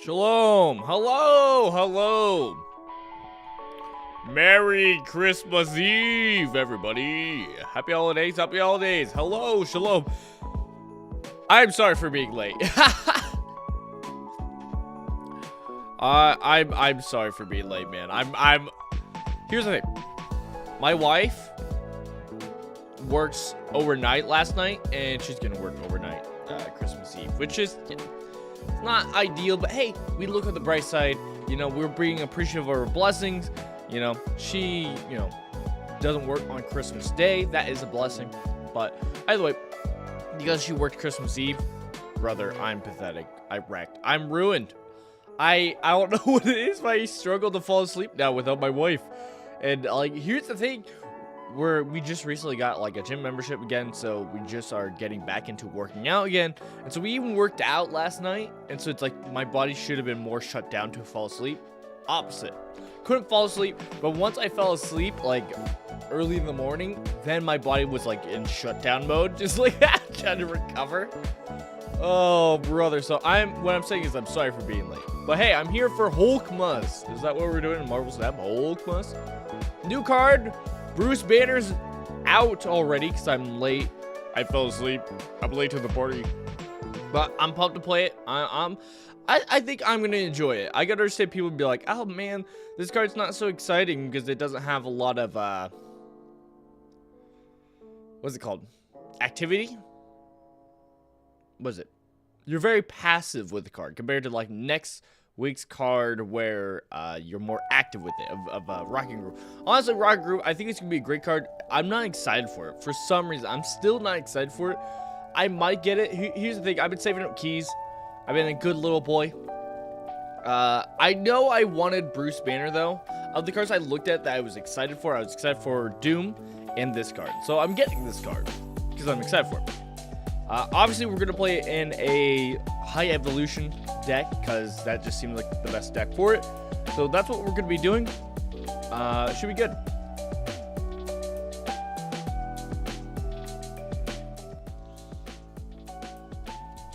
Shalom. Hello. Hello. Merry Christmas Eve, everybody. Happy holidays. Happy holidays. Hello. Shalom. I'm sorry for being late. I'm sorry for being late, man. Here's the thing. My wife works overnight last night, and she's gonna work overnight Christmas Eve, which is not ideal, but hey, we look at the bright side. You know, we're being appreciative of her blessings. You know, she, doesn't work on Christmas Day. That is a blessing. But either way, because she worked Christmas Eve, brother, I'm pathetic. I wrecked. I'm ruined. I don't know what it is, but I struggle to fall asleep now without my wife. And like, here's the thing. We just recently got like a gym membership again, so we just are getting back into working out again. And so we even worked out last night, and so it's like my body should have been more shut down to fall asleep. Opposite. Couldn't fall asleep, but once I fell asleep like early in the morning, then my body was like in shutdown mode, just like trying to recover. Oh brother, so what I'm saying is I'm sorry for being late. But hey, I'm here for HUUUUULK. Is that what we're doing in Marvel Snap? HUUUUUUK. New card. Bruce Banner's out already because I'm late. I fell asleep. I'm late to the party. But I'm pumped to play it. I think I'm going to enjoy it. I got to understand people would be like, oh man, this card's not so exciting because it doesn't have a lot of, what's it called? Activity? What is it? You're very passive with the card compared to like next week's card where you're more active with it, of Rocking Group. Honestly, Rocking Group, I think it's going to be a great card. I'm not excited for it. For some reason, I'm still not excited for it. I might get it. Here's the thing. I've been saving up keys. I've been a good little boy. I know I wanted Bruce Banner, though. Of the cards I looked at that I was excited for Doom and this card. So I'm getting this card because I'm excited for it. Obviously, we're going to play it in a high evolution deck because that just seemed like the best deck for it. So that's what we're going to be doing. Should be good.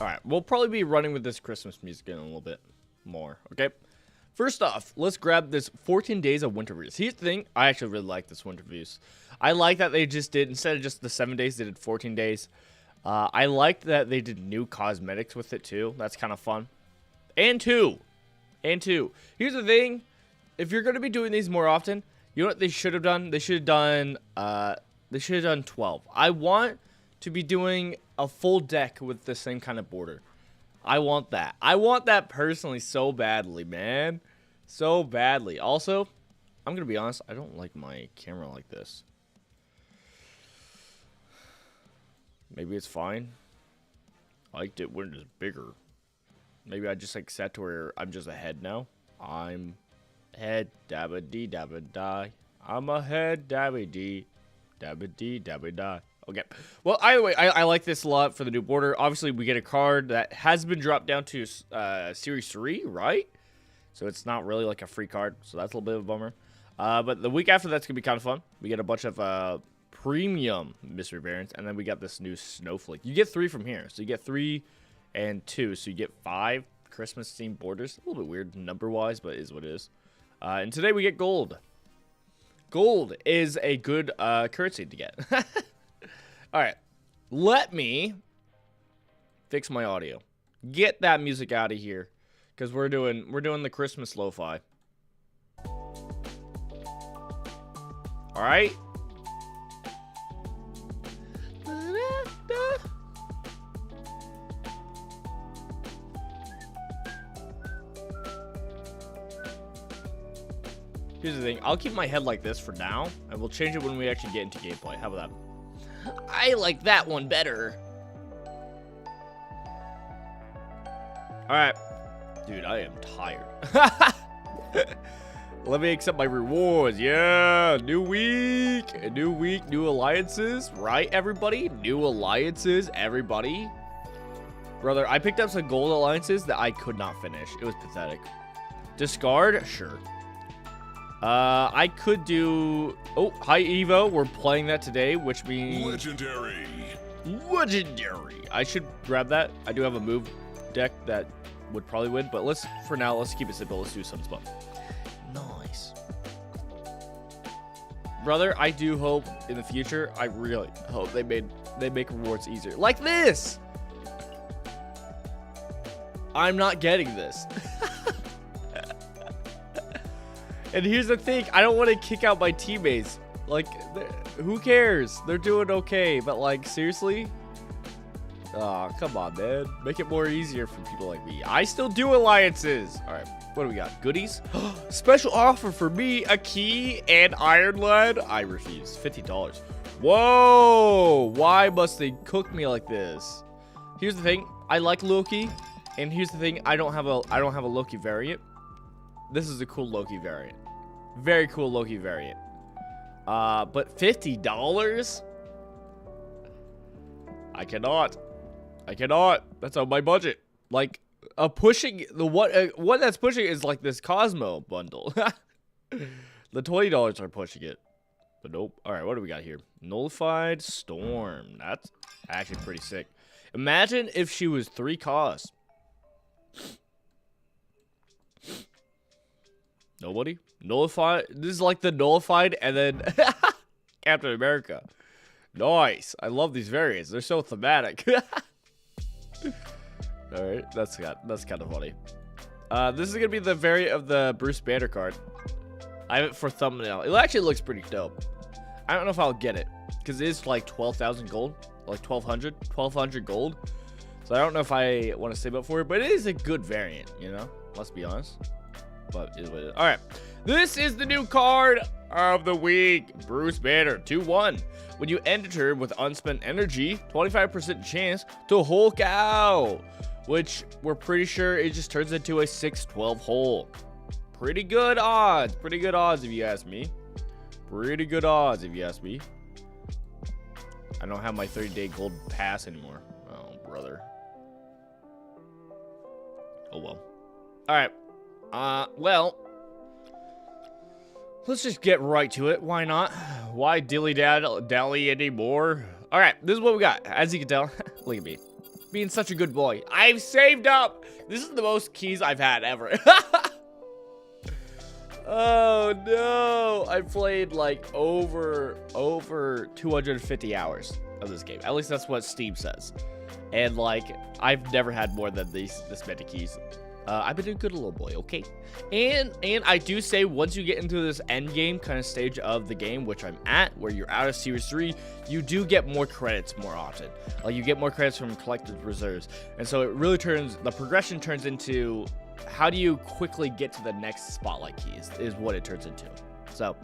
All right, we'll probably be running with this Christmas music in a little bit more, okay? First off, let's grab this 14 Days of Winter Views. Here's the thing. I actually really like this Winter Views. I like that they just did, instead of just the 7 days, they did 14 days. I liked that they did new cosmetics with it, too. That's kind of fun. And two. Here's the thing. If you're going to be doing these more often, you know what they should have done? They should have done 12. I want to be doing a full deck with the same kind of border. I want that. I want that personally so badly, man. So badly. Also, I'm going to be honest. I don't like my camera like this. Maybe it's fine. I liked it when it was bigger. Maybe I just like set to where I'm just ahead now. I'm head dabba dee dabba die. I'm ahead dabba dee dabba die. Okay. Well, either way, I like this a lot for the new border. Obviously, we get a card that has been dropped down to Series 3, right? So it's not really like a free card. So that's a little bit of a bummer. But the week after, that's going to be kind of fun. We get a bunch of premium mystery variants. And then we got this new snowflake. You get 3 from here. So you get 3 and 2. So you get 5 Christmas-themed borders. A little bit weird number-wise, but it is what it is. And today we get gold. Gold is a good currency to get. All right, let me fix my audio. Get that music out of here, because we're doing the Christmas lo-fi. All right. Here's the thing. I'll keep my head like this for now, and we'll change it when we actually get into gameplay. How about that? I like that one better. All right. Dude, I am tired. Let me accept my rewards. Yeah, new week, new alliances, right, everybody? New alliances, everybody. Brother, I picked up some gold alliances that I could not finish. It was pathetic. Discard? Sure. I could do... Oh, High Evo. We're playing that today, which means... Legendary. Legendary. I should grab that. I do have a move deck that would probably win, but for now, let's keep it simple. Let's do some stuff. Nice. Brother, I do hope in the future, I really hope they make rewards easier. Like this! I'm not getting this. And here's the thing, I don't want to kick out my teammates. Like, who cares? They're doing okay, but like, seriously? Oh, come on, man. Make it more easier for people like me. I still do alliances. All right, what do we got? Goodies? Special offer for me, a key and iron lead. I refuse. $50. Whoa! Why must they cook me like this? Here's the thing. I like Loki, and here's the thing. I don't have a Loki variant. This is a cool Loki variant. Very cool Loki variant. But $50? I cannot. That's on my budget. Like, pushing the one that's pushing is like this Cosmo bundle. The $20 are pushing it. But nope. All right, what do we got here? Nullified Storm. That's actually pretty sick. Imagine if she was 3 costs. Nobody? Nullified? This is like the Nullified and then Captain America. Nice. I love these variants. They're so thematic. Alright, that's kind of funny. This is going to be the variant of the Bruce Banner card. I have it for thumbnail. It actually looks pretty dope. I don't know if I'll get it, because it is like 12,000 gold. Like 1,200 gold. So I don't know if I want to save up for it, but it is a good variant, you know? Let's be honest. But it is what it is. All right, this is the new card of the week. Bruce Banner 2-1. When you end a turn with unspent energy, 25% chance to Hulk out, which we're pretty sure it just turns into a 6-12 hole. Pretty good odds. Pretty good odds if you ask me. Pretty good odds if you ask me. I don't have my 30-day gold pass anymore. Oh, brother. Oh, well. All right. Well, let's just get right to it. Why not? Why dilly-dally anymore? All right, this is what we got. As you can tell, look at me. Being such a good boy. I've saved up. This is the most keys I've had ever. Oh, no. I played, like, over 250 hours of this game. At least that's what Steam says. And, like, I've never had more than this many keys. I've been a good little boy, okay? And I do say once you get into this end game kind of stage of the game, which I'm at, where you're out of Series 3, you do get more credits more often. Like, you get more credits from collected reserves. And so it really the progression turns into how do you quickly get to the next spotlight keys is what it turns into. So,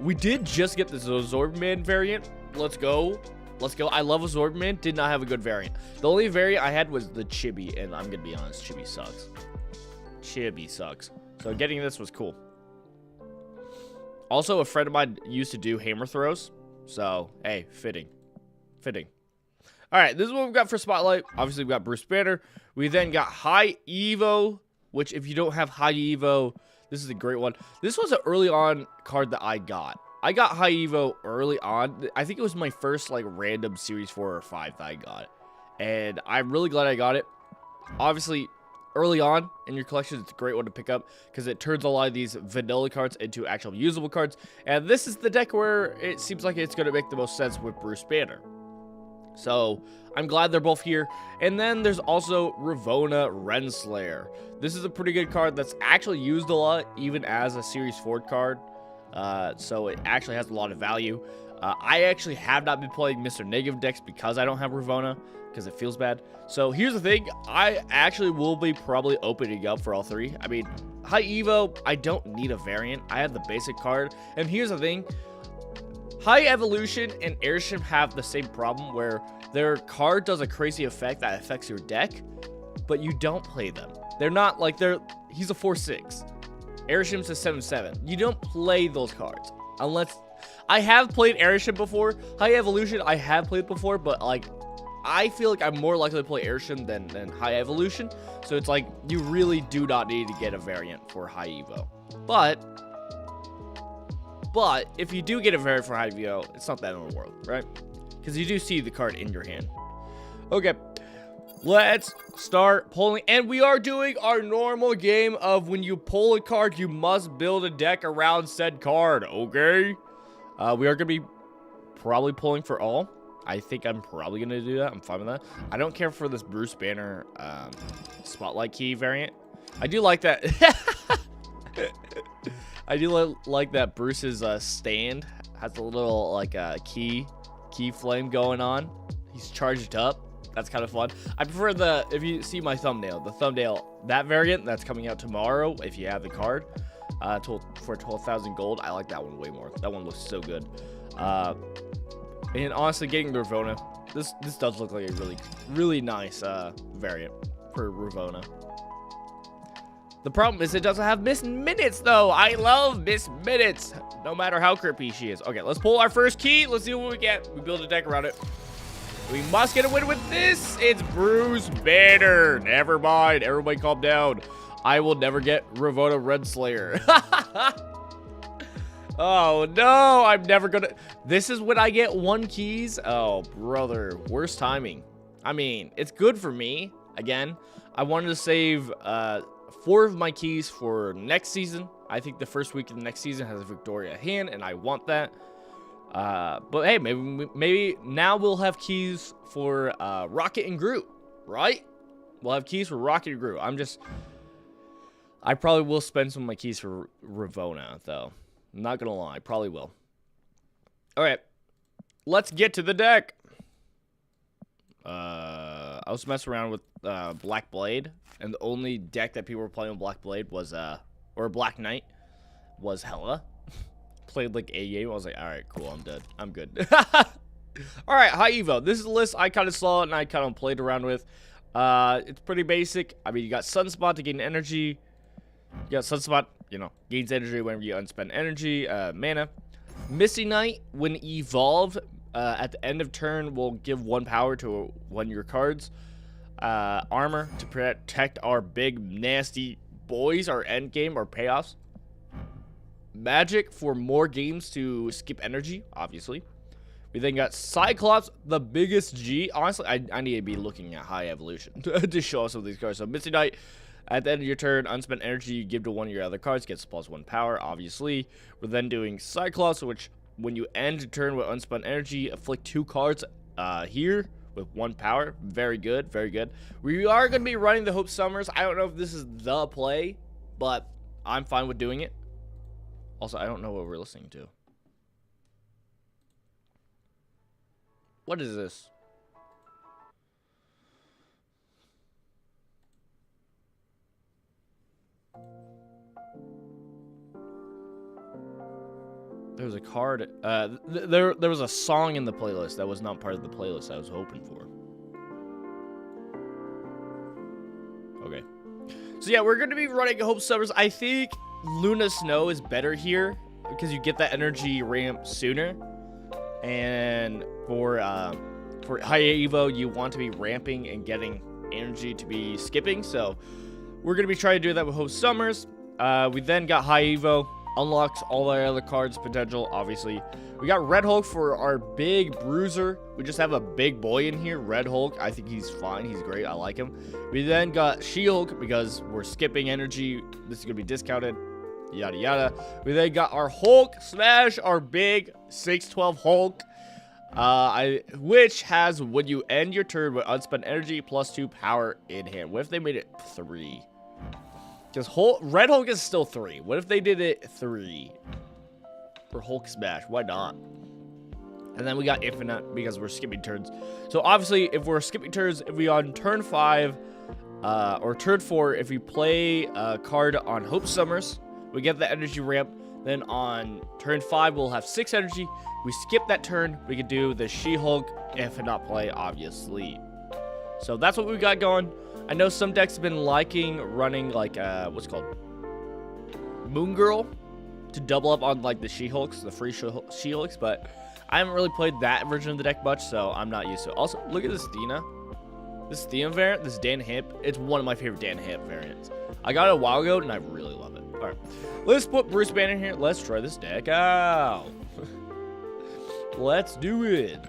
we did just get the Zorgman variant. Let's go. Let's go. I love a Zorgman. Did not have a good variant. The only variant I had was the Chibi, and I'm going to be honest, Chibi sucks. Chibi sucks. So getting this was cool. Also, a friend of mine used to do hammer throws. So, hey, fitting. All right, this is what we've got for Spotlight. Obviously, we've got Bruce Banner. We then got High Evo, which if you don't have High Evo, this is a great one. This was an early on card that I got. I got High Evo early on. I think it was my first, like, random Series 4 or 5 that I got. And I'm really glad I got it. Obviously, early on in your collection, it's a great one to pick up because it turns a lot of these vanilla cards into actual usable cards. And this is the deck where it seems like it's going to make the most sense with Bruce Banner. So, I'm glad they're both here. And then there's also Ravonna Renslayer. This is a pretty good card that's actually used a lot, even as a Series 4 card. So it actually has a lot of value. I actually have not been playing Mr. Negative decks because I don't have Ravonna, because it feels bad. So here's the thing, I actually will be probably opening up for all three. I mean, High Evo, I don't need a variant. I have the basic card. And here's the thing, High Evolution and Airship have the same problem where their card does a crazy effect that affects your deck. but you don't play them. They're not like he's a 4/6. Airship's a 7/7. You don't play those cards unless I have played Airship before. High Evolution I have played before, but like I feel like I'm more likely to play Airship than High Evolution. So it's like you really do not need to get a variant for High Evo. But if you do get a variant for High Evo, it's not that in the world, right? Because you do see the card in your hand. Okay. Let's start pulling, and we are doing our normal game of when you pull a card, you must build a deck around said card, okay? We are going to be probably pulling for all. I think I'm probably going to do that. I'm fine with that. I don't care for this Bruce Banner Spotlight Key variant. I do like that. I do like that Bruce's stand has a little, like, key flame going on. He's charged up. That's kind of fun. I prefer if you see my thumbnail, that variant that's coming out tomorrow, if you have the card, for 12,000 gold. I like that one way more. That one looks so good. And honestly, getting the Ravona, this does look like a really, really nice variant for Ravona. The problem is it doesn't have Miss Minutes, though. I love Miss Minutes, no matter how creepy she is. Okay, let's pull our first key. Let's see what we get. We build a deck around it. We must get a win with this. It's Bruce Banner. Never mind. Everybody calm down. I will never get Ravona Renslayer. Oh, no. I'm never going to. This is when I get 1 keys. Oh, brother. Worst timing. I mean, it's good for me. Again, I wanted to save 4 of my keys for next season. I think the first week of the next season has a Victoria hand, and I want that. But hey, maybe now we'll have keys for Rocket and Groot, right? We'll have keys for Rocket and Groot. I probably will spend some of my keys for Ravona, though. I'm not gonna lie, I probably will. All right, let's get to the deck. I was messing around with Black Blade, and the only deck that people were playing with Black Blade was or Black Knight was Hella. Played like a game. I was like, all right, cool, I'm dead. I'm good. All right, High Evo. This is the list I kind of saw and I kind of played around with. It's pretty basic. I mean, you got Sunspot to gain energy. You got Sunspot, gains energy whenever you unspend energy, mana. Misty Knight, when evolved, at the end of turn, will give 1 power to one of your cards. Armor to protect our big nasty boys, our end game, our payoffs. Magic for more games to skip energy, obviously. We then got Cyclops, the biggest G. Honestly, I need to be looking at High Evolution to show us some of these cards. So Misty Knight, at the end of your turn, unspent energy you give to one of your other cards, gets +1 power, obviously. We're then doing Cyclops, which when you end your turn with unspent energy, afflict 2 cards here with 1 power. Very good, very good. We are going to be running the Hope Summers. I don't know if this is the play, but I'm fine with doing it. Also, I don't know what we're listening to. What is this? There was a card. There was a song in the playlist that was not part of the playlist I was hoping for. Okay. So yeah, we're going to be running Hope Summers. I think Luna Snow is better here because you get that energy ramp sooner. And for High Evo, you want to be ramping and getting energy to be skipping. So we're going to be trying to do that with Hope Summers. We then got High Evo. Unlocks all our other cards potential, obviously. We got Red Hulk for our big bruiser. We just have a big boy in here, Red Hulk. I think he's fine. He's great. I like him. We then got She-Hulk because we're skipping energy. This is going to be discounted. Yada, yada. We then got our Hulk Smash, our big 612 Hulk. Which has, when you end your turn with unspent energy, +2 power in hand. What if they made it 3? Because Red Hulk is still 3. What if they did it 3? For Hulk Smash. Why not? And then we got Infinite because we're skipping turns. So obviously, if we're skipping turns, if we on turn 5 or turn 4, if we play a card on Hope Summers, we get the energy ramp. Then on turn 5, we'll have 6 energy. We skip that turn. We could do the She-Hulk Infinite play, obviously. So that's what we got going. I know some decks have been liking running like what's it called, Moon Girl, to double up on like the She-Hulks, the free She-Hulks, but I haven't really played that version of the deck much, so I'm not used to it. Also, look at this Dina. This Thea variant, this Dan Hip, it's one of my favorite Dan Hip variants. I got it a while ago, and I really love it. All right, let's put Bruce Banner in here. Let's try this deck out. Let's do it.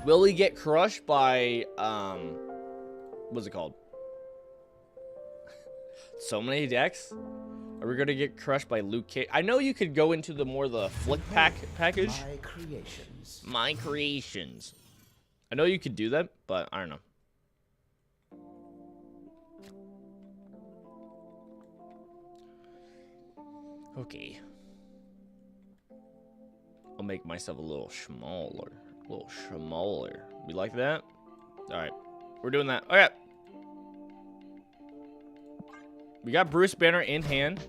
Will we get crushed by, what's it called? So many decks? Are we gonna get crushed by Luke Cage? I know you could go into the flick package. My creations. My creations. I know you could do that, but I don't know. Okay. I'll make myself a little smaller. We like that? Alright. We're doing that. Okay. We got Bruce Banner in hand.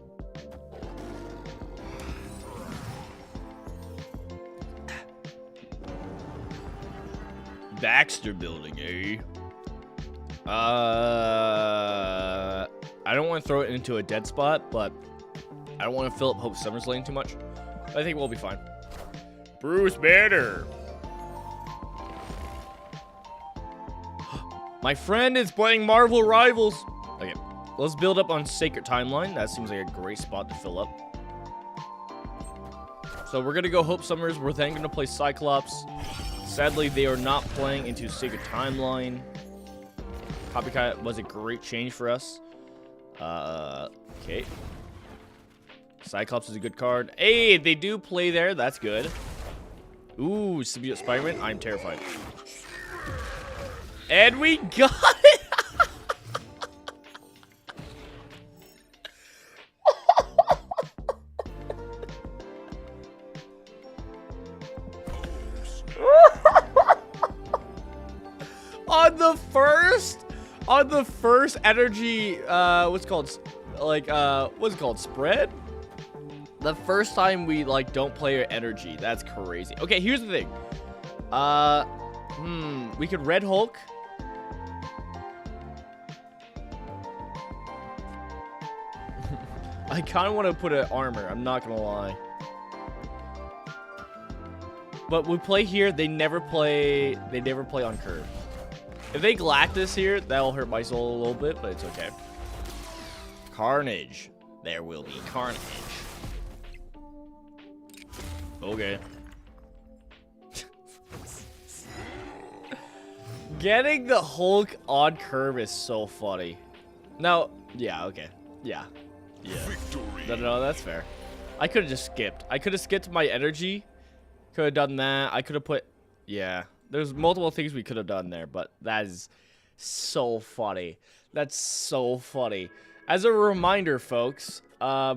Baxter building, eh? I don't want to throw it into a dead spot, but I don't want to fill up Hope Summers Lane too much. I think we'll be fine. Bruce Banner. My friend is playing Marvel Rivals. Okay, let's build up on Sacred Timeline. That seems like a great spot to fill up. So we're going to go Hope Summers. We're then going to play Cyclops. Sadly, they are not playing into Sacred Timeline. Copycat was a great change for us. Okay. Cyclops is a good card. Hey, they do play there. That's good. Ooh, Symbiote Spider-Man. I'm terrified. And we got it! On the first energy, what's it called? Like, what's it called? Spread? The first time we, like, don't play energy. That's crazy. Okay, here's the thing. We could Red Hulk. I kind of want to put an armor. I'm not going to lie. But we play here. They never play on curve. If they Galactus here, that'll hurt my soul a little bit, but it's okay. Carnage. There will be carnage. Okay. Getting the Hulk on curve is so funny. No, yeah, okay. Yeah. No, that's fair. I could have just skipped. I could have skipped my energy. Could have done that. I could have put... Yeah. There's multiple things we could have done there, but that is so funny. That's so funny. As a reminder, folks,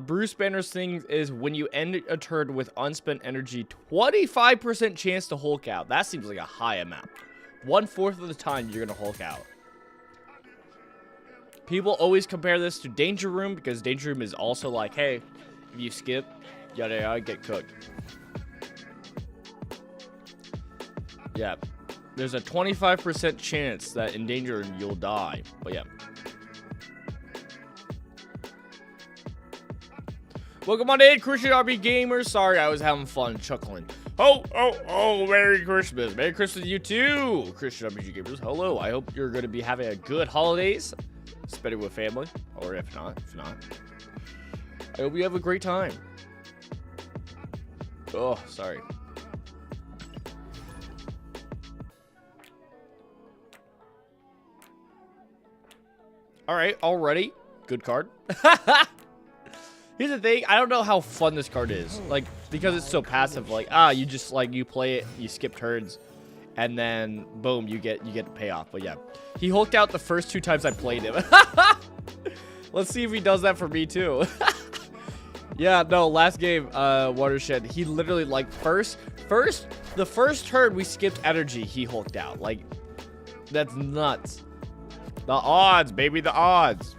Bruce Banner's thing is when you end a turn with unspent energy, 25% chance to Hulk out. That seems like a high amount. 1/4 of the time you're going to Hulk out. People always compare this to Danger Room because Danger Room is also like, hey, if you skip, yada yada, get cooked. Yeah, there's a 25% chance that in Danger Room you'll die, but yeah. Welcome on in, Christian RP Gamers. Sorry, I was having fun chuckling. Oh, Merry Christmas. Merry Christmas to you too, Christian RPG Gamers. Hello, I hope you're going to be having a good holidays. Spend it with family, or if not. I hope you have a great time. Oh, sorry. All right, already. Good card. Here's the thing. I don't know how fun this card is. Like, because it's so passive. Like, you just, like, you play it, you skip turns, and then, boom, you get the payoff. But, yeah. He hulked out the first 2 times I played him. Let's see if he does that for me, too. Yeah, no, last game, Watershed, he literally, like, the first turn we skipped energy, he hulked out. Like, that's nuts. The odds, baby, the odds.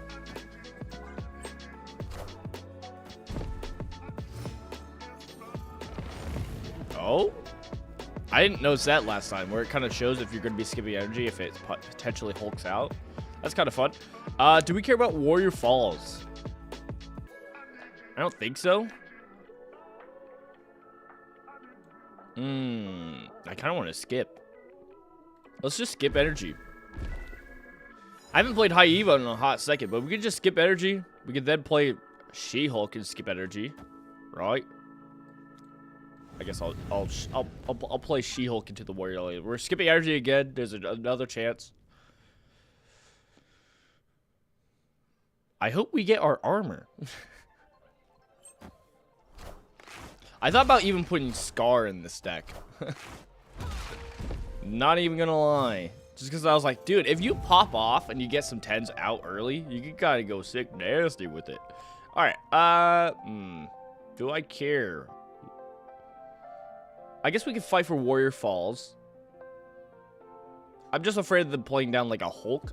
Oh? I didn't notice that last time, where it kind of shows if you're going to be skipping energy if it potentially hulks out. That's kind of fun. Do we care about Warrior Falls? I don't think so. I kind of want to skip. Let's just skip energy. I haven't played High Eva in a hot second, but we could just skip energy. We could then play She-Hulk and skip energy, right? I guess I'll play She-Hulk into the Warrior later. We're skipping energy again. There's another chance. I hope we get our armor. I thought about even putting Scar in this deck. Not even gonna lie. Just because I was like, dude, if you pop off and you get some 10s out early, you can kind of go sick nasty with it. Alright, do I care? I guess we could fight for Warrior Falls. I'm just afraid of them playing down like a Hulk.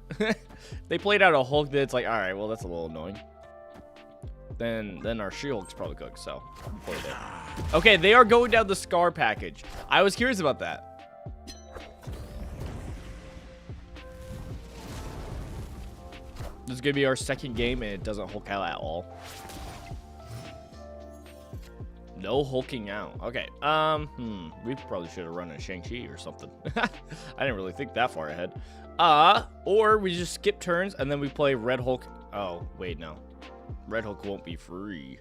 They played out a Hulk that's like, alright, well, that's a little annoying. Then our She-Hulk's probably cooked, so we'll play there. Okay, they are going down the Scar package. I was curious about that. This is gonna be our second game, and it doesn't Hulk out at all. No hulking out. Okay. We probably should have run a Shang-Chi or something. I didn't really think that far ahead. Or we just skip turns and then we play Red Hulk. Oh, wait, no. Red Hulk won't be free.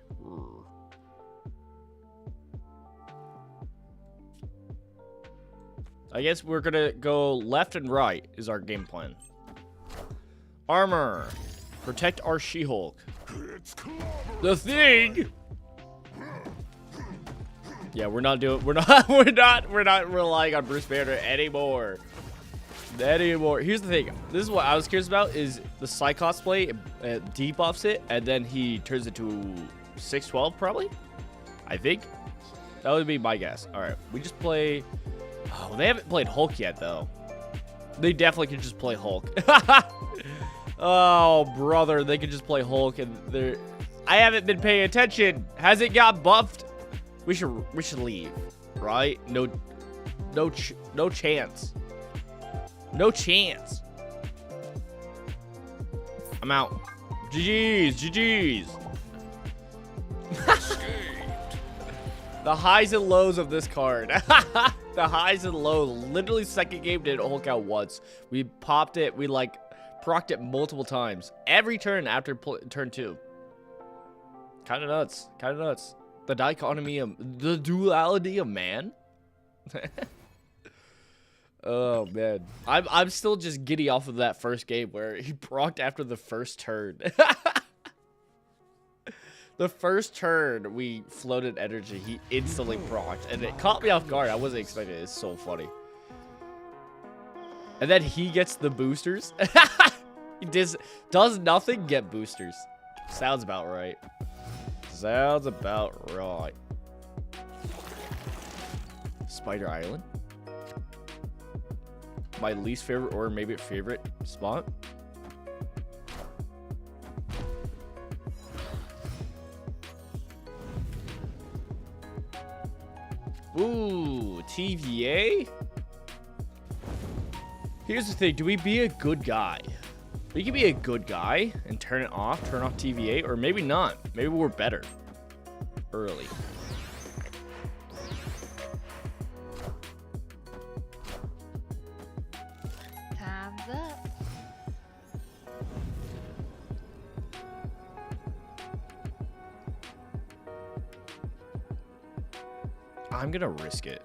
I guess we're gonna go left and right is our game plan. Armor. Protect our She-Hulk. The Thing. Yeah, we're not relying on Bruce Banner anymore. Here's the thing. This is what I was curious about is the Cyclops play debuffs it and then he turns it to 612 probably. I think that would be my guess. All right, we just play. Oh, they haven't played Hulk yet though. They definitely could just play Hulk. Oh, brother, they could just play Hulk and they're. I haven't been paying attention. Has it got buffed? We should leave, right? No chance. No chance. I'm out. GG's. The highs and lows of this card. The highs and lows. Literally, second game didn't Hulk out once. We popped it. We like procced it multiple times. Every turn after turn 2. Kind of nuts. Kind of nuts. The dichotomy of the duality of man. Oh man, I'm still just giddy off of that first game where he procced after the first turn. The first turn we floated energy, he instantly procced, and it caught me off guard. I wasn't expecting it. It's so funny. And then he gets the boosters. He does nothing, get boosters. Sounds about right. Sounds about right. Spider Island. My least favorite or maybe favorite spot. Ooh, TVA? Here's the thing. Do we be a good guy? We can be a good guy and turn it off, turn off TVA, or maybe not. Maybe we're better early. Time's up. I'm gonna risk it.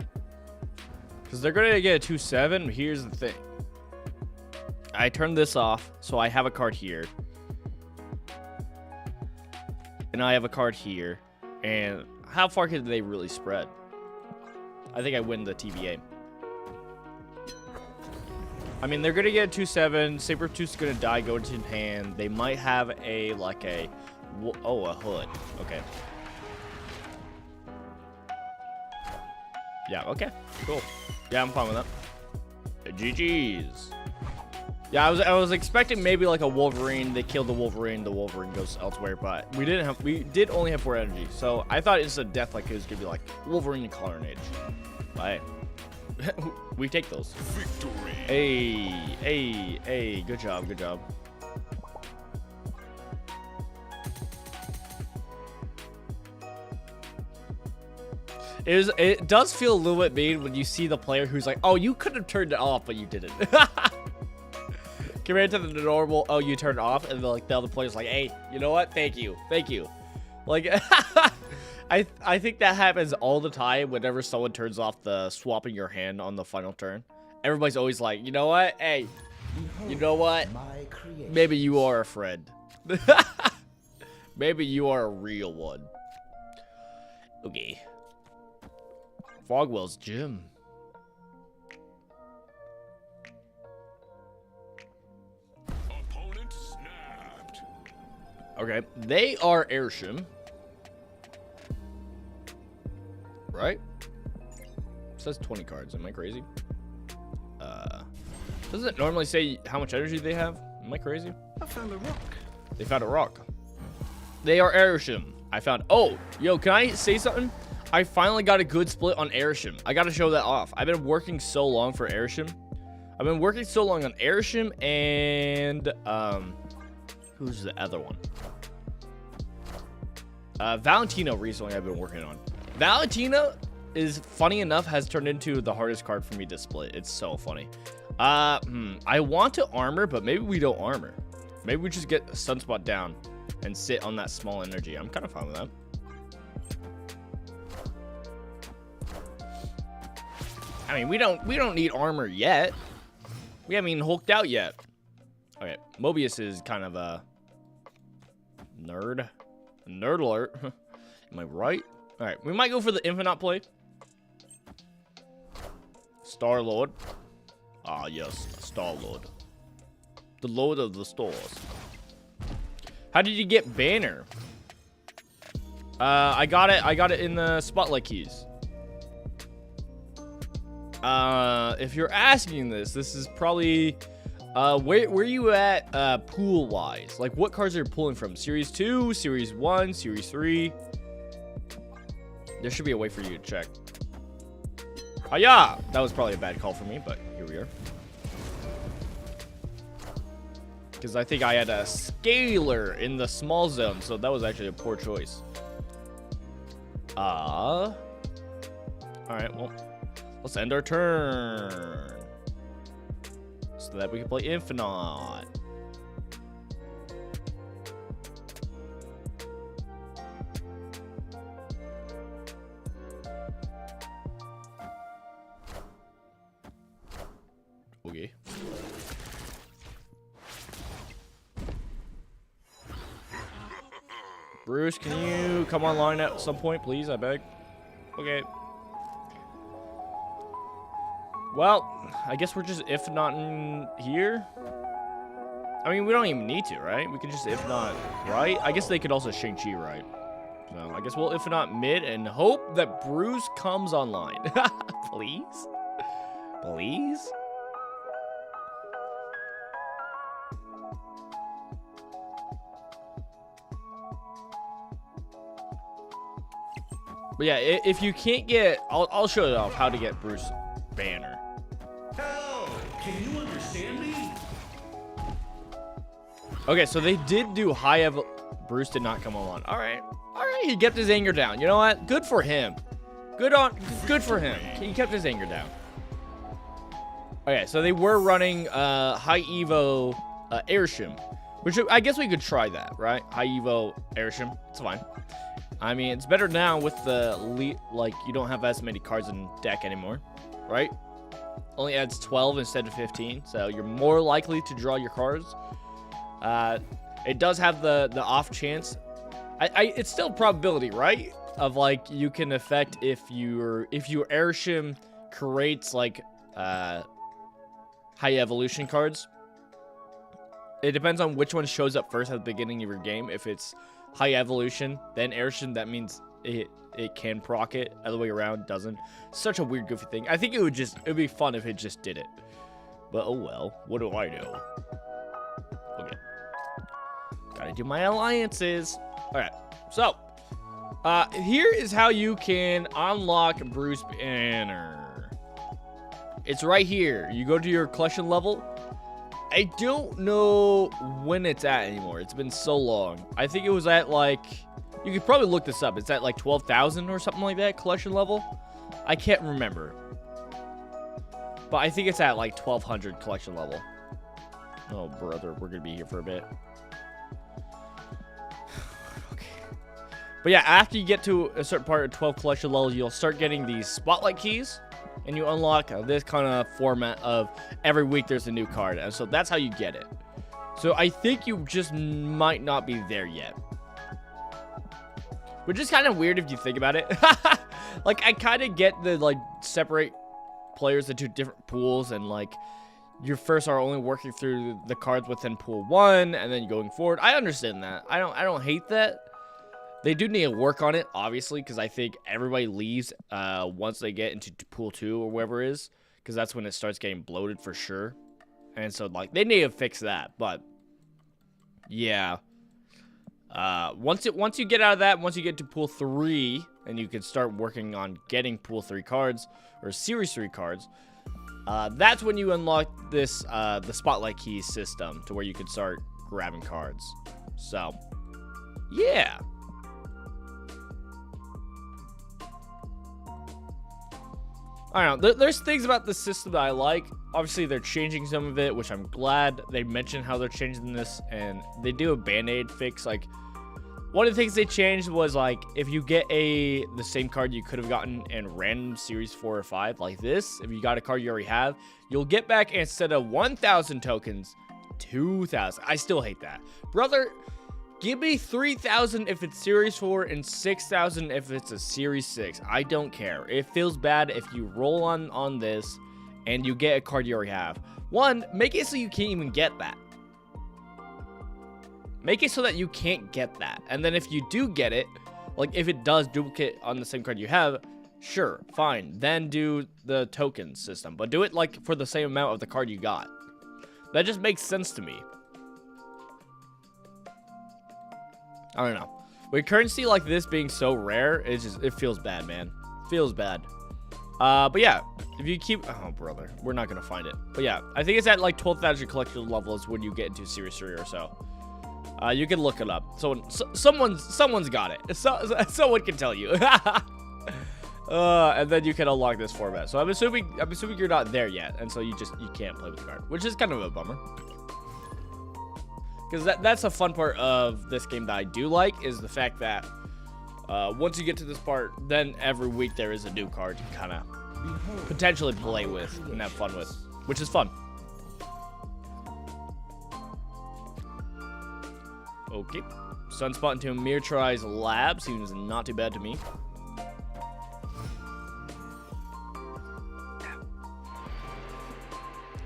Because they're gonna get a 2-7. Here's the thing. I turn this off, so I have a card here. And I have a card here. And how far can they really spread? I think I win the TVA. I mean, they're going to get a 2-7. Sabretooth's going to die, go into hand. They might have a, like a... Oh, a hood. Okay. Yeah, okay. Cool. Yeah, I'm fine with that. GG's. Yeah, I was expecting maybe like a Wolverine. They killed the Wolverine goes elsewhere, but we did only have 4 energy. So I thought instant death like it was gonna be like Wolverine and Carnage. But We take those. Victory. Hey, good job, good job. It does feel a little bit mean when you see the player who's like, oh, you could have turned it off, but you didn't. Compared to the normal, oh, you turned it off, and like the other player's like, hey, you know what? Thank you. Like, I think that happens all the time whenever someone turns off the swapping your hand on the final turn. Everybody's always like, you know what? Hey, you know what? Maybe you are a friend. Maybe you are a real one. Okay. Fogwell's gym. Opponent snapped. Okay, they are Airshim. Right? It says 20 cards. Am I crazy? Doesn't it normally say how much energy they have? Am I crazy? I found a rock. They found a rock. They are Airshim. I found. Oh, yo, can I say something? I finally got a good split on Airshim. I got to show that off. I've been working so long for Airshim. I've been working so long on Airshim and who's the other one? Valentino recently I've been working on. Valentino is, funny enough, has turned into the hardest card for me to split. It's so funny. I want to armor, but maybe we don't armor. Maybe we just get Sunspot down and sit on that small energy. I'm kind of fine with that. I mean, we don't need armor yet. We haven't even hulked out yet. Okay, Mobius is kind of a nerd. Nerd alert. Am I right? All right, we might go for the Infinite play. Star-Lord. Ah, yes, Star-Lord. The Lord of the Stars. How did you get Banner? I got it in the Spotlight keys. If you're asking this, this is probably where you at pool wise? Like, what cards are you pulling from? Series 2, Series 1, Series 3? There should be a way for you to check. Oh yeah, that was probably a bad call for me, but here we are. Because I think I had a Scalar in the small zone, so that was actually a poor choice. All right, well, let's end our turn so that we can play Infinite. Okay. Bruce, can you come online at some point, please? I beg. Okay. Well, I guess we're just if not in here. I mean, we don't even need to, right? We can just if not, right? I guess they could also Shang-Chi, right? So I guess we'll if not mid and hope that Bruce comes online. Please? Please? But yeah, if you can't get, I'll show it off how to get Bruce Banner. Hello, can you understand me? Okay, so they did do high Bruce did not come on. All right, he kept his anger down. You know what? Good for him. Good for him. He kept his anger down. Okay, so they were running high Evo Airshim, which I guess we could try that, right? High Evo Airshim, it's fine. I mean, it's better now with the like you don't have as many cards in deck anymore, right? Only adds 12 instead of 15, so you're more likely to draw your cards. It does have the off chance. It's still probability, right? Of like you can affect if your Airshim creates like high evolution cards. It depends on which one shows up first at the beginning of your game. If it's high evolution, then Airshim, that means it can proc it. Other way around, doesn't. Such a weird, goofy thing. I think it'd be fun if it just did it. But oh well, what do I know? Okay. Gotta do my alliances. Alright, so here is how you can unlock Bruce Banner. It's right here. You go to your collection level. I don't know when it's at anymore. It's been so long. I think it was at like, you could probably look this up. It's at like 12,000 or something like that, collection level. I can't remember. But I think it's at like 1,200 collection level. Oh, brother, we're going to be here for a bit. Okay. But yeah, after you get to a certain part of 12 collection levels, you'll start getting these spotlight keys. And you unlock this kind of format of every week there's a new card. And so that's how you get it. So I think you just might not be there yet. Which is kind of weird if you think about it. Like, I kind of get the, like, separate players into different pools. And, like, you first are only working through the cards within pool 1. And then going forward. I understand that. I don't hate that. They do need to work on it, obviously, because I think everybody leaves once they get into pool 2 or wherever it is, because that's when it starts getting bloated for sure. And so, like, they need to fix that. But yeah, once you get out of that, once you get to pool 3, and you can start working on getting pool 3 cards or series 3 cards, that's when you unlock this the spotlight keys system to where you can start grabbing cards. So yeah. I don't know. There's things about the system that I like. Obviously, they're changing some of it, which I'm glad. They mentioned how they're changing this, and they do a band-aid fix. Like, one of the things they changed was, like, if you get the same card you could have gotten in random series 4 or 5, like this, if you got a card you already have, you'll get back, instead of 1,000 tokens, 2,000. I still hate that. Brother, give me 3,000 if it's Series 4 and 6,000 if it's a Series 6. I don't care. It feels bad if you roll on this and you get a card you already have. One, make it so you can't even get that. Make it so that you can't get that. And then if you do get it, like if it does duplicate on the same card you have, sure, fine. Then do the token system. But do it like for the same amount of the card you got. That just makes sense to me. I don't know. With currency like this being so rare, it feels bad, man. Feels bad. But yeah, if you keep, oh brother, we're not gonna find it. But yeah, I think it's at like 12,000 collection levels when you get into Series 3 or so. You can look it up. Someone's got it. Someone can tell you. And then you can unlock this format. So I'm assuming you're not there yet, and so you can't play with the card, which is kind of a bummer. Because that's a fun part of this game that I do like, is the fact that once you get to this part, then every week there is a new card you kind of potentially play with and have fun with, which is fun. Okay. Sunspot into Mirtry's lab seems not too bad to me.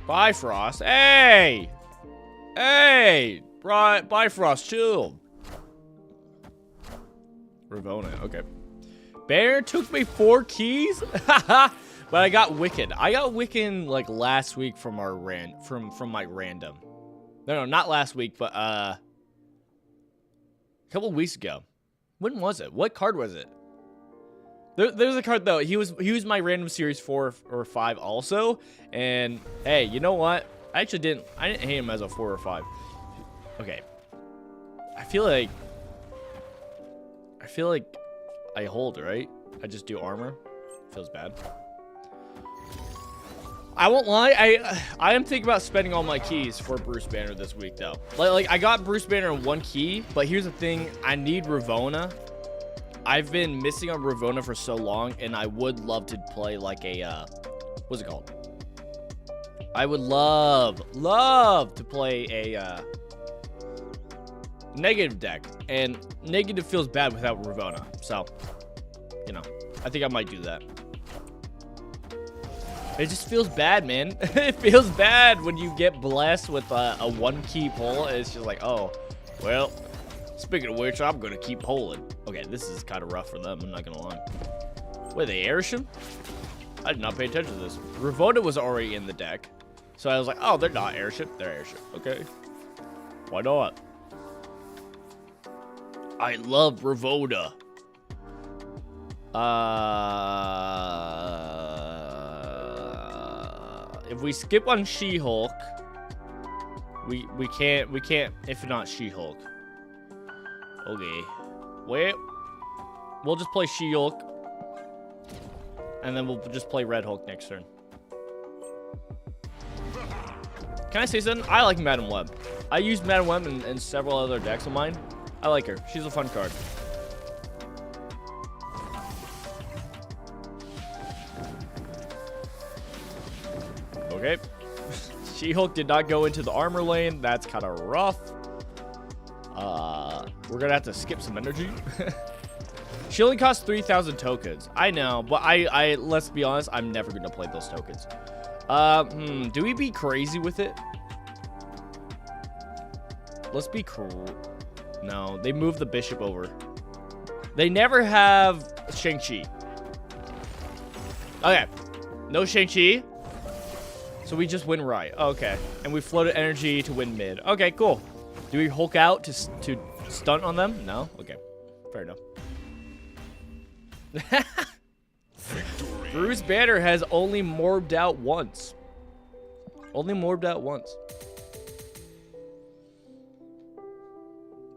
Bifrost. Hey! Hey! Bifrost, chill. Ravona, okay. Bear took me 4 keys? But I got Wiccan. I got Wiccan like last week from our from my random. No, not last week, but a couple weeks ago. When was it? What card was it? There's a card though. He was my random series 4 or 5 also. And hey, you know what? I didn't hate him as a 4 or 5. Okay. I feel like I hold, right? I just do armor. Feels bad. I won't lie, I am thinking about spending all my keys for Bruce Banner this week though. Like I got Bruce Banner in 1 key, but here's the thing, I need Ravona. I've been missing on Ravona for so long, and I would love to play like a what's it called? I would love to play a negative deck, and negative feels bad without Ravona. So, you know, I think I might do that. It just feels bad, man. It feels bad when you get blessed with a 1-key pull. It's just like, oh, well, speaking of which, I'm going to keep pulling. Okay, this is kind of rough for them, I'm not going to lie. Wait, they Airship? I did not pay attention to this. Ravona was already in the deck. So I was like, oh, they're not Airship. They're Airship. Okay. Why not? I love Ravona. if we skip on She-Hulk, we can't if not She-Hulk. Okay. Wait. We'll just play She-Hulk. And then we'll just play Red Hulk next turn. Can I say something? I like Madam Web. I used Madam Web in several other decks of mine. I like her. She's a fun card. Okay. She-Hulk did not go into the armor lane. That's kind of rough. We're going to have to skip some energy. She only costs 3,000 tokens. I know, but I let's be honest, I'm never going to play those tokens. Do we be crazy with it? Let's be no, they moved the bishop over. They never have Shang-Chi. Okay. No Shang-Chi. So we just win right. Okay. And we floated energy to win mid. Okay, cool. Do we Hulk out to stunt on them? No? Okay. Fair enough. Bruce Banner has only morbed out once. Only morbed out once.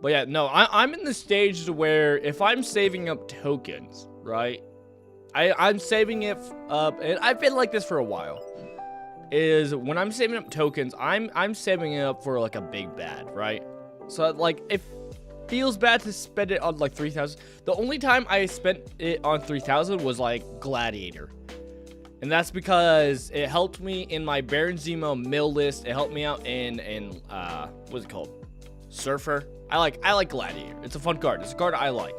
But yeah, no, I'm in the stage to where if I'm saving up tokens, right? I'm saving it up, and I've been like this for a while. Is when I'm saving up tokens, I'm saving it up for like a big bad, right? So like it feels bad to spend it on like 3,000. The only time I spent it on 3,000 was like Gladiator. And that's because it helped me in my Baron Zemo mill list. It helped me out in what's it called? Surfer. I like Gladiator. It's a fun card. It's a card I like.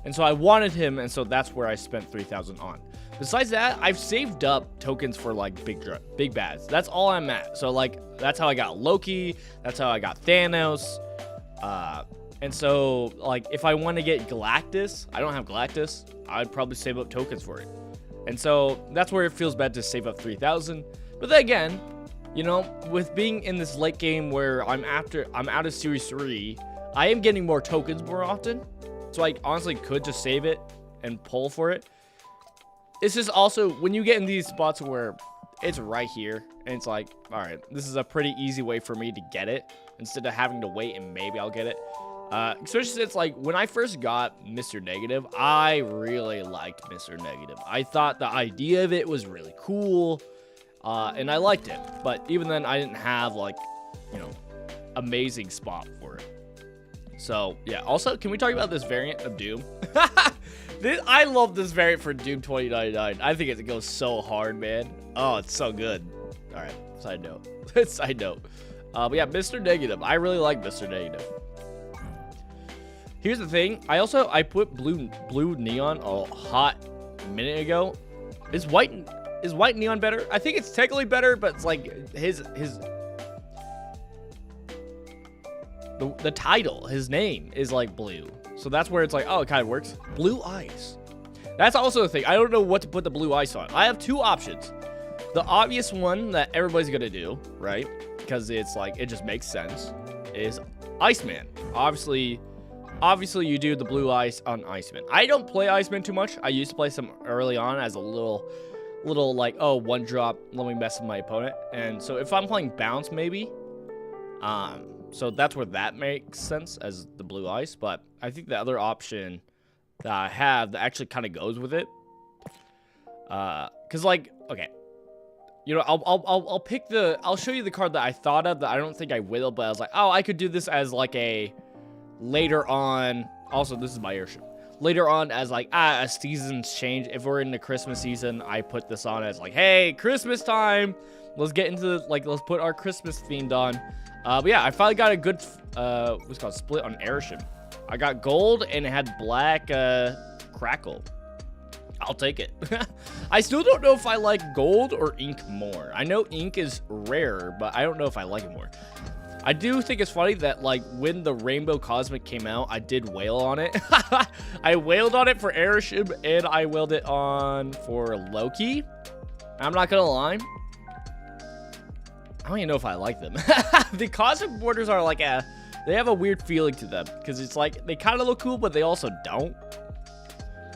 And so I wanted him, and so that's where I spent 3,000 on. Besides that, I've saved up tokens for like big bads. That's all I'm at. So like that's how I got Loki. That's how I got Thanos. And so like if I want to get Galactus, I don't have Galactus. I'd probably save up tokens for it. And so that's where it feels bad to save up 3,000. But then again, you know, with being in this late game where I'm out of Series 3, I am getting more tokens more often. So I honestly could just save it and pull for it. It's just also when you get in these spots where it's right here and it's like, all right, this is a pretty easy way for me to get it instead of having to wait and maybe I'll get it. Especially since like when I first got Mr. Negative, I really liked Mr. Negative. I thought the idea of it was really cool. And I liked it, but even then I didn't have like, you know, amazing spot for it. So yeah, also, can we talk about this variant of Doom? I love this variant for Doom 2099. I think it goes so hard, man. Oh, it's so good. All right, side note. Side note. But yeah, Mr. Negative. I really like Mr. Negative. Here's the thing. I put blue neon a hot minute ago. Is white neon better? I think it's technically better, but it's like the title, his name is like blue. So that's where it's like, oh, it kind of works. Blue ice. That's also a thing. I don't know what to put the blue ice on. I have two options. The obvious one that everybody's going to do, right? Because it's like, it just makes sense, is Iceman. Obviously you do the blue ice on Iceman. I don't play Iceman too much. I used to play some early on as a little like, oh, one drop, let me mess with my opponent. And so if I'm playing bounce, maybe, so that's where that makes sense as the blue ice. But I think the other option that I have that actually kind of goes with it, because like, okay, you know, I'll show you the card that I thought of that I don't think I will, but I was like, oh, I could do this as like a later on. Also, this is my airship. Later on as like, a season's change. If we're in the Christmas season, I put this on as like, hey, Christmas time. Let's get into the, like, let's put our Christmas themed on. But yeah, I finally got a good, what's it called, split on airship. I got gold and it had black, crackle. I'll take it. I still don't know if I like gold or ink more. I know ink is rare, but I don't know if I like it more. I do think it's funny that, like, when the Rainbow Cosmic came out, I did wail on it. I wailed on it for airship, and I wailed it on for Loki. I'm not gonna lie. I don't even know if I like them. The Cosmic Borders are like they have a weird feeling to them, because it's like, they kind of look cool, but they also don't.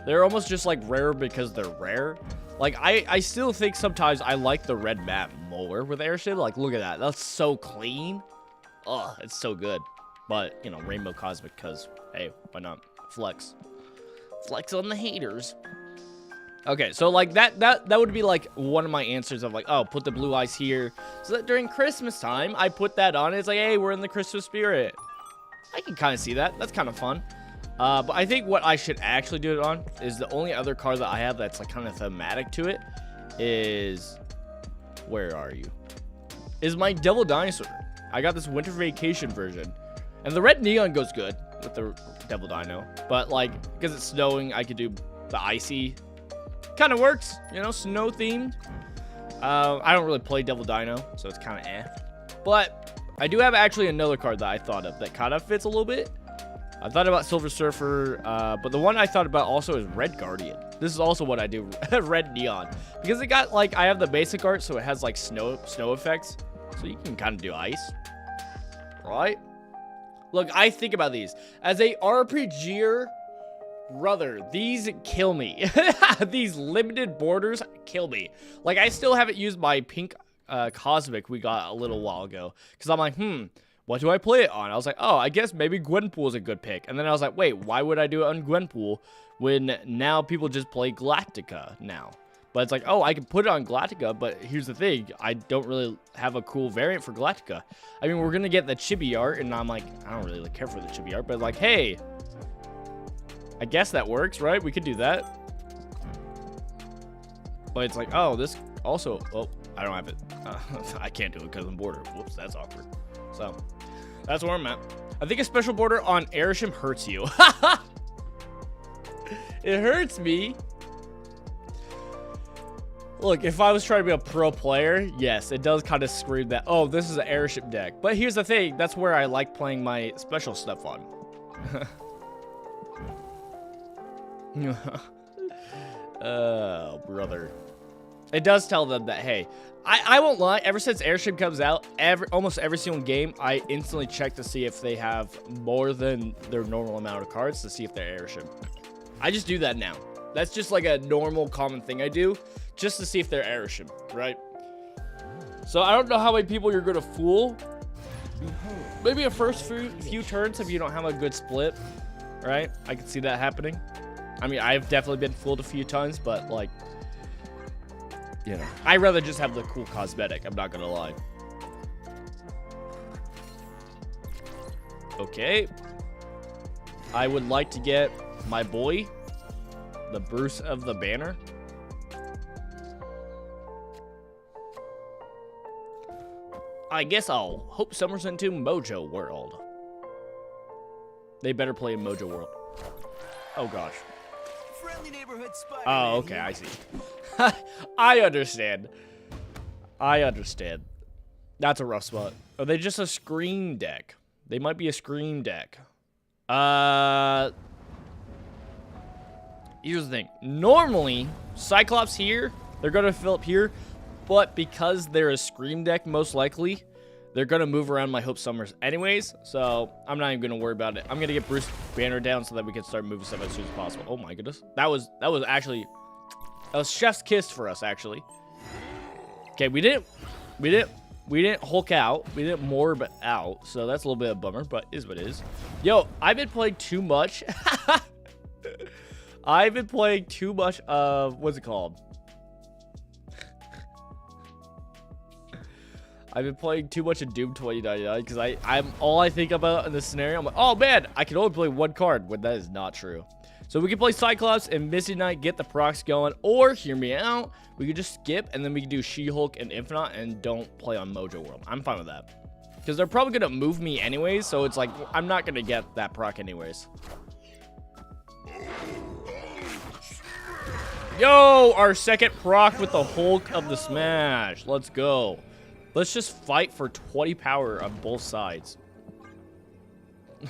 They're almost just like rare because they're rare. Like, I still think sometimes I like the red map more with airship. Like, look at that. That's so clean. Oh, it's so good. But, you know, Rainbow Cosmic, because, hey, why not? Flex. Flex on the haters. Okay, so, like, that would be, like, one of my answers of, like, oh, put the blue eyes here. So that during Christmas time, I put that on. It's like, hey, we're in the Christmas spirit. I can kind of see that. That's kind of fun. But I think what I should actually do it on is the only other card that I have that's like kind of thematic to it is, where are you? Is my Devil Dinosaur. I got this Winter Vacation version, and the red neon goes good with the Devil Dino. But like, because it's snowing, I could do the icy. Kind of works, you know, snow themed. I don't really play Devil Dino, so it's kind of eh. But I do have actually another card that I thought of that kind of fits a little bit. I thought about Silver Surfer, but the one I thought about also is Red Guardian. This is also what I do, Red Neon. Because it got, like, I have the basic art, so it has, like, snow effects. So you can kind of do ice. Right? Look, I think about these. As a RPGer, brother, these kill me. These limited borders kill me. Like, I still haven't used my pink Cosmic we got a little while ago. Because I'm like, what do I play it on? I was like, oh, I guess maybe Gwenpool is a good pick. And then I was like, wait, why would I do it on Gwenpool when now people just play Galactica now? But it's like, oh, I can put it on Galactica, but here's the thing. I don't really have a cool variant for Galactica. I mean, we're going to get the chibi art, and I'm like, I don't really care for the chibi art, but like, hey, I guess that works, right? We could do that. But it's like, oh, this also, oh, I don't have it. I can't do it because I'm border. Whoops, that's awkward. So, that's where I'm at. I think a special border on Airship hurts you. It hurts me. Look, if I was trying to be a pro player, yes, it does kind of scream that, oh, this is an Airship deck. But here's the thing. That's where I like playing my special stuff on. Oh, brother. It does tell them that, hey, I won't lie, ever since Airship comes out, almost every single game, I instantly check to see if they have more than their normal amount of cards to see if they're Airship. I just do that now. That's just like a normal, common thing I do, just to see if they're Airship, right? So I don't know how many people you're going to fool. Maybe a first few turns if you don't have a good split, right? I can see that happening. I mean, I've definitely been fooled a few times, but like, you know, I'd rather just have the cool cosmetic. I'm not gonna lie. Okay. I would like to get my boy, the Bruce of the Banner. I guess I'll hope Summer's into Mojo World. They better play in Mojo World. Oh gosh. Friendly neighborhood Spider-Man. Oh, okay, I see. I understand. I understand. That's a rough spot. Are they just a screen deck? They might be a screen deck. Here's the thing. Normally, Cyclops here, they're going to fill up here. But because they're a scream deck, most likely, they're going to move around my Hope Summers anyways. So, I'm not even going to worry about it. I'm going to get Bruce Banner down so that we can start moving stuff as soon as possible. Oh my goodness. That was actually... That was chef's kiss for us, actually. Okay, we didn't Hulk out. We didn't morb out. So that's a little bit of a bummer, but is what it is. Yo, I've been playing too much. I've been playing too much of, what's it called? I've been playing too much of Doom 2099 because I'm all I think about in this scenario. I'm like, oh man, I can only play one card when that is not true. So we can play Cyclops and Misty Knight, get the procs going, or hear me out. We could just skip and then we can do She-Hulk and Infinite and don't play on Mojo World. I'm fine with that because they're probably gonna move me anyways. So it's like I'm not gonna get that proc anyways. Yo, our second proc with the Hulk of the Smash. Let's go. Let's just fight for 20 power on both sides.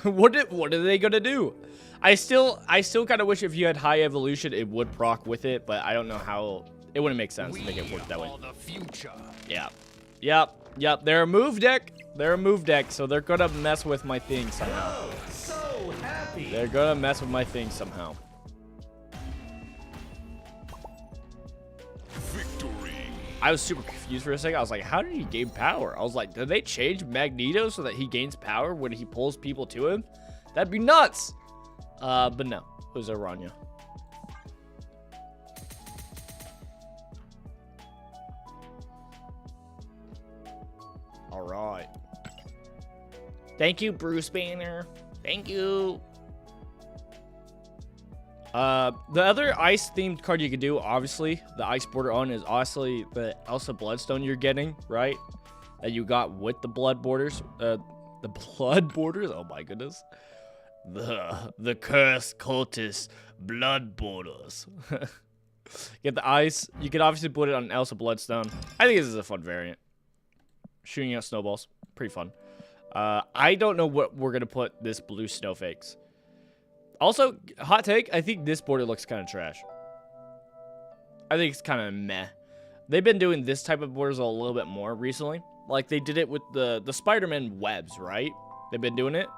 What are they gonna do? I still kind of wish if you had high evolution, it would proc with it, but I don't know how. It wouldn't make sense to make it work that way. The future. Yeah. Yep. They're a move deck. So they're gonna mess with my thing somehow. Oh, so happy. They're gonna mess with my thing somehow. I was super confused for a second. I was like, how did he gain power? I was like, did they change Magneto so that he gains power when he pulls people to him? That'd be nuts. But no, it was Aranya. All right. Thank you, Bruce Banner. Thank you. The other ice-themed card you could do, obviously, the ice border on is obviously the Elsa Bloodstone you're getting, right? That you got with the blood borders. The blood borders? Oh my goodness. The cursed cultist blood borders. Get the ice. You could obviously put it on Elsa Bloodstone. I think this is a fun variant. Shooting out snowballs. Pretty fun. I don't know what we're going to put this blue snowflakes. Also, hot take, I think this border looks kind of trash. I think it's kind of meh. They've been doing this type of borders a little bit more recently. Like, they did it with the Spider-Man webs, right? They've been doing it.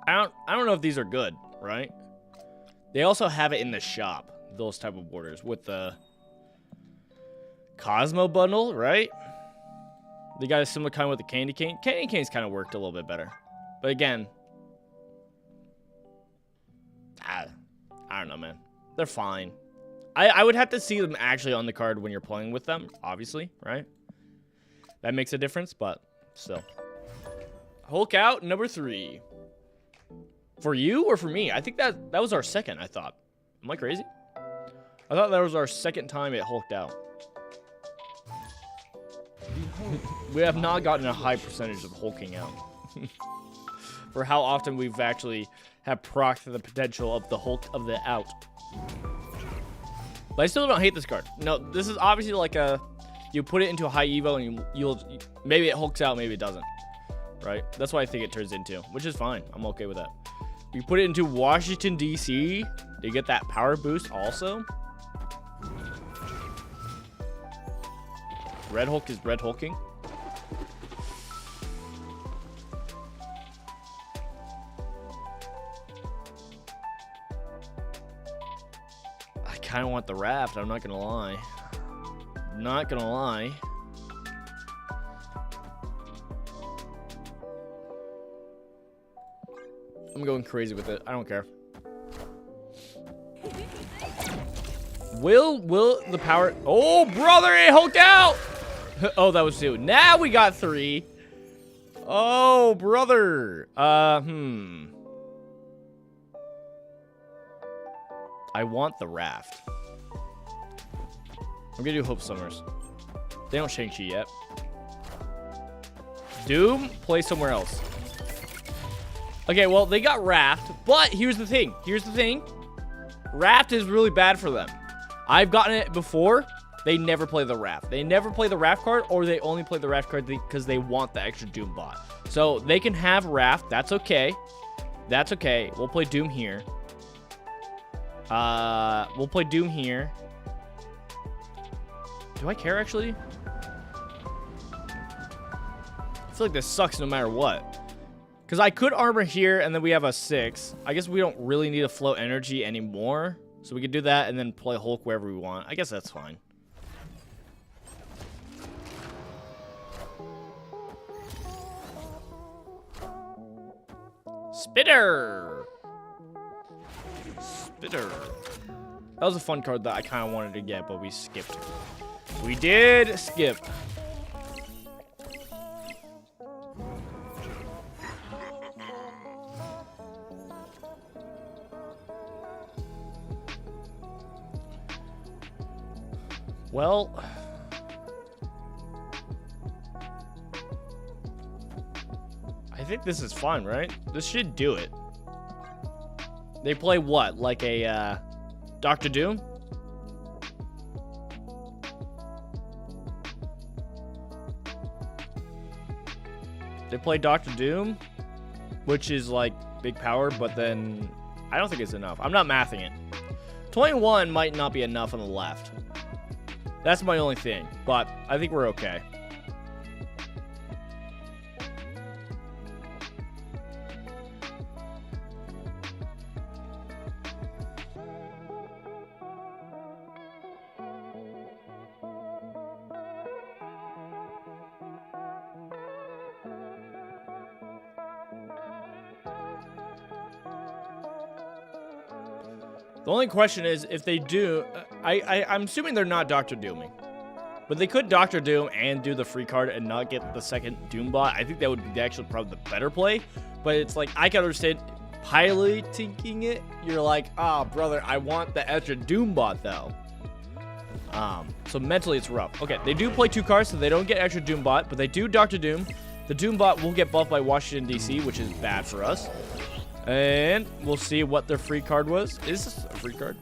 I don't know if these are good, right? They also have it in the shop, those type of borders, with the Cosmo bundle, right? They got a similar kind with the Candy Cane. Candy Cane's kind of worked a little bit better. But again, I don't know, man. They're fine. I would have to see them actually on the card when you're playing with them, obviously, right? That makes a difference, but still. Hulk out, number 3. For you or for me? I think that was our second, I thought. Am I crazy? I thought that was our second time it hulked out. We have not gotten a high percentage of hulking out. For how often we've actually have procced the potential of the Hulk of the out. But I still don't hate this card. No, this is obviously like a... You put it into a high evo and you'll... Maybe it hulks out, maybe it doesn't. Right? That's what I think it turns into. Which is fine. I'm okay with that. You put it into Washington, D.C. to get that power boost also. Red Hulk is Red Hulking. I kind of want the raft. I'm not going to lie. Not going to lie. I'm going crazy with it. I don't care. Will the power... Oh, brother, it hulked out! Oh, that was 2. Now we got 3. Oh, brother. I want the raft. I'm gonna do Hope Summers. They don't Shang-Chi yet. Doom, play somewhere else. Okay, well, they got Raft, but here's the thing. Here's the thing. Raft is really bad for them. I've gotten it before. They never play the Raft. They never play the Raft card, or they only play the Raft card because they want the extra Doom bot. So they can have Raft. That's okay. That's okay. We'll play Doom here. We'll play Doom here. Do I care, actually? I feel like this sucks no matter what. Because I could armor here, and then we have a 6. I guess we don't really need to flow energy anymore. So we could do that and then play Hulk wherever we want. I guess that's fine. Spitter! Spitter. That was a fun card that I kind of wanted to get, but we skipped. We did skip. Well, I think this is fine, right? This should do it. They play what? Like a Dr. Doom? They play Dr. Doom, which is like big power, but then I don't think it's enough. I'm not mathing it. 21 might not be enough on the left. That's my only thing, but I think we're okay. The only question is if they do, I'm assuming they're not Doctor Dooming. But they could Doctor Doom and do the free card and not get the second Doombot. I think that would be actually probably the better play. But it's like, I can understand piloting it. You're like, ah, brother, I want the extra Doombot though. So mentally it's rough. Okay, they do play 2 cards, so they don't get extra Doombot, but they do Doctor Doom. The Doombot will get buffed by Washington, D.C., which is bad for us. And we'll see what their free card was. Is this a free card?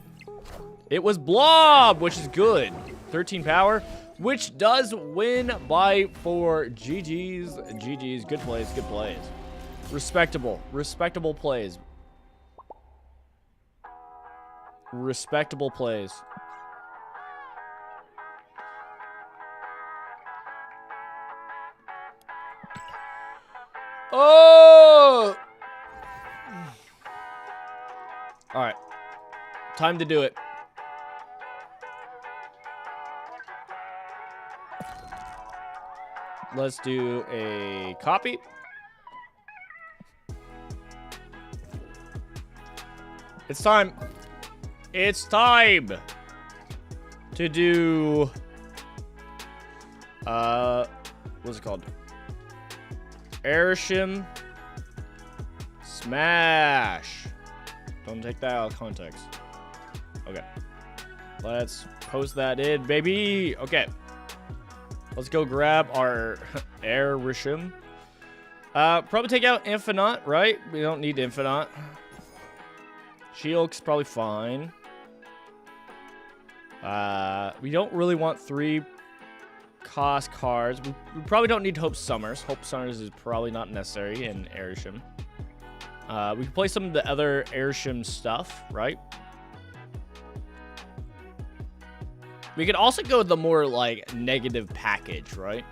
It was Blob, which is good. 13 power, which does win by 4. GG's. GG's. Good plays. Good plays. Respectable. Respectable plays. Respectable plays. Oh! All right. Time to do it. Let's do a copy. It's time. It's time to do what's it called? Airshim Smash. Don't take that out of context. Okay. Let's post that in, baby. Okay. Let's go grab our Airshim. Probably take out Infinite, right? We don't need Infinite. She-Hulk's probably fine. We don't really want 3 cost cards. We probably don't need Hope Summers. Hope Summers is probably not necessary in Airshim. We can play some of the other Airshim stuff, right? We could also go with the more, like, negative package, right?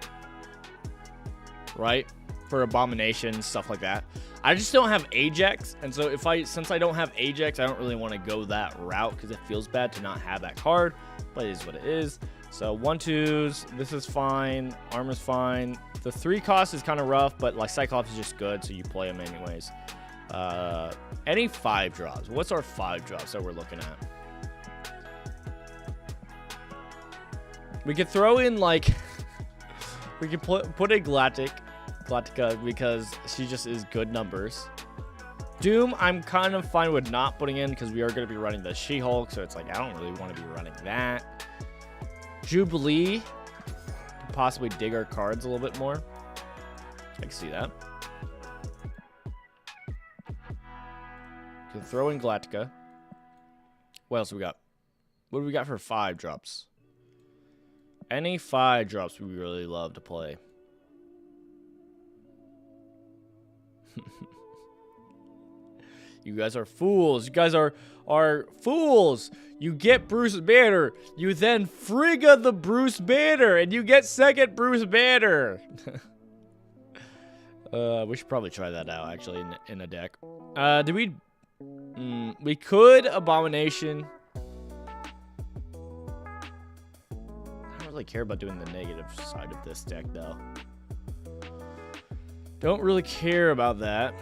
Right? For Abomination, stuff like that. I just don't have Ajax, and so since I don't have Ajax, I don't really want to go that route because it feels bad to not have that card, but it is what it is. So 1/2s, this is fine, armor's fine. The 3 cost is kind of rough, but like Cyclops is just good, so you play them anyways. Any 5 drops? What's our 5 drops that we're looking at? We could throw in like we could put a Galactica because she just is good numbers. Doom, I'm kind of fine with not putting in because we are going to be running the She-Hulk, so it's like I don't really want to be running that. Jubilee, could possibly dig our cards a little bit more. I can see that. Can throw in Galactica. What else we got? What do we got for 5 drops? Any 5 drops we really love to play. You guys are fools. You guys are fools. You get Bruce Banner. You then frigga the Bruce Banner. And you get second Bruce Banner. We should probably try that out, actually, in a deck. Do we... we could Abomination. I don't really care about doing the negative side of this deck, though. Don't really care about that.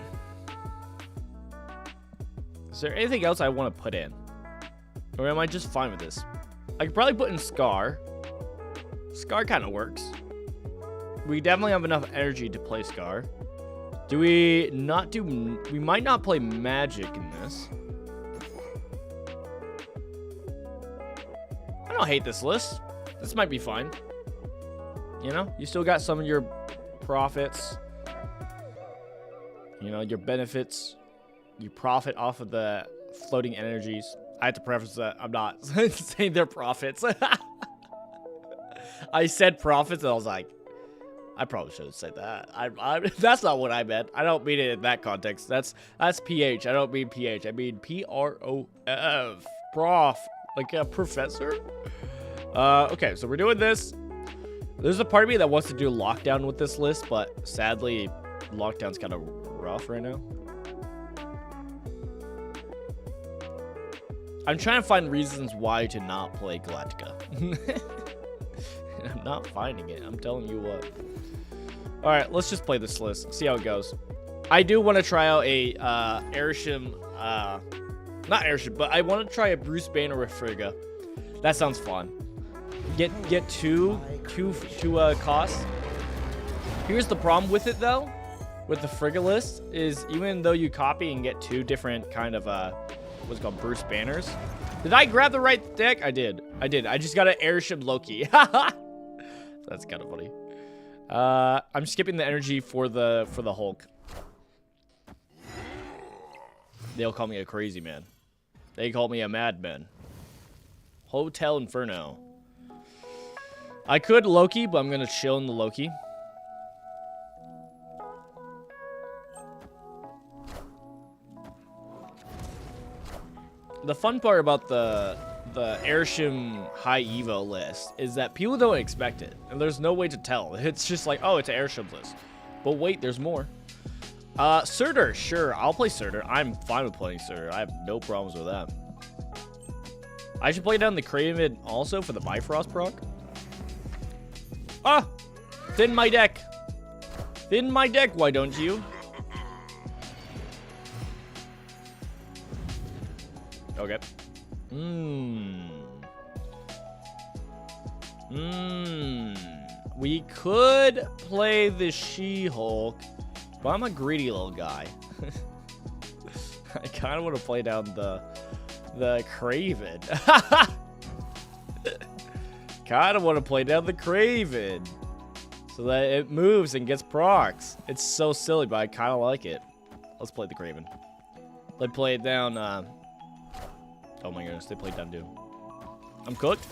Is there anything else I want to put in? Or am I just fine with this? I could probably put in Scar. Scar kind of works. We definitely have enough energy to play Scar. Do we not do... We might not play Magic in this. I don't hate this list. This might be fine. You know? You still got some of your profits. You know, your benefits. You profit off of the floating energies. I have to preface that I'm not saying they're profits. I said profits, and I was like, I probably should have said that. That's not what I meant. I don't mean it in that context. That's PH. I don't mean PH. I mean PROF. Prof. Like a professor? Okay, so we're doing this. There's a part of me that wants to do Lockdown with this list, but sadly, Lockdown's kind of rough right now. I'm trying to find reasons why to not play Galactica. I'm not finding it. I'm telling you what. All right, let's just play this list. See how it goes. I do want to try out a Airshim Not airship, but I want to try a Bruce Banner with Frigga. That sounds fun. Get two costs. Here's the problem with it though, with the Frigga list, is even though you copy and get two different kind of what's it called, Bruce Banners. Did I grab the right deck? I did. I just got an airship Loki. That's kind of funny. I'm skipping the energy for the Hulk. They'll call me a crazy man. They call me a madman. Hotel Inferno. I could Loki, but I'm gonna chill in the Loki. The fun part about the Airshim High Evo list is that people don't expect it, and there's no way to tell. It's just like, oh, it's an Airship list. But wait, there's more. Surtur, sure, I'll play Surtur. I'm fine with playing Surtur. I have no problems with that. I should play down the Kraven also for the Bifrost proc. Ah! Thin my deck. Thin my deck, why don't you? Okay. We could play the She-Hulk, but I'm a greedy little guy. I kind of want to play down the Kraven. Kind of want to play down the Kraven so that it moves and gets procs. It's so silly, but I kind of like it. Let's play the Kraven. Let's play it down. Oh my goodness, they played down Doom. I'm cooked?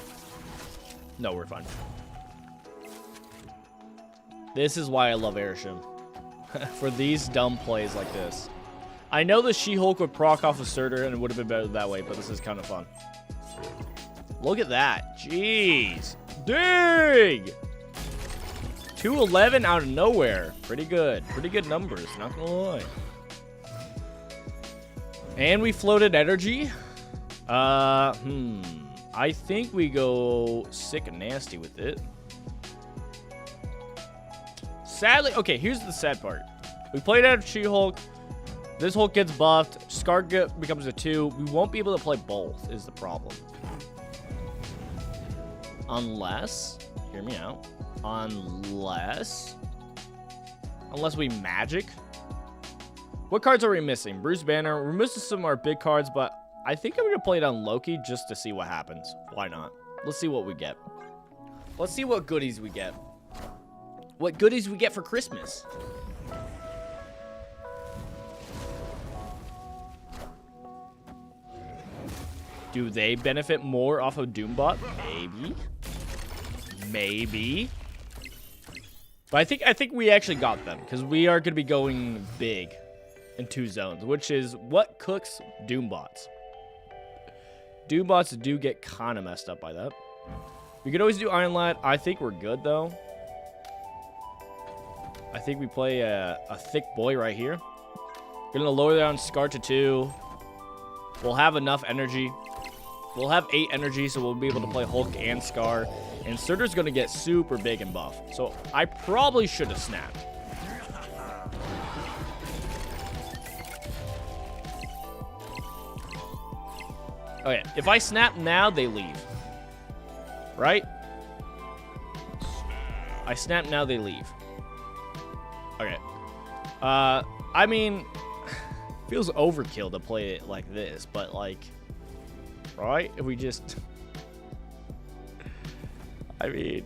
No, we're fine. This is why I love Airship. For these dumb plays like this. I know the She-Hulk would proc off of Surtur and it would have been better that way, but this is kind of fun. Look at that. Jeez. Dig! 211 out of nowhere. Pretty good. Pretty good numbers, not gonna lie. And we floated energy. I think we go sick and nasty with it. Sadly, okay, here's the sad part. We played out of She-Hulk. This Hulk gets buffed. Scar becomes a 2. We won't be able to play both, is the problem. Unless, hear me out. Unless we magic. What cards are we missing? Bruce Banner. We're missing some of our big cards, but I think I'm going to play it on Loki just to see what happens. Why not? Let's see what we get. Let's see what goodies we get. What goodies we get for Christmas. Do they benefit more off of Doombot? Maybe. Maybe. But I think we actually got them because we are going to be going big in 2 zones, which is what cooks Doombots. Doombots do get kind of messed up by that. We could always do Iron Lad. I think we're good, though. I think we play a thick boy right here. We're going to lower down Scar to 2. We'll have enough energy. We'll have 8 energy, so we'll be able to play Hulk and Scar. And Surtur's going to get super big and buff. So I probably should have snapped. Okay, if I snap now, they leave. Right? I snap now, they leave. Okay. I mean, feels overkill to play it like this, but like, right? If we just, I mean,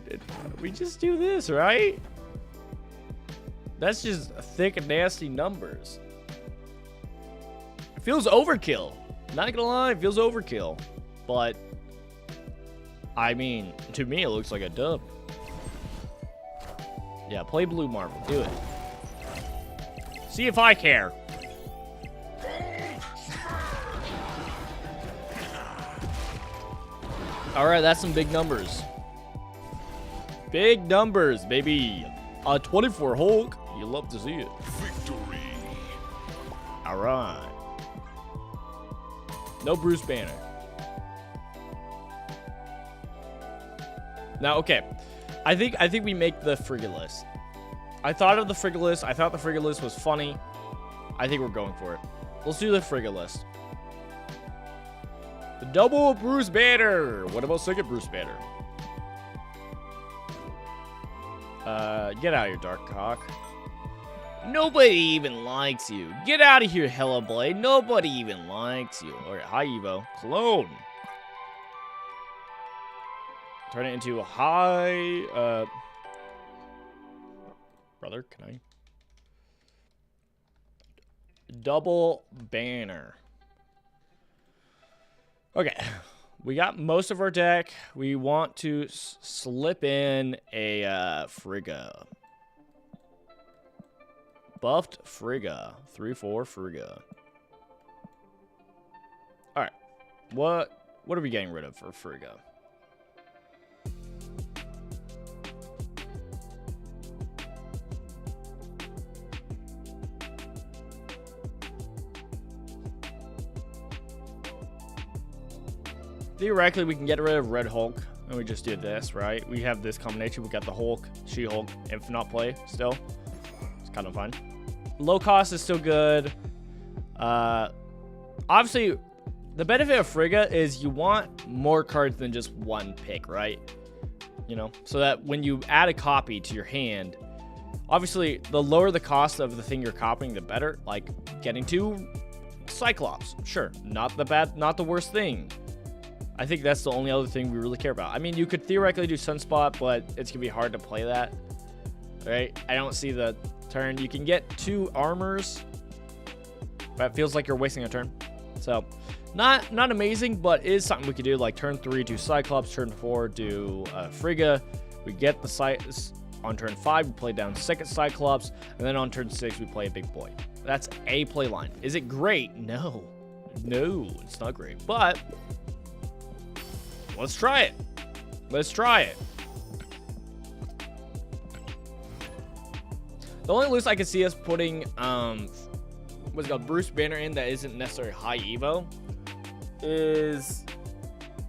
we just do this, right? That's just thick and nasty numbers. It feels overkill. Not gonna lie, it feels overkill. But, I mean, to me, it looks like a dub. Yeah, play Blue Marvel. Do it. See if I care. All right, that's some big numbers. Big numbers, baby. 24 Hulk. You love to see it. Victory. All right. No Bruce Banner. Now, okay. I think we make the Frigga list. I thought of the Frigga list. I thought the Frigga list was funny. I think we're going for it. Let's do the Frigga list. Double Bruce Banner. What about second Bruce Banner? Get out of here, Dark Cock. Nobody even likes you. Get out of here, Hellblade. Nobody even likes you. Alright, hi, Evo. Clone. Turn it into a high, brother, can I? Double Banner. Okay. We got most of our deck. We want to slip in a Frigga. Buffed Frigga. 3/4 Frigga. Alright. What are we getting rid of for Frigga? Theoretically, we can get rid of Red Hulk, and we just do this, right? We have this combination. We got the Hulk, She-Hulk, Infinite play still. It's kind of fun. Low cost is still good. Obviously, the benefit of Frigga is you want more cards than just one pick, right? You know, so that when you add a copy to your hand, obviously, the lower the cost of the thing you're copying, the better. Like getting two Cyclops, sure, not the worst thing. I think that's the only other thing we really care about. I mean, you could theoretically do Sunspot, but it's going to be hard to play that. Right? I don't see the turn. You can get two armors, but it feels like you're wasting a turn. So, not amazing, but is something we could do. Like turn 3, do Cyclops. Turn 4, do Frigga. We get the on turn 5, we play down second Cyclops. And then on turn 6, we play a big boy. That's a play line. Is it great? No. No, it's not great. But let's try it. Let's try it. The only list I can see us putting, what's it called, Bruce Banner in that isn't necessarily high Evo is,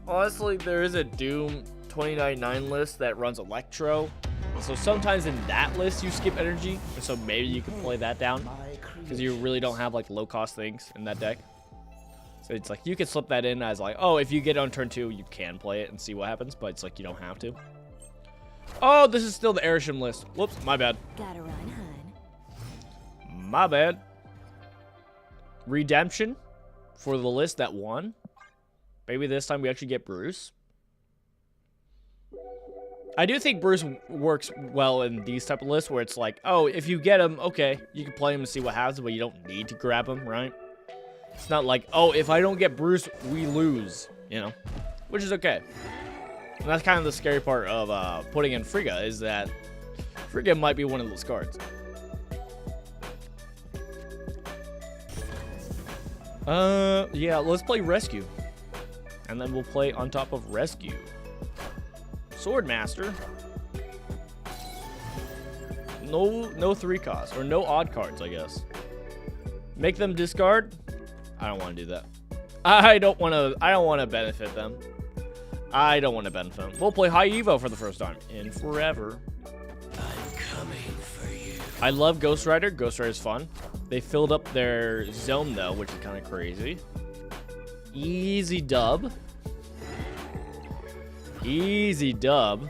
honestly, there is a Doom 2099 list that runs Electro. So sometimes in that list you skip energy, and so maybe you can play that down because you really don't have like low cost things in that deck. So it's like you can slip that in as like, oh, if you get on turn 2, you can play it and see what happens, but it's like you don't have to. Oh, this is still the Airshim list. Whoops, my bad. Gotta run, hun. My bad. Redemption for the list that won. Maybe this time we actually get Bruce. I do think Bruce works well in these type of lists where it's like, oh, if you get him, okay, you can play him and see what happens, but you don't need to grab him, right? It's not like, oh, if I don't get Bruce, we lose, you know, which is okay. And that's kind of the scary part of putting in Frigga is that Frigga might be one of those cards. Yeah, let's play Rescue. And then we'll play on top of Rescue. Swordmaster. No 3 cost or no odd cards, I guess. Make them discard. I don't want to do that. I don't want to benefit them. I don't want to benefit them. We'll play High Evo for the first time in forever. I'm coming for you. I love Ghost Rider. Ghost Rider's fun. They filled up their zone though, which is kind of crazy. Easy dub. Easy dub.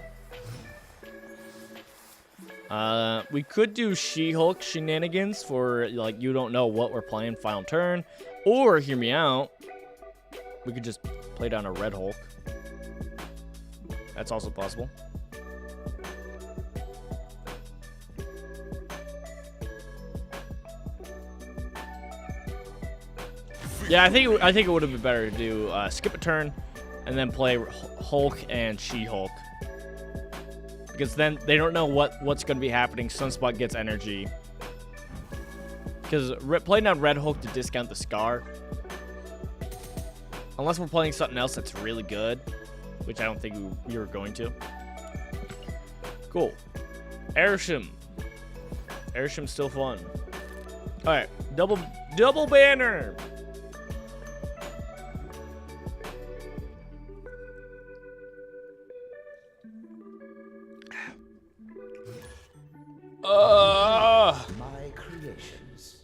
We could do She-Hulk shenanigans for like you don't know what we're playing final turn, or hear me out. We could just play down a Red Hulk. That's also possible. Yeah, I think it would have been better to do skip a turn and then play Hulk and She-Hulk. Because then they don't know what's going to be happening. Sunspot gets energy. Because playing down Red Hulk to discount the Scar. Unless we're playing something else that's really good. Which I don't think we were going to. Cool. Airshim. Airshim's still fun. Alright. Double banner. My creations.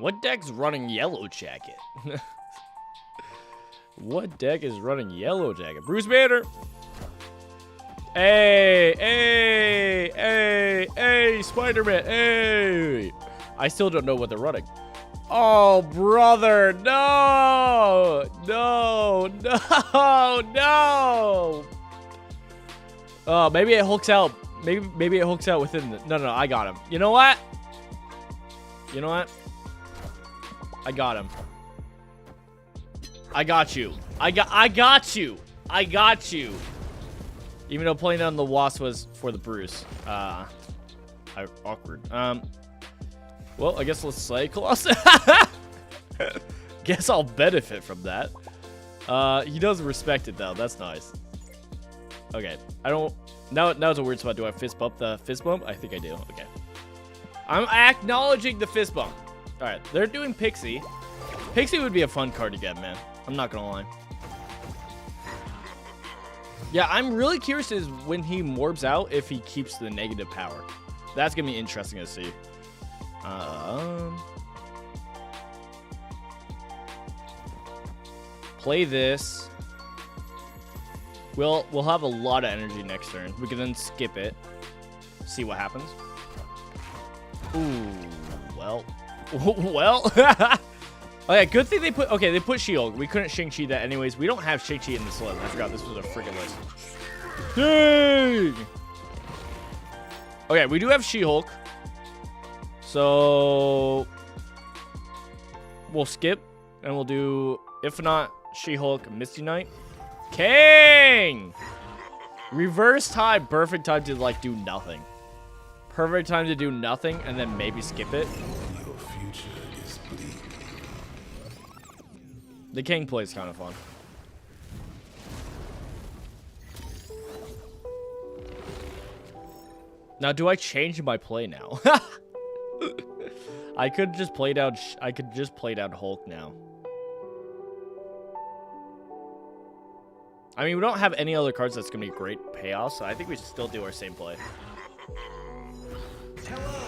What deck's running Yellow Jacket? What deck is running Yellow Jacket? Bruce Banner. Hey, hey, hey, hey, Spider-Man, hey. I still don't know what they're running. Oh, brother, no, no, no, no. Oh, maybe it hooks out. Maybe it hooks out within the... No, I got him. You know what? You know what? I got him. I got you. I got you. I got you. Even though playing on the Wasp was for the Bruce. Awkward. Well, I guess let's say Colossus. Guess I'll benefit from that. He does respect it though. That's nice. Okay. I don't... Now it's a weird spot. Do I fist bump the fist bump? I think I do. Okay. I'm acknowledging the fist bump. Alright. They're doing Pixie. Pixie would be a fun card to get, man. I'm not gonna lie. Yeah, I'm really curious as when he morbs out if he keeps the negative power. That's gonna be interesting to see. Play this. We'll have a lot of energy next turn. We can then skip it. See what happens. Ooh, well. Well. Okay, good thing they put... Okay, they put She-Hulk. We couldn't Shang-Chi that anyways. We don't have Shang-Chi in this list. I forgot this was a freaking list. Dang! Okay, we do have She-Hulk. So... We'll skip. And we'll do... If not, She-Hulk, Misty Knight. King! Reverse time. Perfect time to, like, do nothing. Perfect time to do nothing and then maybe skip it. Your future is bleak. The King play is kind of fun. Now, do I change my play now? I could just play down. I could just play down Hulk now. I mean, we don't have any other cards that's gonna be great payoffs, so I think we should still do our same play.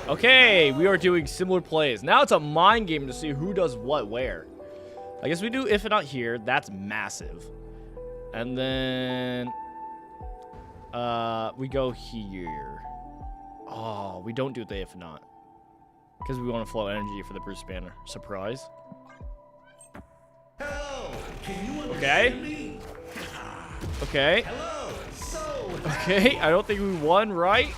Okay, we are doing similar plays. Now it's a mind game to see who does what where. I guess we do If Not here. That's massive. And then we go here. Oh, we don't do the If Not. Because we want to flow energy for the Bruce Banner. Surprise. Okay. Okay. Okay, I don't think we won, right?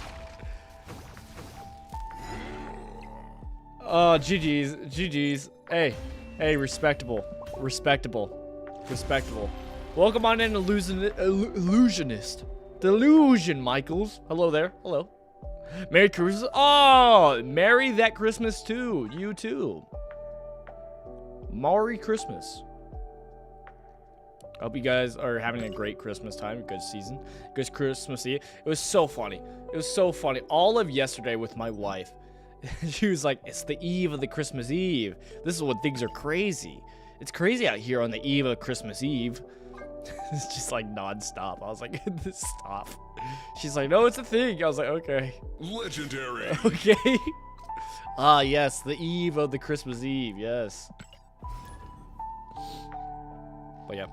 Oh, GG's. GG's. Hey, respectable. Respectable. Welcome on in, illusionist. Delusion, Michaels. Hello there. Hello. Merry Christmas. Oh, Merry that Christmas too. You too. Merry Christmas. I hope you guys are having a great Christmas time, good season, good Christmas Eve. It was so funny. It was so funny. All of yesterday with my wife, she was like, it's the eve of the Christmas Eve. This is when things are crazy. It's crazy out here on the eve of Christmas Eve. It's just like non-stop. I was like, stop. She's like, no, it's a thing. I was like, okay. Legendary. Okay. Ah, yes, the eve of the Christmas Eve. Yes. But yeah.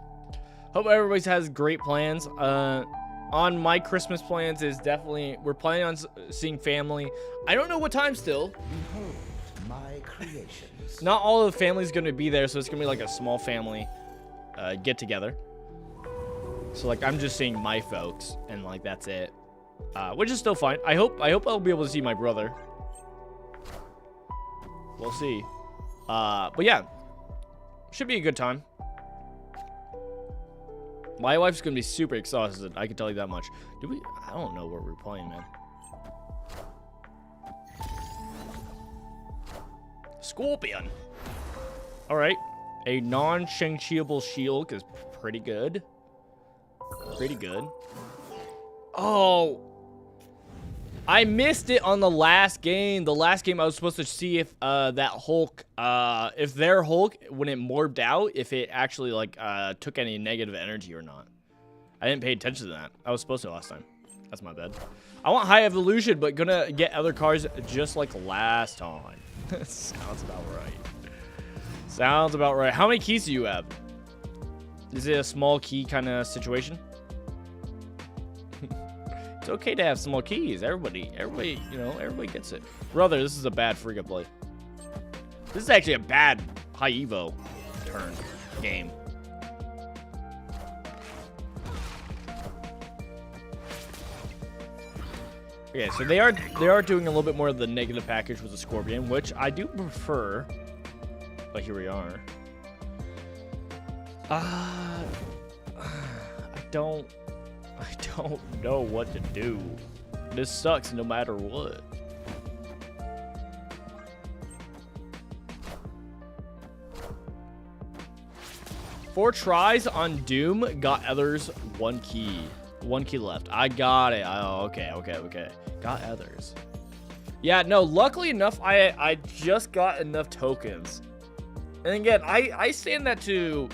Hope everybody has great plans. On my Christmas plans is definitely, we're planning on seeing family. I don't know what time still. Behold my creations. Not all of the family's going to be there, so it's going to be like a small family get together. So like I'm just seeing my folks and like that's it. Which is still fine. I hope I'll be able to see my brother. We'll see. But yeah. Should be a good time. My wife's gonna be super exhausted. I can tell you that much. I don't know what we're playing, man. Scorpion. All right, a non-Shang-Chi-able She-Hulk is pretty good. Pretty good. Oh, I missed it on the last game. The last game I was supposed to see if that Hulk, if their Hulk, when it morbed out, if it actually like took any negative energy or not. I didn't pay attention to that. I was supposed to last time. That's my bad. I want High Evolution, but gonna get other cards just like last time. Sounds about right. Sounds about right. How many keys do you have? Is it a small key kind of situation? It's okay to have small keys. Everybody, you know, everybody gets it. Brother, this is a bad freaking play. This is actually a bad high Evo turn game. Okay, so they are doing a little bit more of the negative package with the Scorpion, which I do prefer. But here we are. I don't know what to do. This sucks no matter what. Four tries on Doom got others 1 key. 1 key left. I got it. Oh, okay. Got others. Yeah, no, luckily enough, I just got enough tokens. And again, I stand that to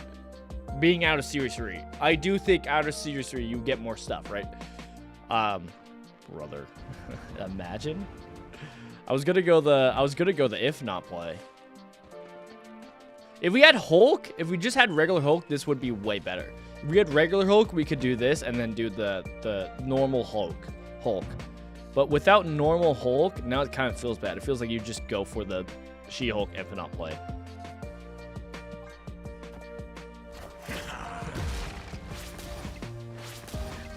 being out of Series 3. I do think out of Series 3 you get more stuff, right? Brother. Imagine. I was gonna go the if not play. If we had Hulk, if we just had regular Hulk, this would be way better. If we had regular Hulk, we could do this and then do the normal Hulk. But without normal Hulk, now it kind of feels bad. It feels like you just go for the She-Hulk if not play.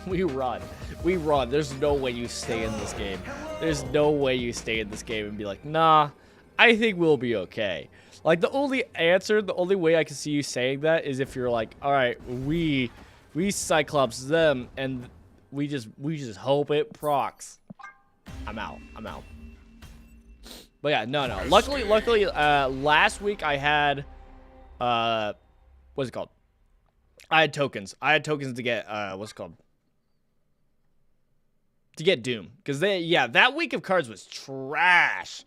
We run. There's no way you stay in this game. There's no way you stay in this game and be like, nah, I think we'll be okay. Like, the only way I can see you saying that is if you're like, all right, we Cyclops them, and we just hope it procs. I'm out. But yeah, no. Luckily, last week I had, what's it called? I had tokens. To get, what's it called? To get Doom. Because that week of cards was trash.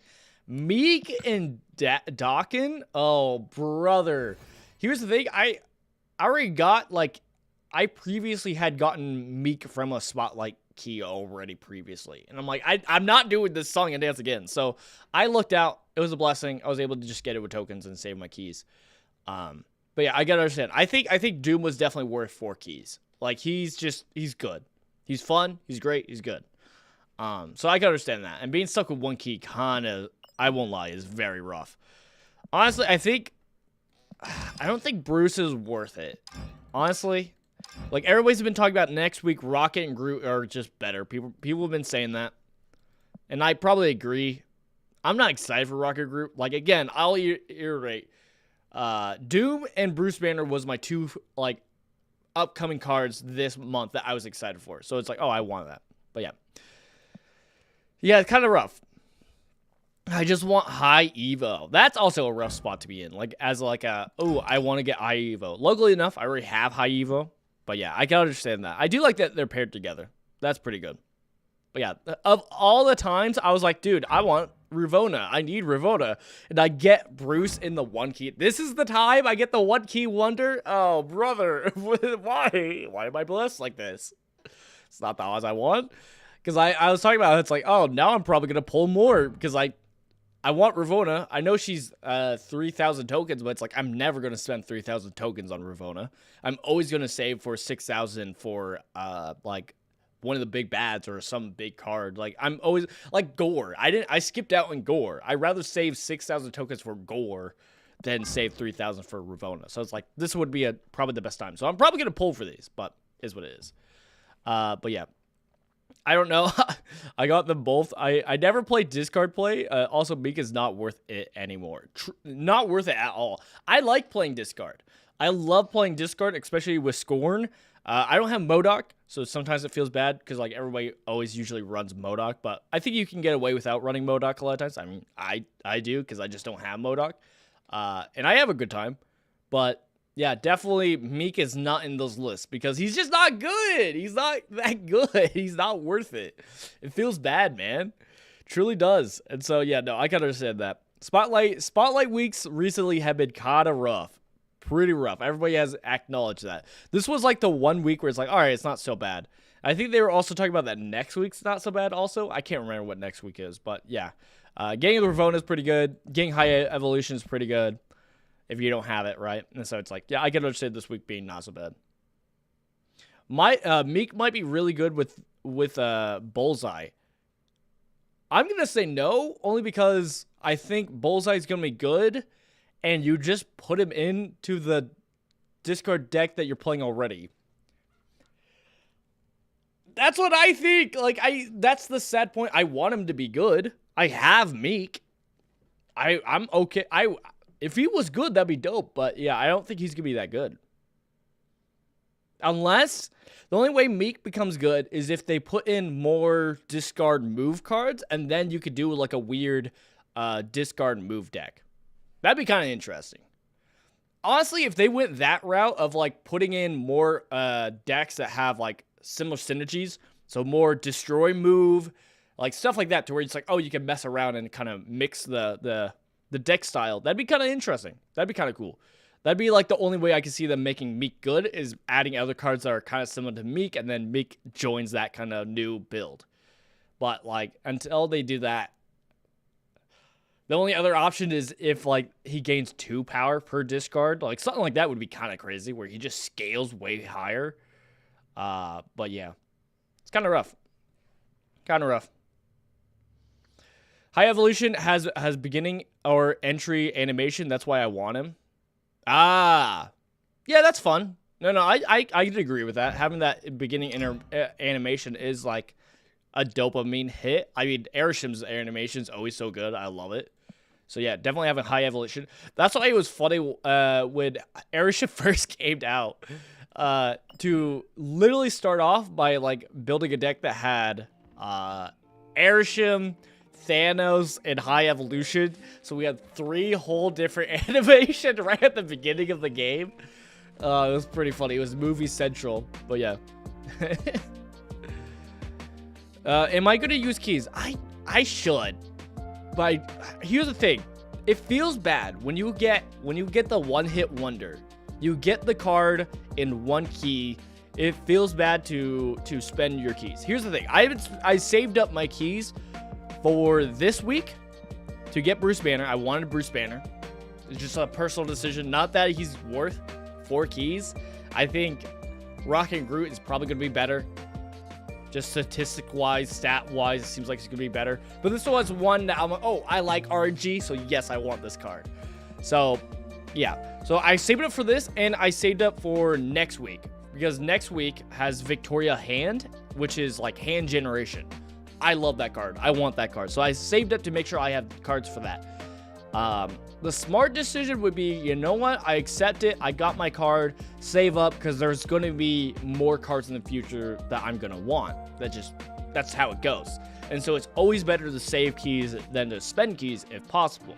Meek and Dawkin, oh brother. Here's the thing, I already got, like, I previously had gotten Meek from a Spotlight key already previously, and I'm like, I'm not doing this song and dance again. So I looked out, it was a blessing. I was able to just get it with tokens and save my keys. But yeah, I gotta understand. I think Doom was definitely worth 4 keys. Like, he's good. He's fun. He's great. He's good. So I can understand that. And being stuck with 1 key kind of, I won't lie, is very rough. Honestly, I don't think Bruce is worth it. Honestly, like, everybody's been talking about next week, Rocket and Groot are just better. People have been saying that, and I probably agree. I'm not excited for Rocket Groot. Like, again, I'll iterate. Doom and Bruce Banner was my 2 like upcoming cards this month that I was excited for. So it's like, oh, I want that. But yeah, it's kind of rough. I just want high Evo. That's also a rough spot to be in. Like, as like a, oh, I want to get high Evo. Luckily enough, I already have high Evo. But yeah, I can understand that. I do like that they're paired together. That's pretty good. But yeah, of all the times, I was like, dude, I want Ravonna. I need Ravonna. And I get Bruce in the 1 key. This is the time I get the 1 key wonder? Oh, brother. Why? Why am I blessed like this? It's not the odds I want. Because I was talking about it. It's like, oh, now I'm probably going to pull more. Because I want Ravonna. I know she's 3,000 tokens, but it's like, I'm never going to spend 3,000 tokens on Ravonna. I'm always going to save for 6,000 for, like, one of the big bads or some big card. Like, I'm always, like, Gore. I skipped out on Gore. I'd rather save 6,000 tokens for Gore than save 3,000 for Ravonna. So it's like, this would be probably the best time. So I'm probably going to pull for these, but is what it is. But yeah. I don't know. I got them both. I never played discard play. Also, Meek is not worth it anymore. Not worth it at all. I like playing discard. I love playing discard, especially with Scorn. I don't have MODOK, so sometimes it feels bad because, like, everybody always usually runs MODOK, but I think you can get away without running MODOK a lot of times. I mean, I do because I just don't have MODOK. And I have a good time, but yeah, definitely Meek is not in those lists because he's just not good. He's not that good. He's not worth it. It feels bad, man. Truly does. And so, yeah, no, I can understand that. Spotlight weeks recently have been kind of rough. Pretty rough. Everybody has acknowledged that. This was like the 1 week where it's like, all right, it's not so bad. I think they were also talking about that next week's not so bad also. I can't remember what next week is, but yeah. Getting the Ravonna is pretty good. Getting High Evolution is pretty good. if you don't have it, right? And so it's like, yeah, I can understand this week being not so bad. My Meek might be really good with Bullseye. I'm gonna say no, only because I think Bullseye is gonna be good, and you just put him into the discard deck that you're playing already. That's what I think. Like, that's the sad point. I want him to be good. I have Meek. I'm okay. If he was good, that'd be dope. But yeah, I don't think he's gonna be that good. Unless the only way Meek becomes good is if they put in more discard move cards, and then you could do like a weird discard move deck. That'd be kind of interesting. Honestly, if they went that route of like putting in more decks that have like similar synergies, so more destroy move, like stuff like that, to where it's like, oh, you can mess around and kind of mix the deck style. That'd be kind of interesting. That'd be kind of cool. That'd be like the only way I can see them making Meek good, is adding other cards that are kind of similar to Meek, and then Meek joins that kind of new build. But like, until they do that, the only other option is if like he gains 2 power per discard. Like something like that would be kind of crazy, where he just scales way higher. But yeah, it's kind of rough. Kind of rough. High Evolution has beginning or entry animation. That's why I want him. Ah, yeah, that's fun. No, I can agree with that. Having that beginning animation is like a dopamine hit. I mean, Airship's animation is always so good. I love it. So yeah, definitely having High Evolution. That's why it was funny when Airship first came out, to literally start off by like building a deck that had Airship, Thanos, and High Evolution. So we had 3 whole different animations right at the beginning of the game. It was pretty funny. It was movie central, but yeah. Am I going to use keys? I should. But here's the thing. It feels bad when you get the one-hit wonder. You get the card in 1 key. It feels bad to spend your keys. Here's the thing. I saved up my keys for this week to get Bruce Banner. I wanted Bruce Banner. It's just a personal decision. Not that he's worth 4 keys. I think Rocket Groot is probably going to be better. Just statistic-wise, stat-wise, it seems like it's going to be better. But this was one that I'm like, oh, I like RNG, so yes, I want this card. So, yeah. So I saved up for this, and I saved up for next week. Because next week has Victoria Hand, which is like hand generation. I love that card. I want that card. So I saved up to make sure I have cards for that. The smart decision would be, you know what? I accept it. I got my card. Save up, because there's going to be more cards in the future that I'm going to want. That's how it goes. And so it's always better to save keys than to spend keys if possible.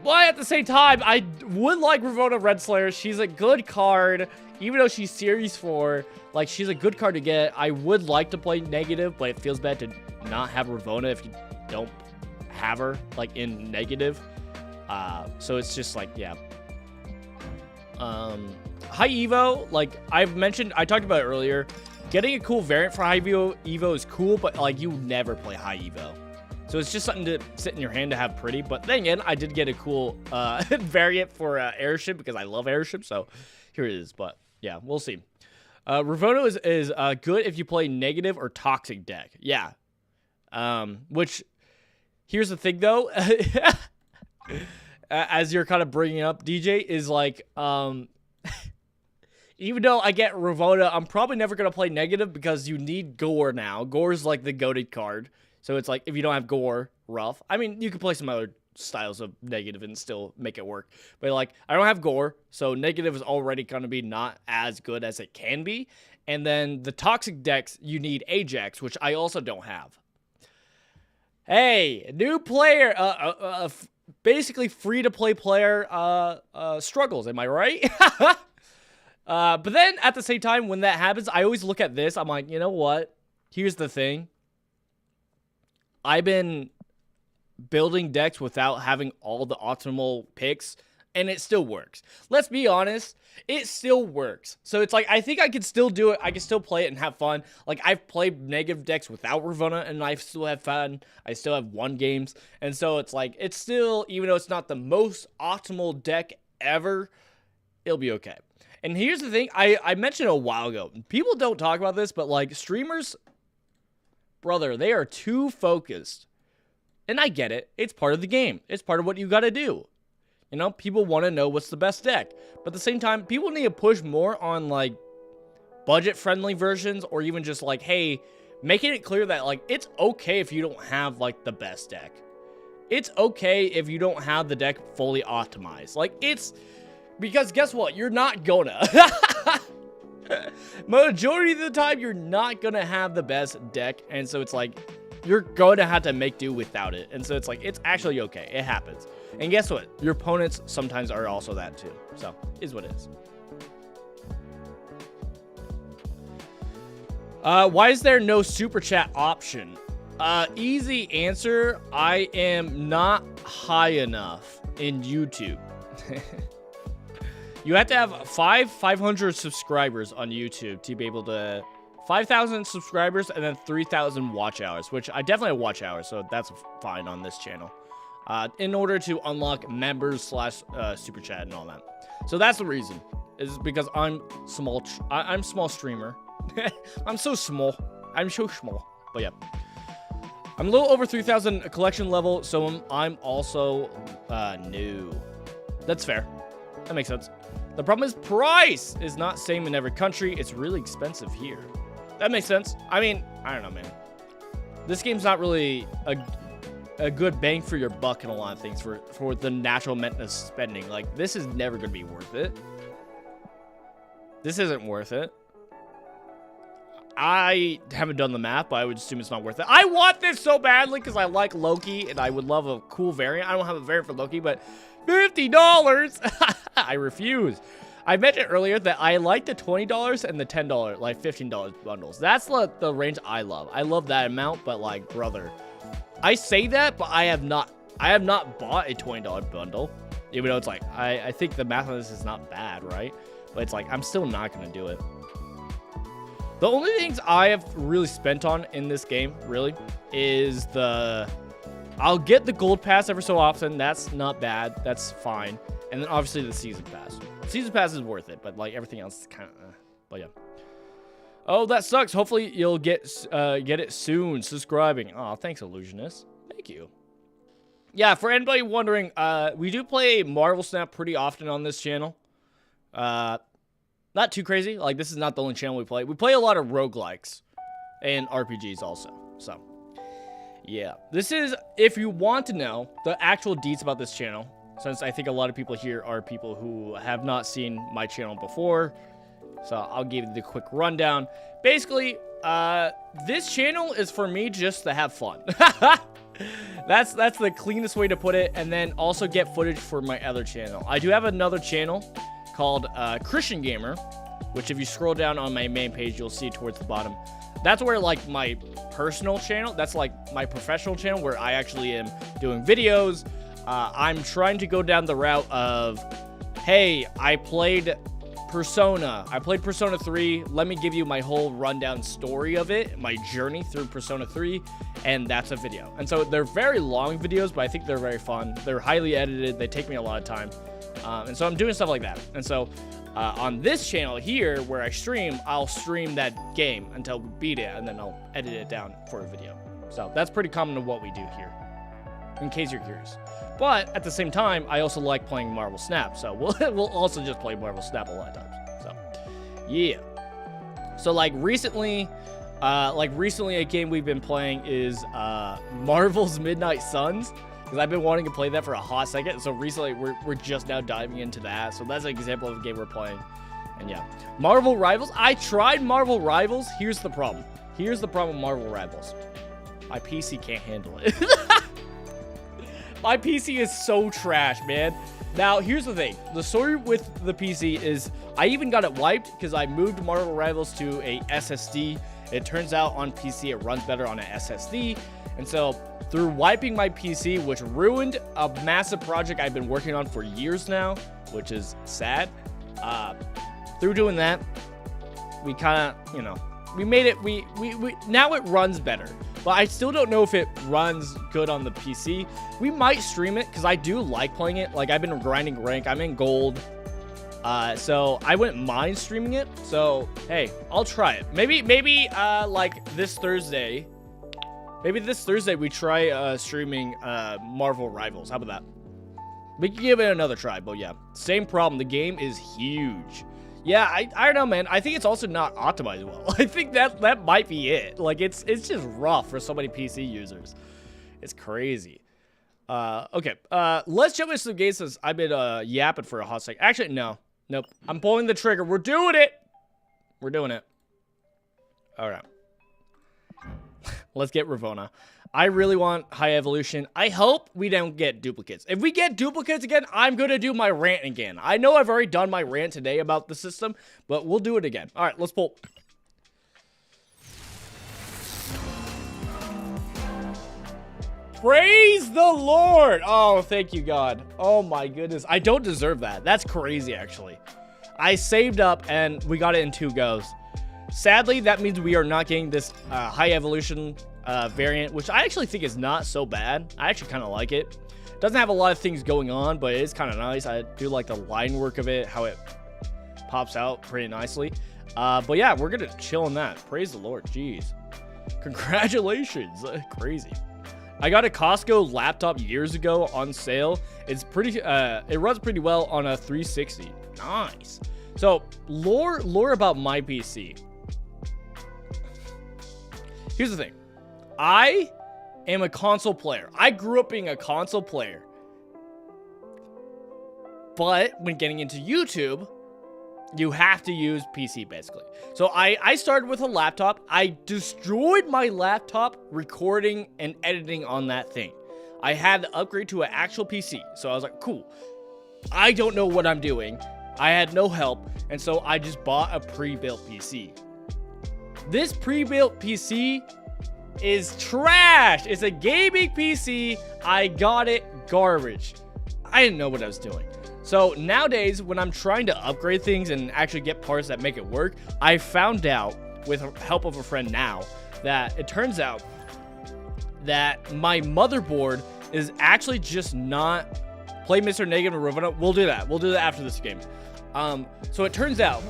But at the same time, I would like Ravonna Renslayer. She's a good card. Even though she's Series 4, like, she's a good card to get. I would like to play negative, but it feels bad to not have Ravonna if you don't have her, like, in negative. So it's just, like, yeah. High Evo, like, I talked about it earlier. Getting a cool variant for High Evo is cool, but, like, you never play High Evo. So it's just something to sit in your hand to have pretty. But then again, I did get a cool variant for Airship, because I love Airship, so here it is. But yeah, we'll see. Ravonna is good if you play negative or toxic deck. Yeah. Which, here's the thing, though. As you're kind of bringing up, DJ, is like, even though I get Ravonna, I'm probably never going to play negative, because you need Gore now. Gore's like the goated card. So it's like, if you don't have Gore, rough. I mean, you can play some other styles of negative and still make it work. But, like, I don't have Gore, so negative is already going to be not as good as it can be. And then the toxic decks, you need Ajax, which I also don't have. Hey, new player, basically free-to-play player struggles, am I right? But then, at the same time, when that happens, I always look at this. I'm like, you know what? Here's the thing. I've been building decks without having all the optimal picks and it still works. Let's be honest, it still works. So it's like, I think I can still do it. I can still play it and have fun. Like, I've played negative decks without Ravonna, and I still have fun. I still have won games. And so it's like, it's still, even though it's not the most optimal deck ever, it'll be okay. And here's the thing, I mentioned a while ago, people don't talk about this, but like, streamers, brother, they are too focused. And I get it. It's part of the game. It's part of what you got to do. You know, people want to know what's the best deck. But at the same time, people need to push more on, like, budget-friendly versions, or even just, like, hey, making it clear that, like, it's okay if you don't have, like, the best deck. It's okay if you don't have the deck fully optimized. Like, it's... Because guess what? You're not gonna. Majority of the time, you're not gonna have the best deck. And so it's like, you're going to have to make do without it. And so it's like, it's actually okay. It happens. And guess what? Your opponents sometimes are also that too. So, is what it is. Why is there no super chat option? Easy answer. I am not high enough in YouTube. You have to have 500 subscribers on YouTube to be able to... 5,000 subscribers and then 3,000 watch hours, which I definitely have watch hours, so that's fine on this channel. In order to unlock members slash super chat and all that. So that's the reason. Is because I'm small. I'm small streamer. I'm so small. I'm so small. But yeah. I'm a little over 3,000 collection level, so I'm also new. That's fair. That makes sense. The problem is price is not same in every country. It's really expensive here. That makes sense. I mean, I don't know, man. This game's not really a good bang for your buck in a lot of things for the natural maintenance spending. Like, this is never going to be worth it. This isn't worth it. I haven't done the math, but I would assume it's not worth it. I want this so badly because I like Loki, and I would love a cool variant. I don't have a variant for Loki, but $50? I refuse. I mentioned earlier that I like the $20 and the $10, like $15 bundles. That's the range I love. I love that amount, but like, brother, I say that, but I have not bought a $20 bundle, even though it's like, I think the math on this is not bad, right? But it's like, I'm still not going to do it. The only things I have really spent on in this game, really, is I'll get the gold pass every so often. That's not bad. That's fine. And then obviously the season pass. Season pass is worth it, but like everything else is kind of, but yeah. Oh, that sucks. Hopefully you'll get it soon. Subscribing. Oh, thanks, Illusionist. Thank you. Yeah, for anybody wondering, we do play Marvel Snap pretty often on this channel. Not too crazy. Like, this is not the only channel we play. We play a lot of roguelikes and RPGs also. So, yeah. This is, if you want to know the actual deets about this channel, since I think a lot of people here are people who have not seen my channel before. So, I'll give you the quick rundown. Basically, this channel is for me just to have fun. That's the cleanest way to put it. And then also get footage for my other channel. I do have another channel called Christian Gamer, which if you scroll down on my main page, you'll see towards the bottom. That's where, like, my personal channel, that's like my professional channel where I actually am doing videos. I'm trying to go down the route of, hey, I played Persona 3. Let me give you my whole rundown story of it, my journey through Persona 3, and that's a video. And so they're very long videos, but I think they're very fun. They're highly edited. They take me a lot of time. And so I'm doing stuff like that. And so on this channel here where I stream, I'll stream that game until we beat it, and then I'll edit it down for a video. So that's pretty common to what we do here, in case you're curious. But at the same time, I also like playing Marvel Snap. So we'll also just play Marvel Snap a lot of times. So yeah. So like recently a game we've been playing is Marvel's Midnight Suns. Because I've been wanting to play that for a hot second. So recently, we're just now diving into that. So that's an example of a game we're playing. And yeah. Marvel Rivals. I tried Marvel Rivals. Here's the problem. Here's the problem with Marvel Rivals. My PC can't handle it. My PC is so trash, man. Now, here's the thing. The story with the PC is I even got it wiped because I moved Marvel Rivals to a SSD. It turns out on PC it runs better on an SSD. And so through wiping my PC, which ruined a massive project I've been working on for years now, which is sad. Through doing that, we kind of, you know, we made it, we now it runs better. But I still don't know if it runs good on the PC. We might stream it because I do like playing it. Like, I've been grinding rank. I'm in gold. So I wouldn't mind streaming it. So, hey, I'll try it. Maybe like this Thursday. Maybe this Thursday we try streaming Marvel Rivals. How about that? We can give it another try, but yeah. Same problem. The game is huge. Yeah, I don't know, man. I think it's also not optimized well. I think that might be it. Like, it's just rough for so many PC users. It's crazy. Okay. Let's jump into some games since I've been yapping for a hot second. Actually, no. Nope. I'm pulling the trigger. We're doing it. We're doing it. All right. Let's get Ravona. I really want High Evolution. I hope we don't get duplicates. If we get duplicates again, I'm going to do my rant again. I know I've already done my rant today about the system, but we'll do it again. All right, let's pull. Praise the Lord. Oh, thank you, God. Oh, my goodness. I don't deserve that. That's crazy, actually. I saved up, and we got it in 2 goes. Sadly, that means we are not getting this High Evolution variant, which I actually think is not so bad. I actually kind of like it. Doesn't have a lot of things going on, but it is kind of nice. I do like the line work of it, how it pops out pretty nicely. But yeah, we're going to chill on that. Praise the Lord. Jeez. Congratulations. Crazy. I got a Costco laptop years ago on sale. It's pretty, it runs pretty well on a 360. Nice. So, lore about my PC. Here's the thing. I am a console player. I grew up being a console player. But when getting into YouTube, you have to use PC, basically. So I started with a laptop. I destroyed my laptop recording and editing on that thing. I had to upgrade to an actual PC. So I was like, cool. I don't know what I'm doing. I had no help. And so I just bought a pre-built PC. This pre-built PC is trash. It's a gaming PC. I got it garbage. I didn't know what I was doing. So nowadays, when I'm trying to upgrade things and actually get parts that make it work, I found out with the help of a friend now that it turns out that my motherboard is actually just not play Mr. Negative and Ravona. We'll do that. We'll do that after this game. So it turns out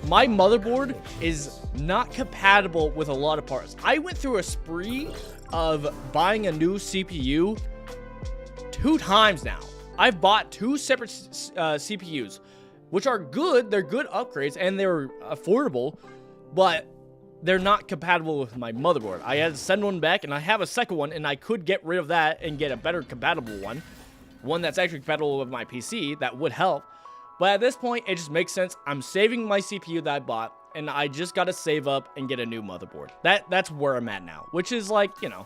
my motherboard is not compatible with a lot of parts. I went through a spree of buying a new CPU 2 times now. I've bought 2 separate CPUs, which are good. They're good upgrades and they're affordable, but they're not compatible with my motherboard. I had to send one back, and I have a second one, and I could get rid of that and get a better compatible one that's actually compatible with my PC. That would help. But at this point, it just makes sense. I'm saving my CPU that I bought, and I just got to save up and get a new motherboard. That's where I'm at now, which is like, you know,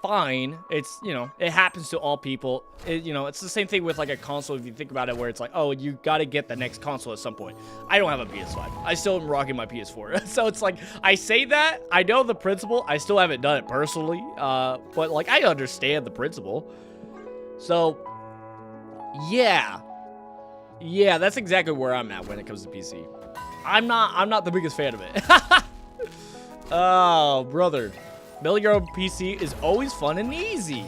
fine. It's, you know, it happens to all people. You know, it's the same thing with like a console if you think about it, where it's like, oh, you got to get the next console at some point. I don't have a PS5. I still am rocking my PS4. So it's like, I say that. I know the principle. I still haven't done it personally. But like, I understand the principle. So, yeah. Yeah, that's exactly where I'm at when it comes to PC. I'm not the biggest fan of it. Oh, brother. Building your own PC is always fun and easy.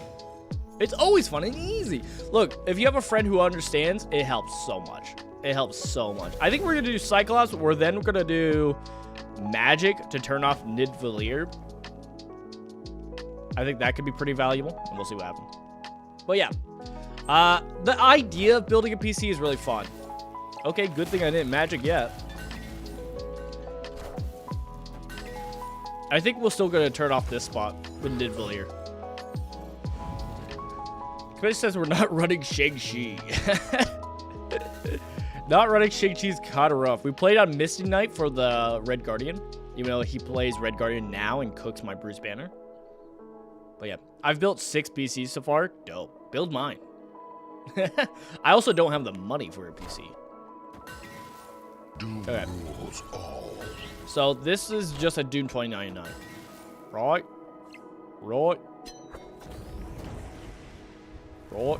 It's always fun and easy. Look, if you have a friend who understands, it helps so much. It helps so much. I think we're going to do Cyclops. We're then going to do Magic to turn off Nidvalier. I think that could be pretty valuable. And we'll see what happens. But yeah. The idea of building a PC is really fun. Okay, good thing I didn't Magic yet. I think we're still going to turn off this spot with Nidvalier. Committee says we're not running Shang-Chi. Not running Shang-Chi is kind of rough. We played on Misty Knight for the Red Guardian, even though he plays Red Guardian now and cooks my Bruce Banner. But yeah, I've built 6 PCs so far. Dope. Build mine. I also don't have the money for a PC. Okay. So this is just a Doom 2099, right? Right. Right.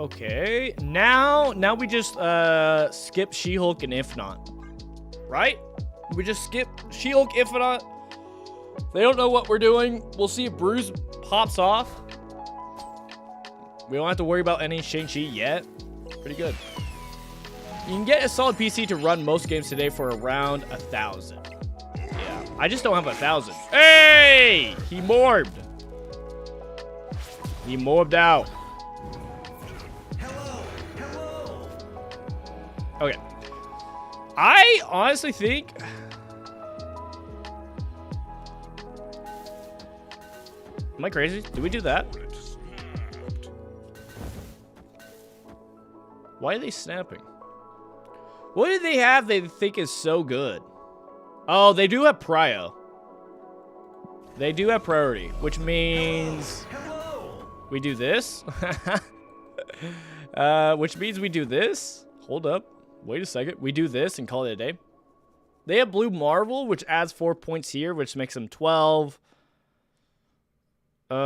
Okay, now we just skip She-Hulk and Infinite, right? We just skip She-Hulk, Infinite. They don't know what we're doing. We'll see if Bruce pops off. We don't have to worry about any Shang-Chi yet. Pretty good. You can get a solid PC to run most games today for around 1,000. Yeah, I just don't have 1,000. Hey, he morbed. He morbed out. Okay. I honestly think... Am I crazy? Did we do that? Why are they snapping? What do they have they think is so good? Oh, they do have prio. They do have priority, which means... we do this? Which means we do this? Hold up. Wait a second. We do this and call it a day. They have Blue Marvel, which adds 4 points here, which makes them 12. Do I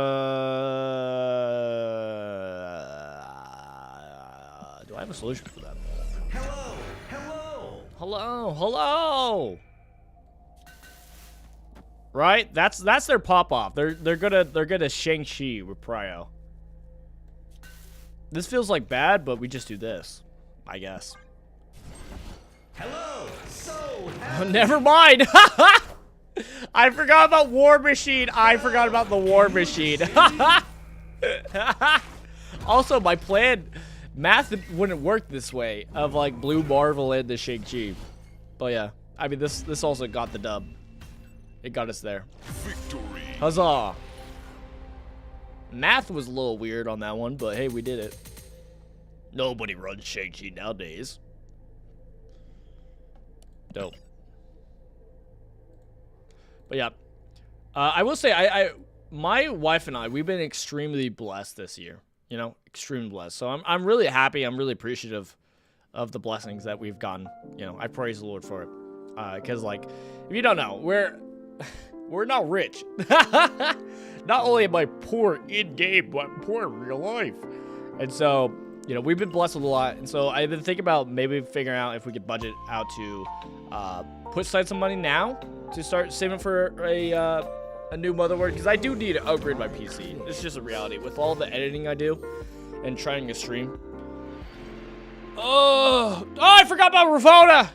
have a solution for that? Hello, hello. Hello, hello. Right? That's their pop off. They're gonna Shang-Chi with prio. This feels like bad, but we just do this, I guess. Hello. So Never mind. I forgot about War Machine. I forgot about the War Machine. Also, my plan, math wouldn't work this way of like Blue Marvel and the Shang-Chi. But yeah, I mean this also got the dub. It got us there. Victory. Huzzah. Math was a little weird on that one, but hey, we did it. Nobody runs Shang-Chi nowadays. Dope. But yeah, I will say, my wife and I, we've been extremely blessed this year. You know, extremely blessed. So I'm really happy. I'm really appreciative of the blessings that we've gotten. You know, I praise the Lord for it. Because like, if you don't know, we're not rich. Not only am I poor in game, but I'm poor in real life. And so, you know, we've been blessed with a lot. And so I've been thinking about maybe figuring out if we could budget out to put aside some money now to start saving for a new motherboard, because I do need to upgrade my PC. It's just a reality with all the editing I do and trying to stream. Oh, I forgot about Ravona.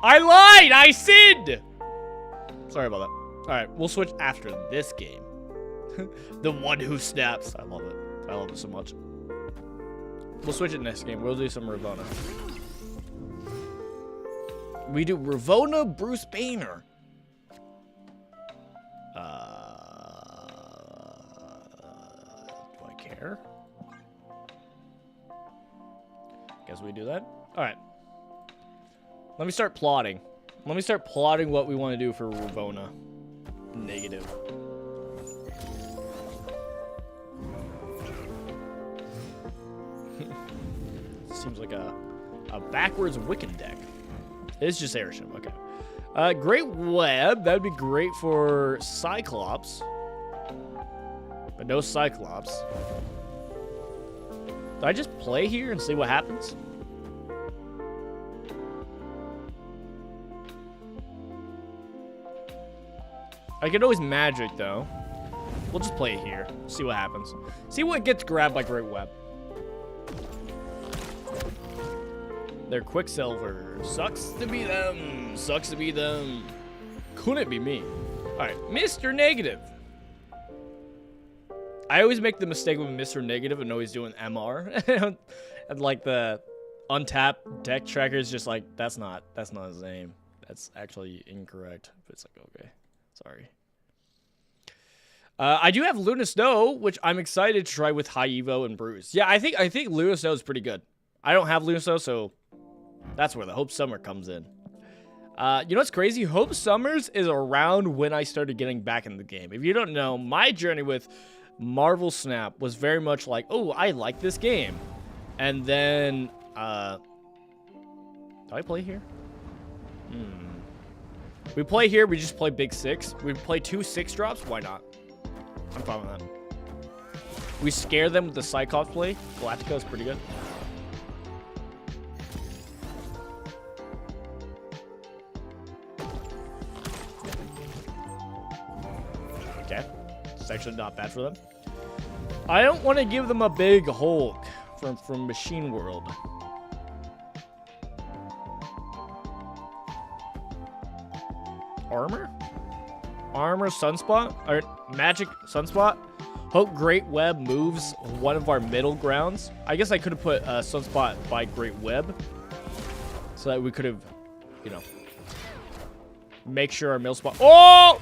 I lied. I sinned. Sorry about that. All right, we'll switch after this game. The one who snaps. I love it. I love it so much. We'll switch it next game. We'll do some Ravona. We do Ravona Bruce Banner. Do I care? Guess we do that. All right. Let me start plotting. Let me start plotting what we want to do for Ravona. Negative. Seems like a backwards Wiccan deck. It's just Airship, okay. Great Web, that would be great for Cyclops. But no Cyclops. Do I just play here and see what happens? I could always magic though. We'll just play it here. See what happens. See what gets grabbed by Great Web. They're Quicksilver. Sucks to be them. Sucks to be them. Couldn't be me. Alright, Mr. Negative. I always make the mistake with Mr. Negative and always doing MR. And like the untapped deck tracker is just like, that's not his name. That's actually incorrect. But it's like, okay. Sorry. I do have Luna Snow, which I'm excited to try with High Evo and Bruce. Yeah, I think Luna Snow is pretty good. I don't have Luna Snow, so that's where the Hope Summer comes in. You know what's crazy? Hope Summers is around when I started getting back in the game. If you don't know, my journey with Marvel Snap was very much like, oh, I like this game. And then, do I play here? We play here, we just play big 6. We play 2 6-drops, why not? I'm fine with that. We scare them with the Cyclops play. Galactica is pretty good. Okay. It's actually not bad for them. I don't want to give them a big Hulk from Machine World. Armor? Armor Sunspot? Or Magic Sunspot? Hulk Great Web moves one of our middle grounds. I guess I could have put Sunspot by Great Web. So that we could have, you know, make sure our middle spot. Oh!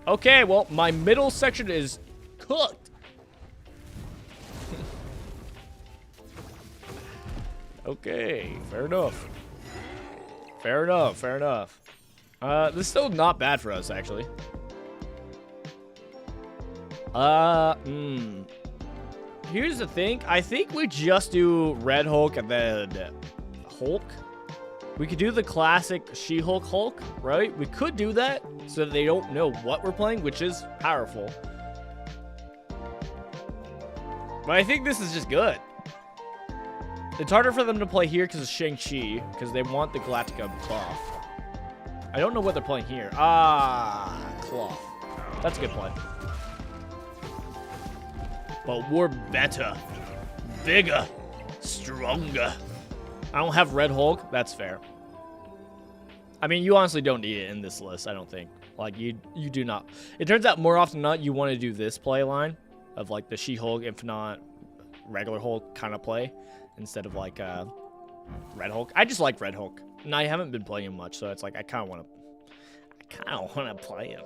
Okay, well, my middle section is cooked. Okay, fair enough. Fair enough, fair enough. This is still not bad for us, actually. Here's the thing. I think we just do Red Hulk and then Hulk. We could do the classic She-Hulk Hulk, right? We could do that so that they don't know what we're playing, which is powerful. But I think this is just good. It's harder for them to play here because of Shang-Chi, because they want the Galactica buff. I don't know what they're playing here. Ah, Claw. That's a good play. But we're better, bigger, stronger. I don't have Red Hulk. That's fair. I mean, you honestly don't need it in this list, I don't think. Like, you do not. It turns out more often than not, you want to do this play line of, like, the She-Hulk, Infinite, regular Hulk kind of play instead of, like, Red Hulk. I just like Red Hulk. And I haven't been playing him much, so it's like, I kind of want to play him.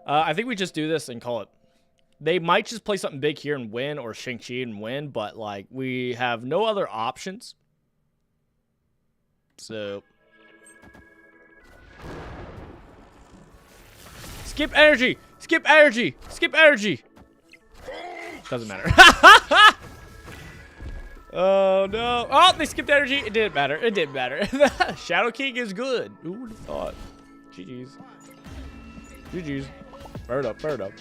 I think we just do this and call it. They might just play something big here and win, or Shang-Chi and win, but, like, we have no other options. So. Skip energy! Skip energy! Skip energy! Doesn't matter. Oh, no. Oh, they skipped energy. It didn't matter. It didn't matter. Shadow King is good. Who would have thought? GG's. GG's. Fair enough. Fair enough.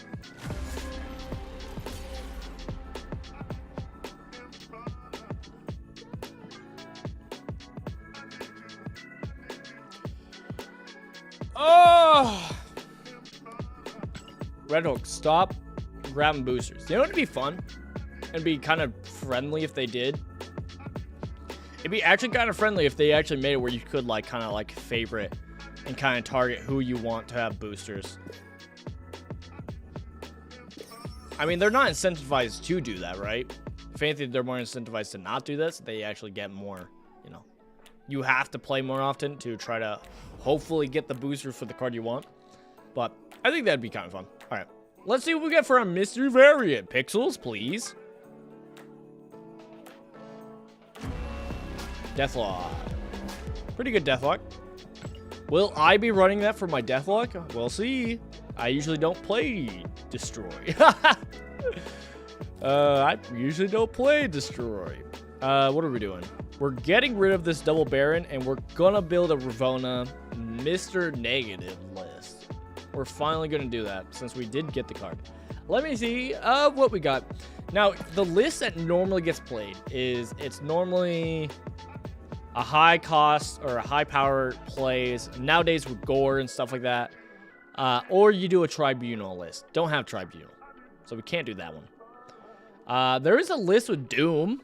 Oh! Red Hulk, stop grabbing boosters. You know what would be fun? It'd be kind of friendly if they did. It'd be actually kind of friendly if they actually made it where you could, like, kind of, like, favorite and kind of target who you want to have boosters. I mean, they're not incentivized to do that, right? If anything, they're more incentivized to not do this. They actually get more, you know. You have to play more often to try to hopefully get the boosters for the card you want. But I think that'd be kind of fun. All right. Let's see what we get for our mystery variant. Pixels, please. Deathlock. Pretty good Deathlock. Will I be running that for my Deathlock? We'll see. I usually don't play Destroy. I usually don't play Destroy. What are we doing? We're getting rid of this Double Baron, and we're gonna build a Ravonna Mr. Negative list. We're finally gonna do that, since we did get the card. Let me see what we got. Now, the list that normally gets played is, it's normally a high cost or a high power plays, nowadays with gore and stuff like that. Or you do a Tribunal list. Don't have Tribunal, so we can't do that one. There is a list with Doom.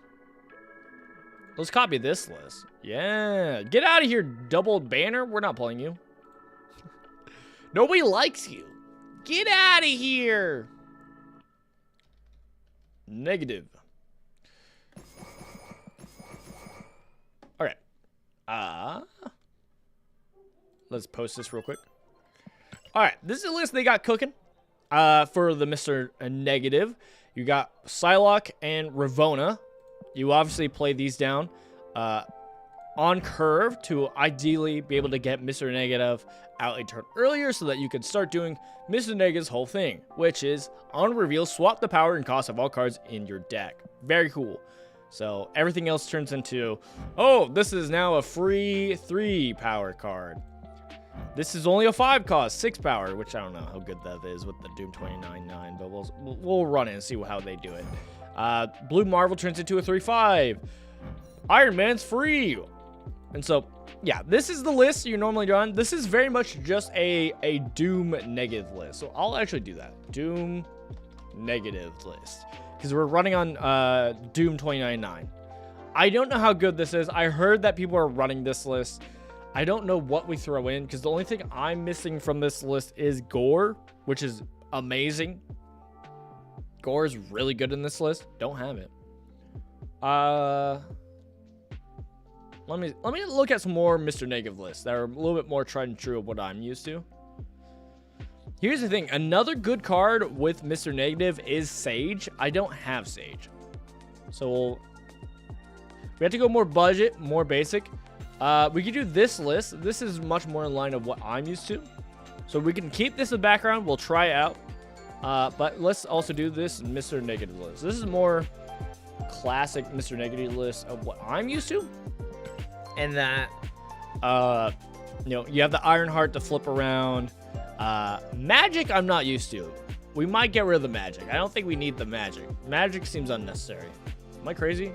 Let's copy this list. Yeah. Get out of here, Double Banner. We're not playing you. Nobody likes you. Get out of here. Negative. All right. Let's post this real quick. All right. This is a list they got cooking. For the Mr. Negative. You got Psylocke and Ravonna. You obviously play these down. on curve to ideally be able to get Mr. Negative out a turn earlier so that you can start doing Mr. Negative's whole thing, which is on reveal, swap the power and cost of all cards in your deck. Very cool. So everything else turns into, oh, this is now a free 3 power card. This is only a 5 cost, 6 power, which I don't know how good that is with the Doom 29.9, but we'll run it and see how they do it. Blue Marvel turns into a 3/5. Iron Man's free. And so, yeah, this is the list you normally run. This is very much just a Doom negative list. So I'll actually do that. Doom negative list. Because we're running on Doom 29.9. I don't know how good this is. I heard that people are running this list. I don't know what we throw in, because the only thing I'm missing from this list is Gore, which is amazing. Gore is really good in this list. Don't have it. Let me look at some more Mr. Negative lists that are a little bit more tried and true of what I'm used to. Here's the thing. Another good card with Mr. Negative is Sage. I don't have Sage. So we have to go more budget, more basic. We can do this list. This is much more in line of what I'm used to. So we can keep this in the background. We'll try it out. But let's also do this Mr. Negative list. This is more classic Mr. Negative list of what I'm used to. And that, you know, you have the Iron Heart to flip around. Magic, I'm not used to. We might get rid of the magic. I don't think we need the magic. Magic seems unnecessary. Am I crazy?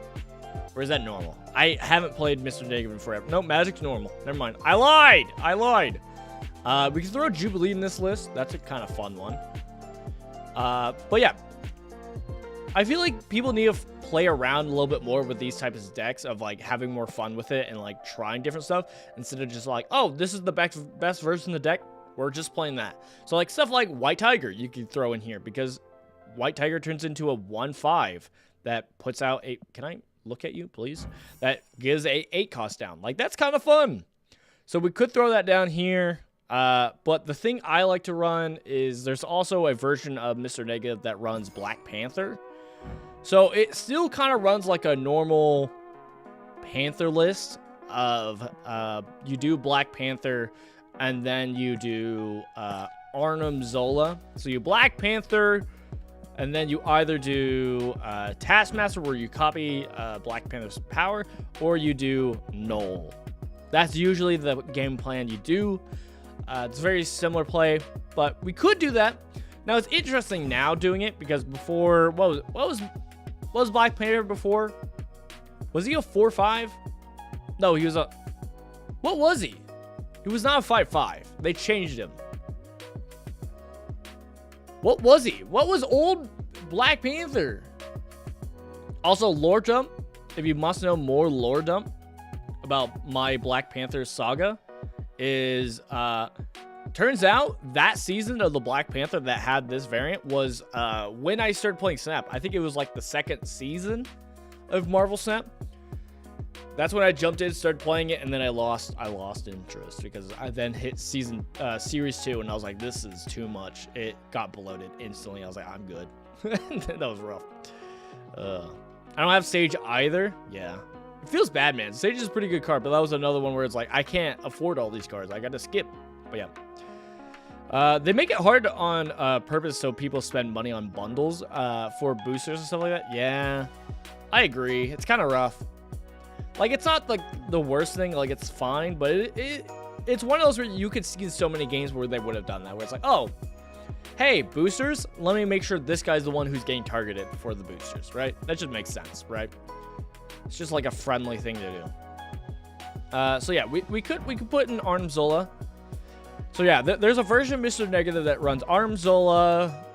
Or is that normal? I haven't played Mr. Negative in forever. No, magic's normal. Never mind. I lied. We can throw Jubilee in this list. That's a kind of fun one. But yeah. I feel like people need to play around a little bit more with these types of decks, of like having more fun with it and like trying different stuff instead of just like, oh, this is the best version of the deck. We're just playing that. So like stuff like White Tiger you can throw in here, because White Tiger turns into a 1/5 that puts out a, can I look at you please? That gives a 8 cost down. Like that's kind of fun. So we could throw that down here. But the thing I like to run is there's also a version of Mr. Negative that runs Black Panther. So it still kind of runs like a normal Panther list of you do Black Panther and then you do Arnim Zola. So you Black Panther and then you either do Taskmaster where you copy Black Panther's power, or you do Null. That's usually the game plan you do. It's a very similar play, but we could do that. Now it's interesting now doing it, because before, what was Black Panther before? Was he a 4/5? No, he was a, what was he? He was not a 5/5. They changed him. What was he? What was old Black Panther? Also, lore dump. If you must know more lore dump about my Black Panther saga, is turns out that season of the Black Panther that had this variant was when I started playing Snap. I think it was like the 2nd season of Marvel Snap. That's when I jumped in, started playing it, and then I lost interest, because I then hit series 2, and I was like, this is too much. It got bloated instantly. I was like, I'm good. That was rough. I don't have Sage either. Yeah. It feels bad, man. Sage is a pretty good card, but that was another one where it's like, I can't afford all these cards. I got to skip. But yeah. They make it hard on purpose so people spend money on bundles for boosters and stuff like that. Yeah, I agree. It's kind of rough. Like, it's not like the worst thing. Like, it's fine, but it's one of those where you could see so many games where they would have done that, where it's like, oh, hey, boosters, let me make sure this guy's the one who's getting targeted for the boosters, right? That just makes sense, right? It's just like a friendly thing to do. So yeah, we could put in Arnim Zola. So yeah, there's a version of Mr. Negative that runs Arnim Zola,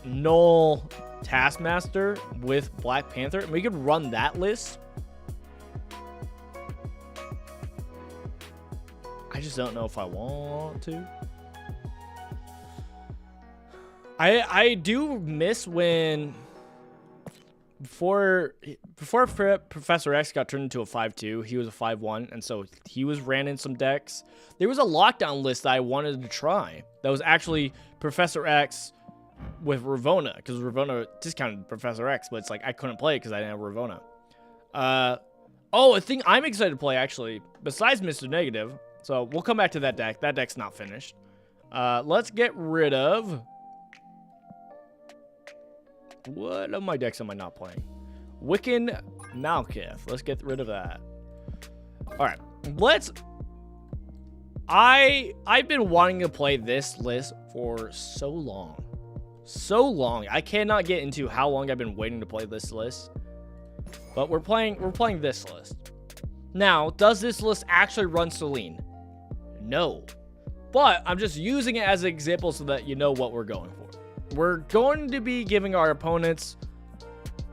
Null, Taskmaster with Black Panther, and we could run that list. I just don't know if I want to. I do miss when before Professor X got turned into a 5/2, he was a 5/1, and so he was ran in some decks. There was a lockdown list that I wanted to try that was actually Professor X with Ravonna, because Ravonna discounted Professor X, but it's like I couldn't play it because I didn't have Ravonna. Oh, a thing I'm excited to play, actually, besides Mr. Negative. So we'll come back to that deck. That deck's not finished. Let's get rid of... What of my decks am I not playing? Wiccan Malkith. Let's get rid of that. All right. Let's... I've been wanting to play this list for so long. So long. I cannot get into how long I've been waiting to play this list. But we're playing this list. Now, does this list actually run Celine? No. But I'm just using it as an example so that you know what we're going for. We're going to be giving our opponents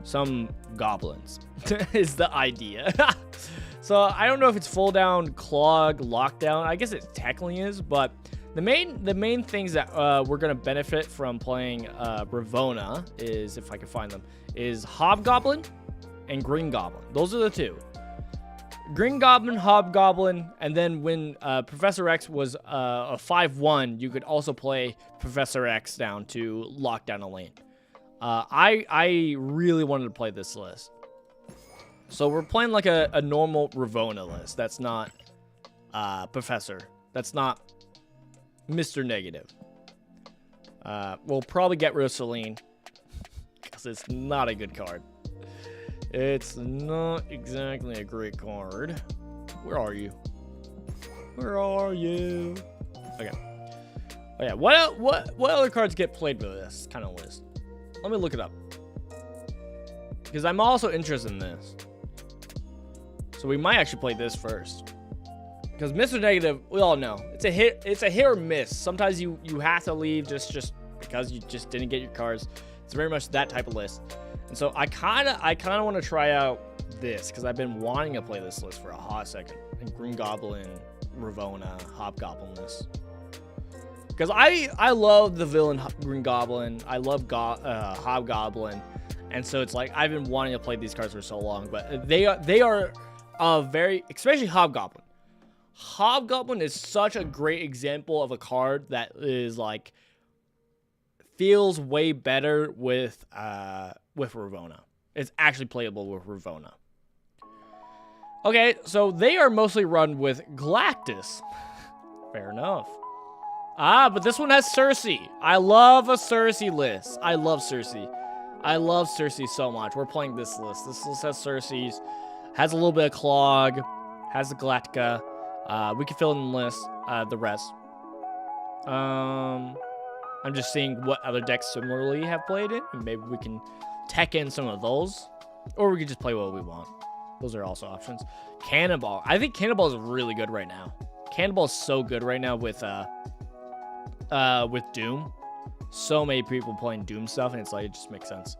some goblins. Is the idea. So I don't know if it's full down, clog, lockdown. I guess it technically is, but the main things that we're gonna benefit from playing Ravona is, if I can find them, is Hobgoblin and Green Goblin. Those are the two. Green Goblin, Hobgoblin, and then when Professor X was a 5/1, you could also play Professor X down to lock down a lane. I really wanted to play this list. So we're playing like a normal Ravona list. That's not Professor. That's not Mr. Negative. We'll probably get rid of Celine because it's not a good card. It's not exactly a great card. Where are you? Where are you? Okay. Oh yeah. What other cards get played with this kind of list? Let me look it up because I'm also interested in this. So we might actually play this first. Because Mr. Negative, we all know, it's a hit or miss. Sometimes you have to leave just because you just didn't get your cards. It's very much that type of list. And so I kinda want to try out this because I've been wanting to play this list for a hot second. And Green Goblin, Ravona, Hobgoblin list. Because I love the villain Green Goblin. I love Hobgoblin. And so it's like I've been wanting to play these cards for so long, but they are very, especially Hobgoblin. Hobgoblin is such a great example of a card that is like feels way better with Ravona. It's actually playable with Ravona. Okay, so they are mostly run with Galactus. Fair enough. But this one has Cersei. I love a Cersei list. I love Cersei. I love Cersei so much. We're playing this list. This list has Cersei's. Has a little bit of Clog. Has the Galactica. We can fill in the list. The rest. I'm just seeing what other decks similarly have played it. And maybe we can tech in some of those. Or we can just play what we want. Those are also options. Cannonball. I think Cannonball is really good right now. Cannonball is so good right now with Doom. So many people playing Doom stuff, and it's like, it just makes sense.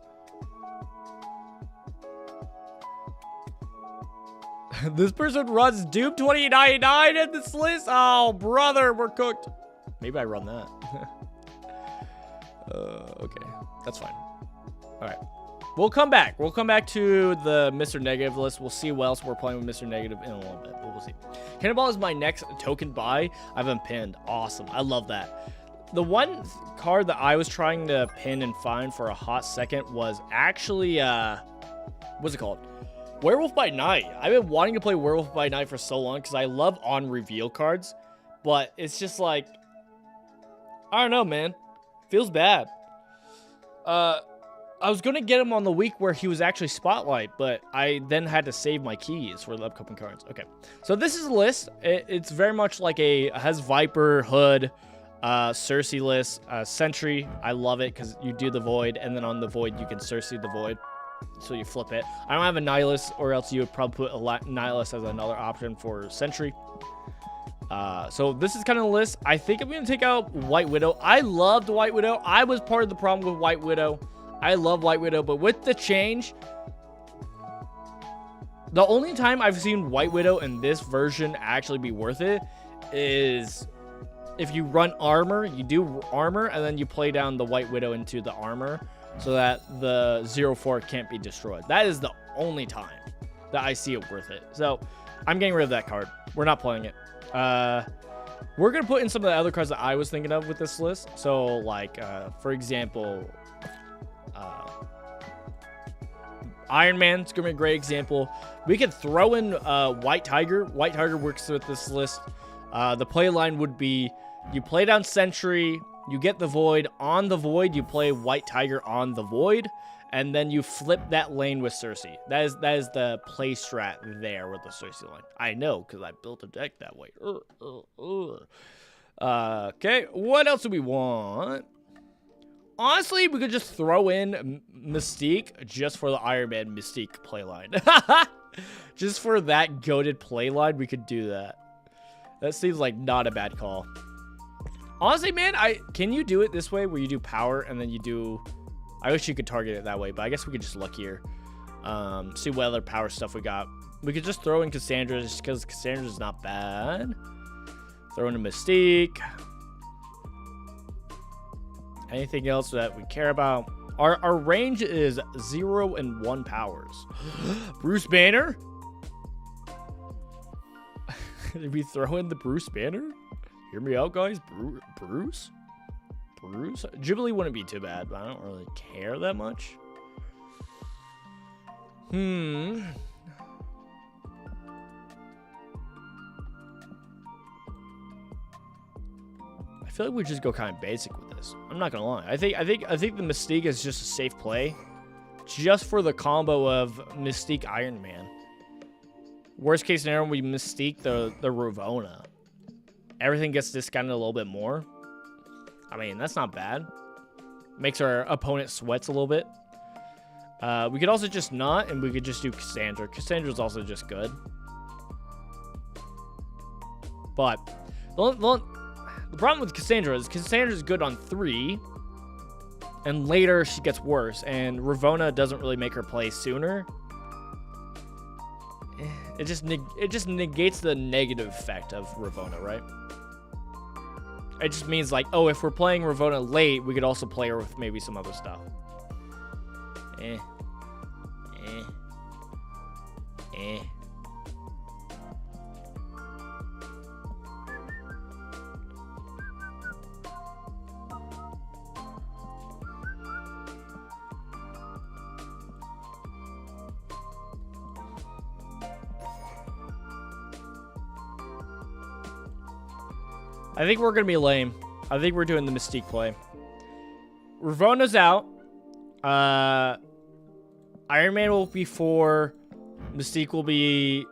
This person runs Doom 2099 in this list. Oh, brother, we're cooked. Maybe I run that. Okay, that's fine. All right, we'll come back. We'll come back to the Mr. Negative list. We'll see what else we're playing with Mr. Negative in a little bit, but we'll see. Cannonball is my next token buy. I haven't pinned. Awesome. I love that. The one card that I was trying to pin and find for a hot second was actually, what's it called? Werewolf by Night. I've been wanting to play Werewolf by Night for so long because I love on-reveal cards, but it's just like, I don't know, man. Feels bad. I was going to get him on the week where he was actually Spotlight, but I then had to save my keys for the upcoming cards. Okay, so this is a list. It's very much like has Viper, Hood, Cersei list, Sentry. I love it because you do the Void, and then on the Void you can Cersei the Void, so you flip it. I don't have a Nihilist, or else you would probably put a Nihilist as another option for Sentry. So this is kind of the list. I think I'm gonna take out White Widow. I loved White Widow. I was part of the problem with White Widow. I love White Widow, but with the change, the only time I've seen White Widow in this version actually be worth it is if you run armor, you do armor, and then you play down the White Widow into the armor so that the 0/4 can't be destroyed. That is the only time that I see it worth it. So I'm getting rid of that card. We're not playing it. We're going to put in some of the other cards that I was thinking of with this list. So, like, for example, Iron Man's gonna be a great example. We could throw in White Tiger. White Tiger works with this list. The play line would be you play down Sentry, you get the Void. On the Void, you play White Tiger on the Void, and then you flip that lane with Cersei. That is the play strat there with the Cersei line. I know, because I built a deck that way. Okay, what else do we want? Honestly, we could just throw in Mystique just for the Iron Man Mystique playline. Just for that goated playline, we could do that. That seems like not a bad call. Honestly, man, can you do it this way where you do power and then you do... I wish you could target it that way, but I guess we could just look here. See what other power stuff we got. We could just throw in Cassandra just because Cassandra's not bad. Throw in a Mystique. Anything else that we care about? Our range is 0 and 1 powers. Bruce Banner? Did we throw in the Bruce Banner? Hear me out, guys. Bruce? Jubilee wouldn't be too bad, but I don't really care that much. I feel like we just go kind of basic with this. I'm not gonna lie. I think the Mystique is just a safe play, just for the combo of Mystique Iron Man. Worst case scenario, we Mystique the Ravonna. Everything gets discounted a little bit more. I mean, that's not bad. Makes our opponent sweats a little bit. We could also just not, and we could just do Cassandra. Cassandra's also just good. But the problem with Cassandra is Cassandra's good on 3, and later she gets worse, and Ravonna doesn't really make her play sooner. It just negates the negative effect of Ravonna, right? It just means like, oh, if we're playing Ravonna late, we could also play her with maybe some other stuff. I think we're going to be lame. I think we're doing the Mystique play. Ravonna's out. Iron Man will be 4. Mystique will be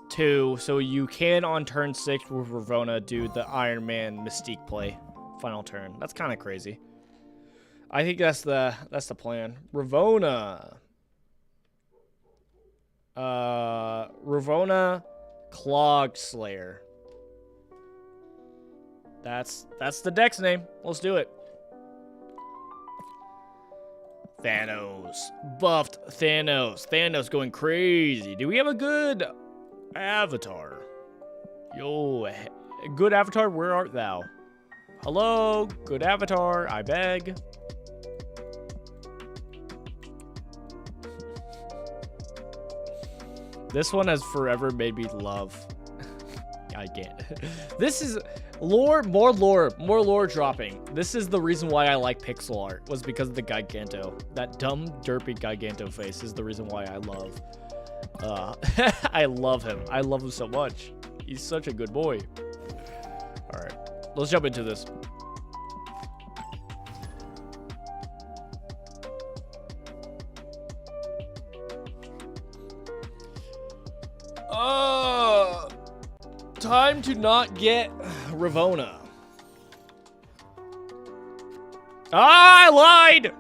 2. So you can, on turn 6 with Ravonna, do the Iron Man Mystique play. Final turn. That's kind of crazy. I think that's the plan. Ravonna. Ravonna Clog Slayer. That's the deck's name. Let's do it. Thanos. Buffed Thanos. Thanos going crazy. Do we have a good avatar? Yo, good avatar, where art thou? Hello, good avatar, I beg. This one has forever made me love. I can't. This is lore, more lore dropping. This is the reason why I like pixel art, was because of the Giganto. That dumb, derpy Giganto face is the reason why I love. I love him. I love him so much. He's such a good boy. All right, let's jump into this. Time to not get Ravonna. I lied!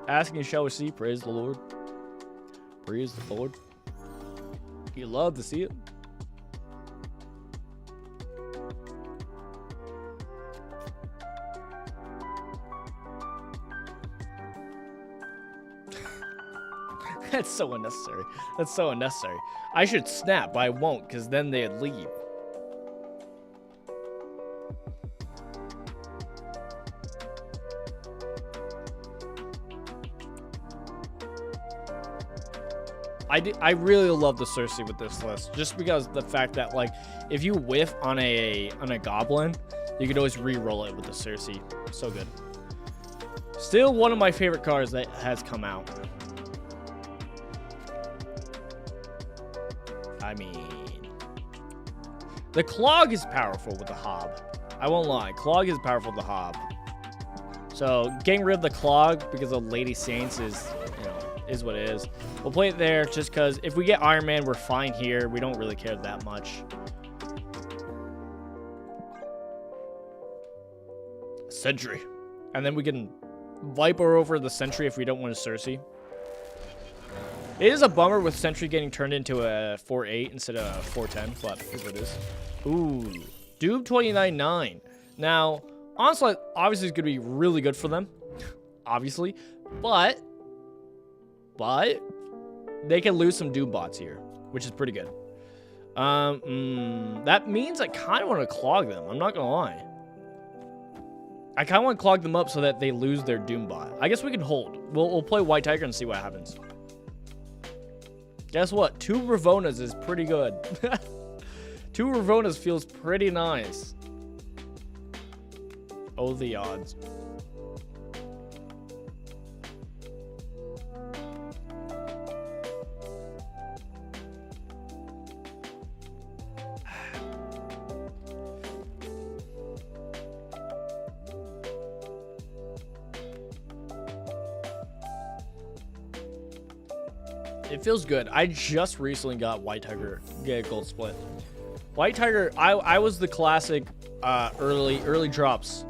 Asking shall we see, praise the Lord. Praise the Lord. You love to see it. That's so unnecessary. That's so unnecessary. I should snap, but I won't, because then they'd leave. I really love the Cersei with this list, just because the fact that, like, if you whiff on a goblin, you could always re-roll it with the Cersei. So good. Still one of my favorite cards that has come out. I mean, the Clog is powerful with the Hob. I won't lie. Clog is powerful with the Hob. So getting rid of the Clog because of Lady Saints is, you know, is what it is. We'll play it there just because if we get Iron Man, we're fine here. We don't really care that much. Sentry. And then we can Viper over the Sentry if we don't want a Cersei. It is a bummer with Sentry getting turned into a 4-8 instead of a 4-10, but here's what it is. Ooh. Doom 29-9. Now, Onslaught obviously is going to be really good for them. Obviously. But they can lose some Doom bots here, which is pretty good. That means I kind of want to clog them. I'm not going to lie. I kind of want to clog them up so that they lose their Doom bot. I guess we can hold. We'll play White Tiger and see what happens. Guess what? 2 Ravonas is pretty good. 2 Ravonas feels pretty nice. Oh, the odds. It feels good. I just recently got White Tiger get gold split. White Tiger, I was the classic early drops.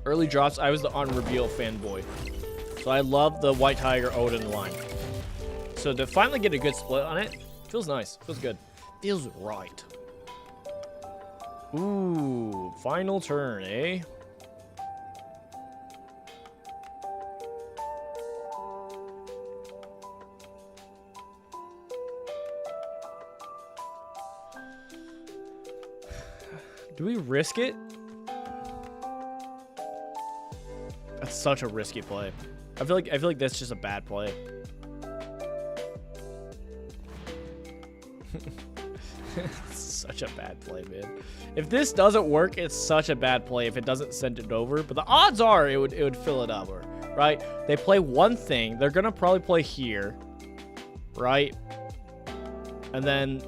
Early drops, I was the unreveal fanboy. So I love the White Tiger Odin line. So to finally get a good split on it, feels nice. Feels good. Feels right. Ooh, final turn, eh? Do we risk it? That's such a risky play. I feel like that's just a bad play. It's such a bad play, man. If this doesn't work, it's such a bad play if it doesn't send it over. But the odds are it would fill it up, right? They play one thing. They're gonna probably play here, right? And then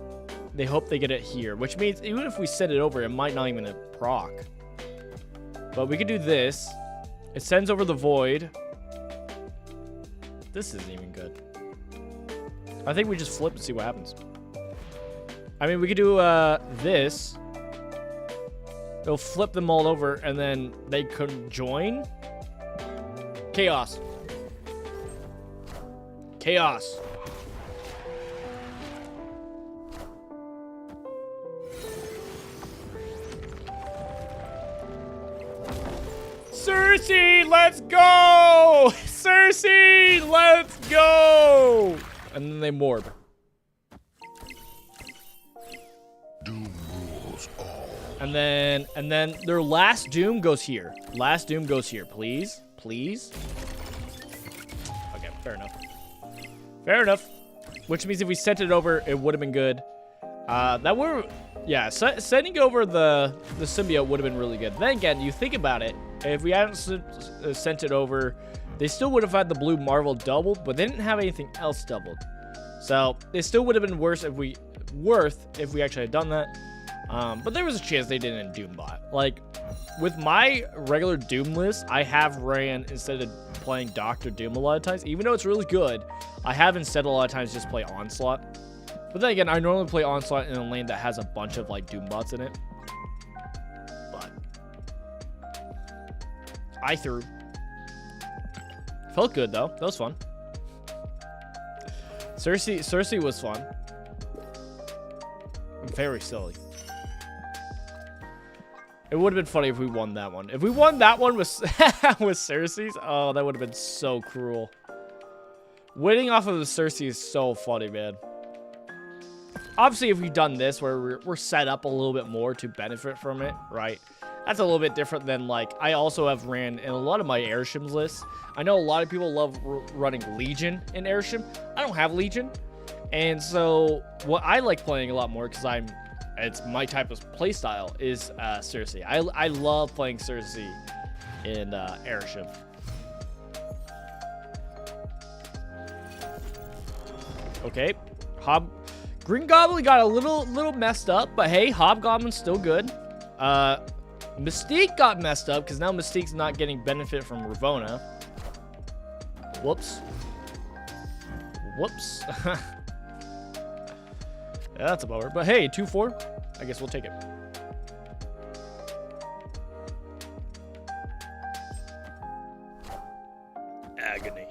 they hope they get it here, which means even if we send it over, it might not even proc. But we could do this. It sends over the void. This isn't even good. I think we just flip and see what happens. I mean, we could do this. It'll flip them all over, and then they could join. Chaos. Chaos. Cersei, let's go! Cersei, let's go! And then they morb. Doom rules all. And then their last doom goes here. Last doom goes here, please. Please. Okay, fair enough. Fair enough. Which means if we sent it over, it would have been good. That would, yeah, sending over the symbiote would have been really good. Then again, you think about it. If we hadn't sent it over, they still would have had the blue Marvel doubled, but they didn't have anything else doubled. So it still would have been worse if we actually had done that. But there was a chance they didn't in Doombot. Like with my regular Doom list, I have ran instead of playing Dr. Doom a lot of times. Even though it's really good, I have instead a lot of times just play Onslaught. But then again, I normally play Onslaught in a lane that has a bunch of like Doombots in it. I threw. Felt good though. That was fun. Cersei was fun. Very silly. It would have been funny if we won that one. If we won that one with with Cersei's, oh, that would have been so cruel. Winning off of the Cersei is so funny, man. Obviously, if we've done this where we're set up a little bit more to benefit from it, right? That's a little bit different than, like, I also have ran in a lot of my Airshim's lists. I know a lot of people love running Legion in Airshim. I don't have Legion. And so what I like playing a lot more, because it's my type of play style, is Cersei. I love playing Cersei in Airshim. Okay. Green Goblin got a little messed up, but hey, Hobgoblin's still good. Mystique got messed up because now Mystique's not getting benefit from Ravona. Whoops. Whoops. Yeah, that's a bummer. But hey, 2-4. I guess we'll take it. Agony.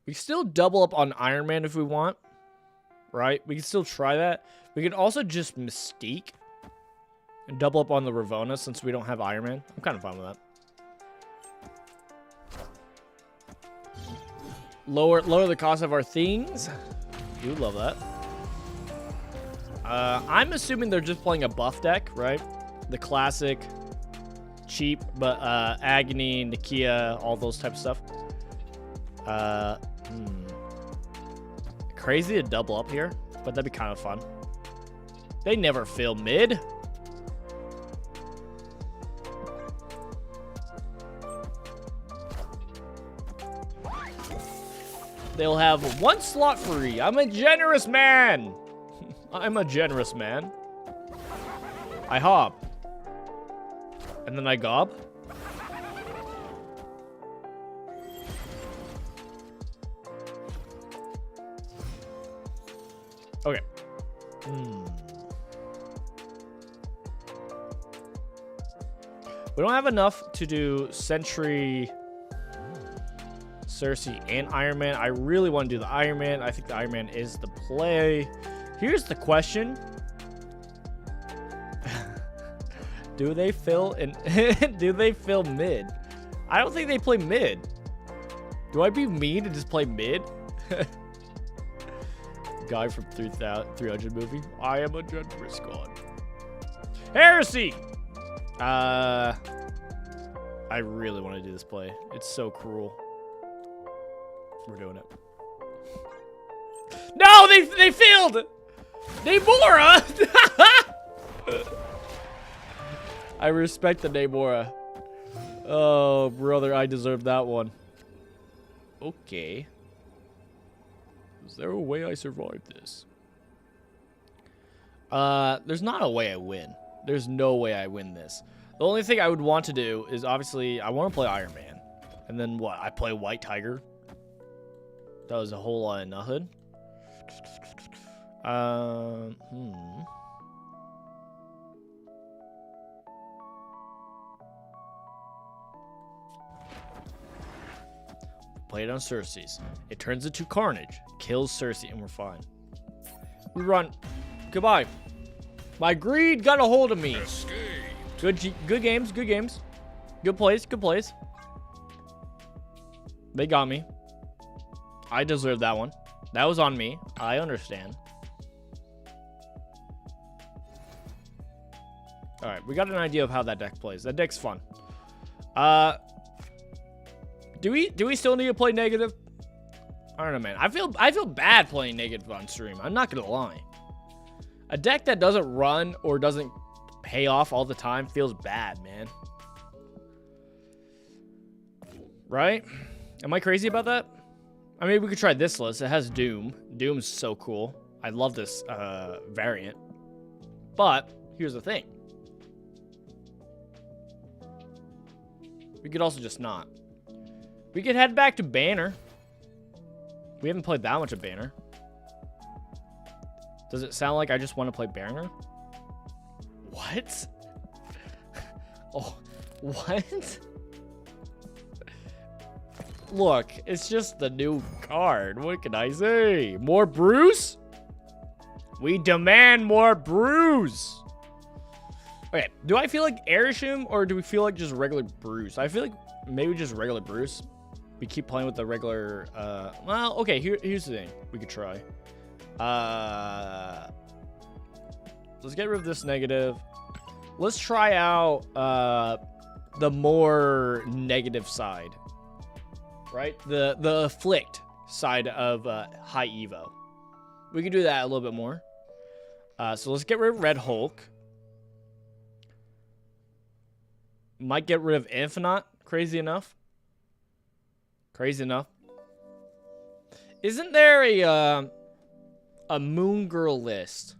We can still double up on Iron Man if we want, right? We can still try that. We could also just Mystique and double up on the Ravona since we don't have Iron Man. I'm kind of fine with that. Lower the cost of our things. Do love that. I'm assuming they're just playing a buff deck, right? The classic, cheap, but Agony, Nakia, all those type of stuff. Crazy to double up here, but that'd be kind of fun. They never fail mid. They'll have one slot free. I'm a generous man. I'm a generous man. I hob. And then I gob. Okay. We don't have enough to do Sentry, Cersei, and Iron Man. I really want to do the Iron Man. I think the Iron Man is the play. Here's the question. Do they fill in do they fill mid? I don't think they play mid. Do I be mean and just play mid? Guy from 300 movie. I am a generous god. Heresy! I really want to do this play. It's so cruel. We're doing it. No, they failed! Namora! I respect the Namora. Oh, brother, I deserve that one. Okay. Is there a way I survive this? There's not a way I win. There's no way I win this. The only thing I would want to do is obviously I want to play Iron Man. And then what? I play White Tiger. That was a whole lot of nothing. Play it on Cersei's. It turns into Carnage. Kills Cersei and we're fine. We run. Goodbye. My greed got a hold of me. Good games. Good games. Good plays. Good plays. They got me. I deserve that one. That was on me. I understand. All right, we got an idea of how that deck plays. That deck's fun. Do we still need to play negative? I don't know, man. I feel bad playing negative on stream. I'm not gonna lie. A deck that doesn't run or doesn't pay off all the time feels bad, man. Right? Am I crazy about that? I mean, we could try this list. It has Doom. Doom's so cool. I love this variant. But here's the thing. We could also just not. We could head back to Banner. We haven't played that much of Banner. Does it sound like I just want to play Banner? What? Oh, what? Look, it's just the new card. What can I say? More Bruce? We demand more Bruce. Okay, do I feel like Airshim or do we feel like just regular Bruce? I feel like maybe just regular Bruce. We keep playing with the regular, well, okay, here's the thing. We could try. Let's get rid of this negative. Let's try out, the more negative side. Right? The afflict side of, high Evo. We can do that a little bit more. So let's get rid of Red Hulk. Might get rid of Infinite. Crazy enough. Crazy enough. Isn't there a Moon Girl list?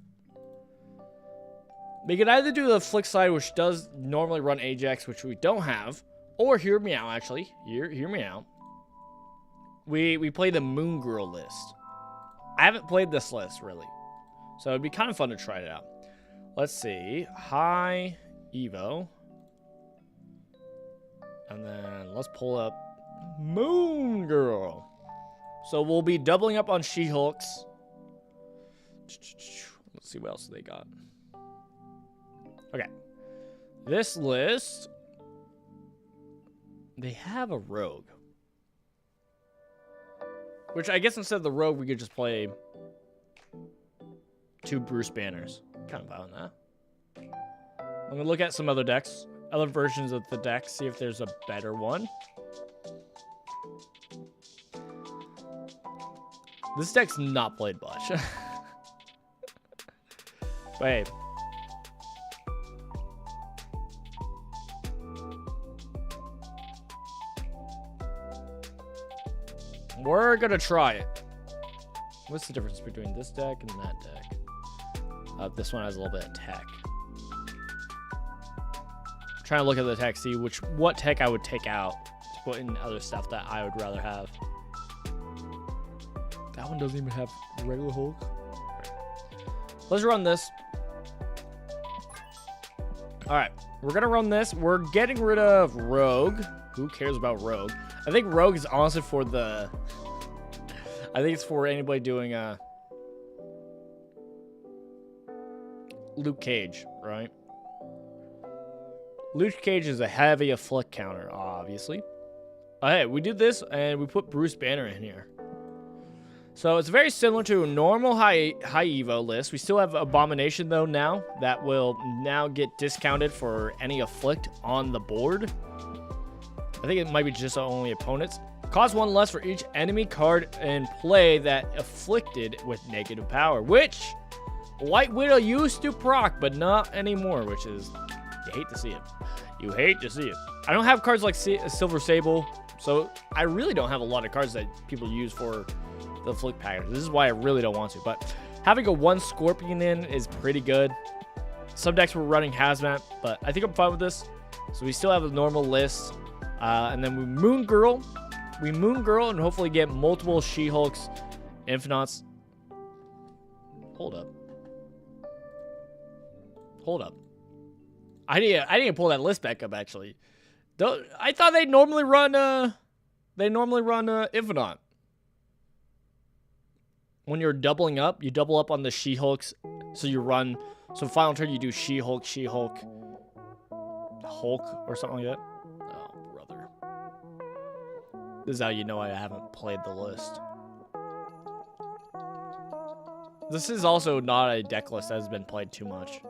We could either do the Flick side, which does normally run Ajax, which we don't have, or hear me out, actually. Hear me out. We play the Moon Girl list. I haven't played this list, really. So it'd be kind of fun to try it out. Let's see. High Evo. And then let's pull up Moon Girl. So we'll be doubling up on She-Hulks. Let's see what else they got. Okay. This list, they have a rogue. Which I guess instead of the rogue, we could just play 2 Bruce Banners. Kind of fine with that. I'm going to look at some other decks. Other versions of the deck. See if there's a better one. This deck's not played much. Wait. We're gonna try it. What's the difference between this deck and that deck? This one has a little bit of tech. I'm trying to look at the tech, see what tech I would take out to put in other stuff that I would rather have. That one doesn't even have regular Hulk. Let's run this. Alright, we're gonna run this. We're getting rid of Rogue. Who cares about Rogue? I think Rogue is honestly for the... I think it's for anybody doing Luke Cage, right? Luke Cage is a heavy afflict counter, obviously. Hey, we did this and we put Bruce Banner in here. So it's very similar to a normal high Evo list. We still have Abomination though now that will now get discounted for any afflict on the board. I think it might be just only opponents. Cost 1 less for each enemy card in play that afflicted with negative power, which White Widow used to proc, but not anymore, which is, you hate to see it. You hate to see it. I don't have cards like Silver Sable, so I really don't have a lot of cards that people use for the afflict package. This is why I really don't want to, but having a 1 Scorpion in is pretty good. Some decks were running Hazmat, but I think I'm fine with this. So we still have a normal list. And then we Moon Girl. We Moon Girl and hopefully get multiple She-Hulks, Infinites. Hold up. Hold up. I need to pull that list back up actually. I thought they normally run Infinite. When you're doubling up, you double up on the She-Hulks. So you run, so final turn you do She-Hulk, She-Hulk, Hulk or something like that. This is how you know I haven't played the list. This is also not a deck list that has been played too much.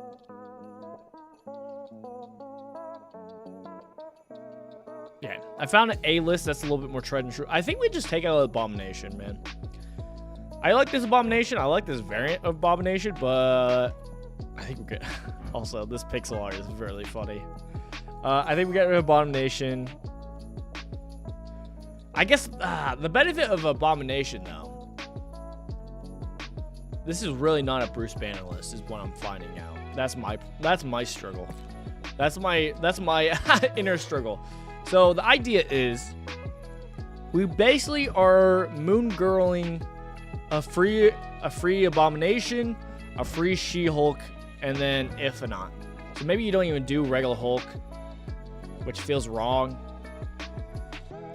Yeah, I found an A list that's a little bit more tried and true. I think we just take out Abomination, man. I like this Abomination. I like this variant of Abomination, but I think we're good. Also, this pixel art is really funny. I think we get rid of Abomination. I guess the benefit of Abomination, though, this is really not a Bruce Banner list, is what I'm finding out. That's my struggle. That's my inner struggle. So the idea is, we basically are Moon Girling a free Abomination, a free She-Hulk, and then Infinite. So maybe you don't even do regular Hulk, which feels wrong.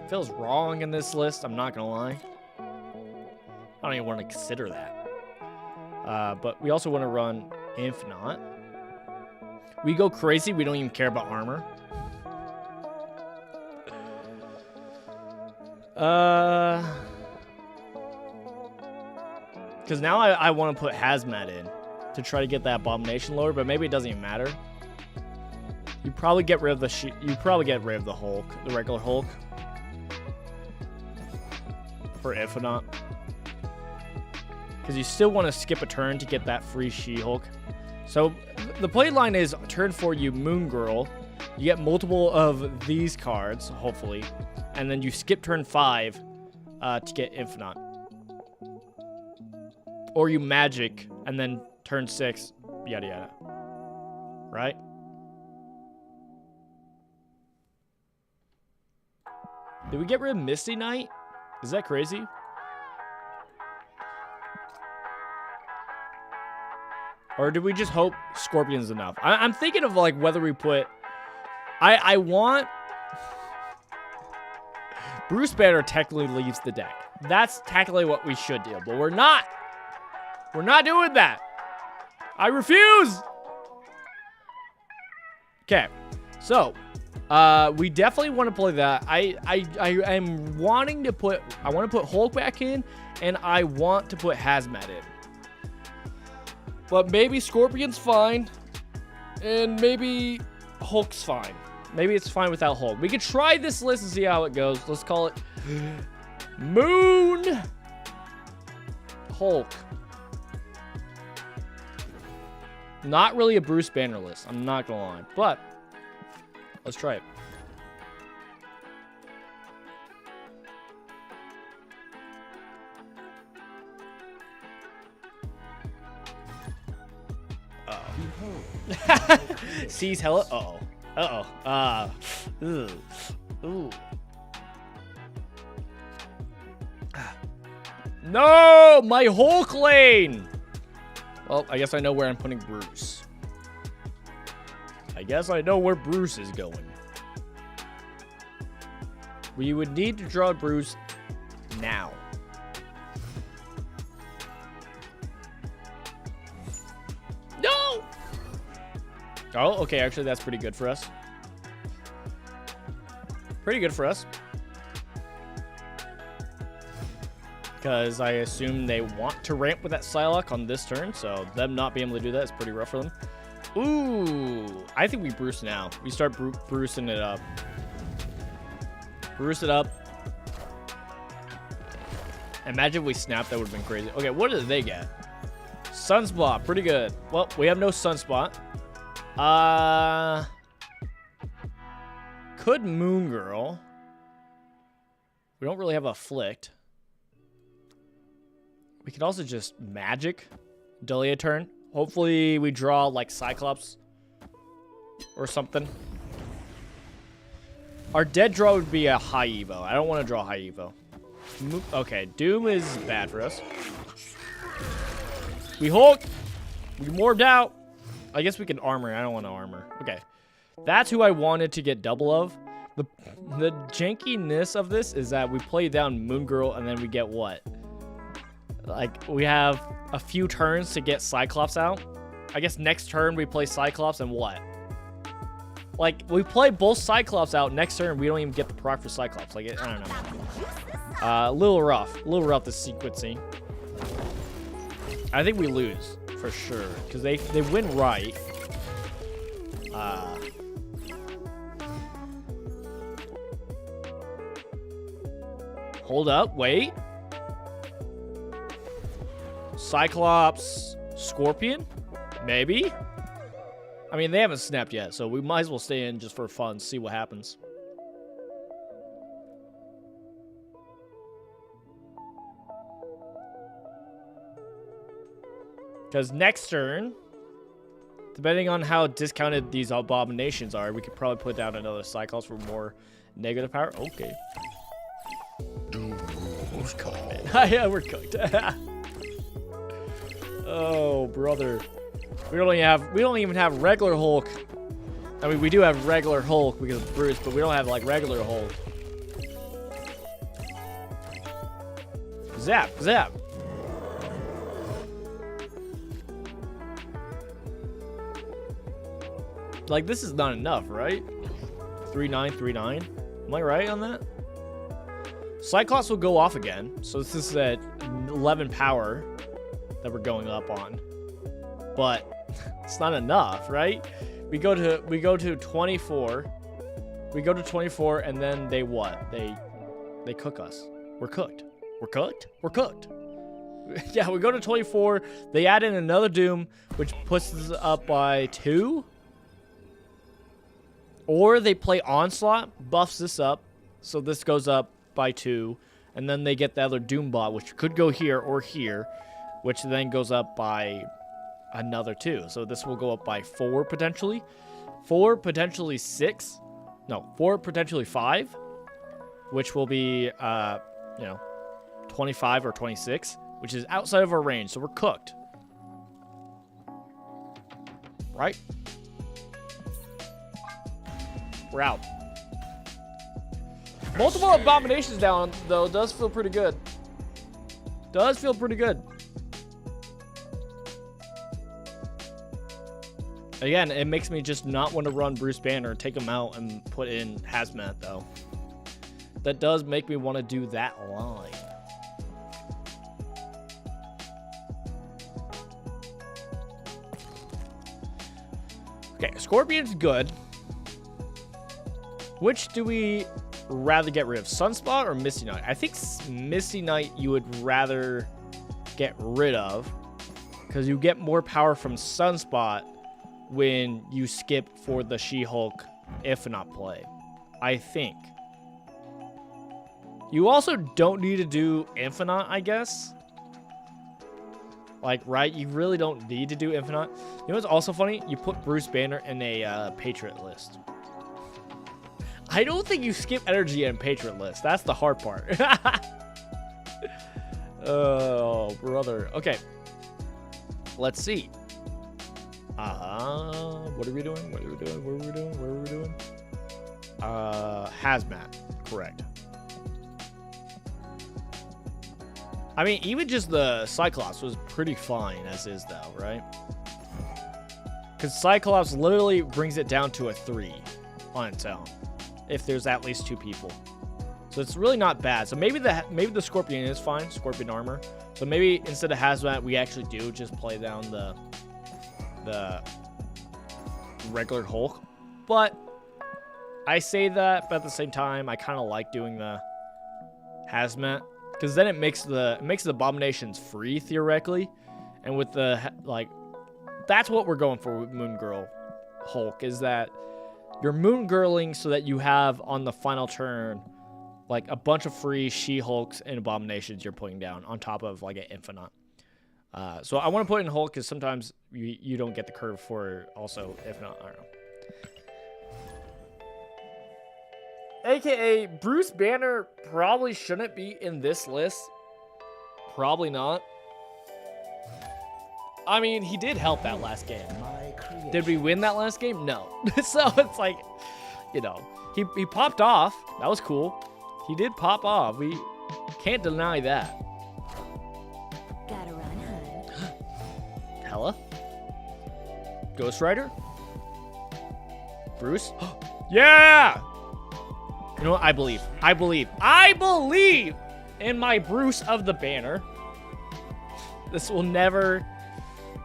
Feels wrong in this list, I'm not gonna lie. I don't even want to consider that. But we also want to run Infinite. We go crazy, we don't even care about armor. Because now I want to put Hazmat in to try to get that Abomination lower, but maybe it doesn't even matter. You probably get rid of the Hulk, the regular Hulk. For Infinite. Because you still want to skip a turn to get that free She-Hulk. So the play line is turn 4 you Moon Girl, You get multiple of these cards, hopefully. And then you skip turn 5 to get Infinite. Or you magic, and then turn 6, yada yada. Right? Did we get rid of Misty Knight? Is that crazy? Or did we just hope Scorpion's enough? I'm thinking of like whether we put... I want... Bruce Banner technically leaves the deck. That's technically what we should do, but we're not. We're not doing that. I refuse. Okay, so we definitely want to play that. I am wanting to put... I want to put Hulk back in, and I want to put Hazmat in. But maybe Scorpion's fine, and maybe Hulk's fine. Maybe it's fine without Hulk. We could try this list and see how it goes. Let's call it Moon Hulk. Not really a Bruce Banner list, I'm not gonna lie, but let's try it. Sees hella. Uh-oh. Uh-oh. Ooh. No! My Hulk lane! Well, I guess I know where I'm putting Bruce. I guess I know where Bruce is going. We would need to draw Bruce now. No! Oh, okay, actually that's pretty good for us. Pretty good for us. Because I assume they want to ramp with that Psylocke on this turn, so them not being able to do that is pretty rough for them. Ooh, I think we Bruce now. We start Brucing it up. Bruce it up. Imagine if we snapped, that would have been crazy. Okay, what did they get? Sunspot, pretty good. Well, we have no Sunspot. Could Moon Girl. We don't really have Afflict. We could also just magic. Delay a turn. Hopefully we draw like Cyclops or something. Our dead draw would be a high Evo. I don't want to draw high Evo. Okay, Doom is bad for us. We Hulk. We morbed out. I guess we can armor. I don't want to armor. Okay. That's who I wanted to get double of. The jankiness of this is that we play down Moon Girl and then we get what? Like, we have a few turns to get Cyclops out. I guess next turn we play Cyclops and what? Like, we play both Cyclops out. Next turn, we don't even get the proc for Cyclops. Like, I don't know. A little rough. A little rough, this sequencing. I think we lose, for sure. Because they win right. Hold up. Wait. Cyclops, Scorpion? Maybe? I mean, they haven't snapped yet, so we might as well stay in just for fun, see what happens. Because next turn, depending on how discounted these abominations are, we could probably put down another Cyclops for more negative power. Okay. We're cooked, man. Yeah, we're cooked. Oh, brother. We don't even have regular Hulk. I mean, we do have regular Hulk because of Bruce, but we don't have like regular Hulk. Zap, zap. Like, this is not enough, right? 3939. Am I right on that? Cyclops will go off again. So this is at 11 power that we're going up on. But it's not enough, right? We go to 24. We go to 24 and then they what? They cook us. We're cooked. We're cooked? We're cooked. Yeah, we go to 24. They add in another Doom, which puts us up by 2. Or they play Onslaught, buffs this up, so this goes up by 2, and then they get the other Doombot, which could go here or here, which then goes up by another 2. So this will go up by 4 potentially. 4, potentially 6. No, 4, potentially 5, which will be, 25 or 26, which is outside of our range, so we're cooked. Right? We're out. Multiple abominations down, though, does feel pretty good. Does feel pretty good. Again, it makes me just not want to run Bruce Banner, take him out, and put in Hazmat, though. That does make me want to do that line. Okay, Scorpion's good. Which do we rather get rid of? Sunspot or Misty Knight? I think Misty Knight you would rather get rid of, because you get more power from Sunspot when you skip for the She-Hulk Infinite play. I think. You also don't need to do Infinite, I guess. Like, right? You really don't need to do Infinite. You know what's also funny? You put Bruce Banner in a Patriot list. I don't think you skip energy in Patriot list. That's the hard part. Oh, brother. Okay. Let's see. What are we doing? What are we doing? What are we doing? What are we doing? Hazmat. Correct. I mean, even just the Cyclops was pretty fine as is, though, right? Because Cyclops literally brings it down to a 3 on its own, if there's at least 2 people. So it's really not bad. So maybe the Scorpion is fine, Scorpion armor. So maybe instead of Hazmat, we actually do just play down the regular Hulk. But I say that, but at the same time, I kind of like doing the Hazmat. Because then it makes the abominations free, theoretically. And with the, like, that's what we're going for with Moon Girl Hulk, is that you're Moon Girling so that you have, on the final turn, like, a bunch of free She-Hulks and abominations you're putting down on top of, like, an Infinite. So I want to put in Hulk because sometimes you don't get the curve for also Infinite. I don't know. AKA, Bruce Banner probably shouldn't be in this list. Probably not. I mean, he did help that last game. Did we win that last game? No. So it's like, you know, he popped off. That was cool. He did pop off. We can't deny that. Gotta run, hun. Hella? Ghost Rider? Bruce? Yeah! You know what? I believe in my Bruce of the Banner. This will never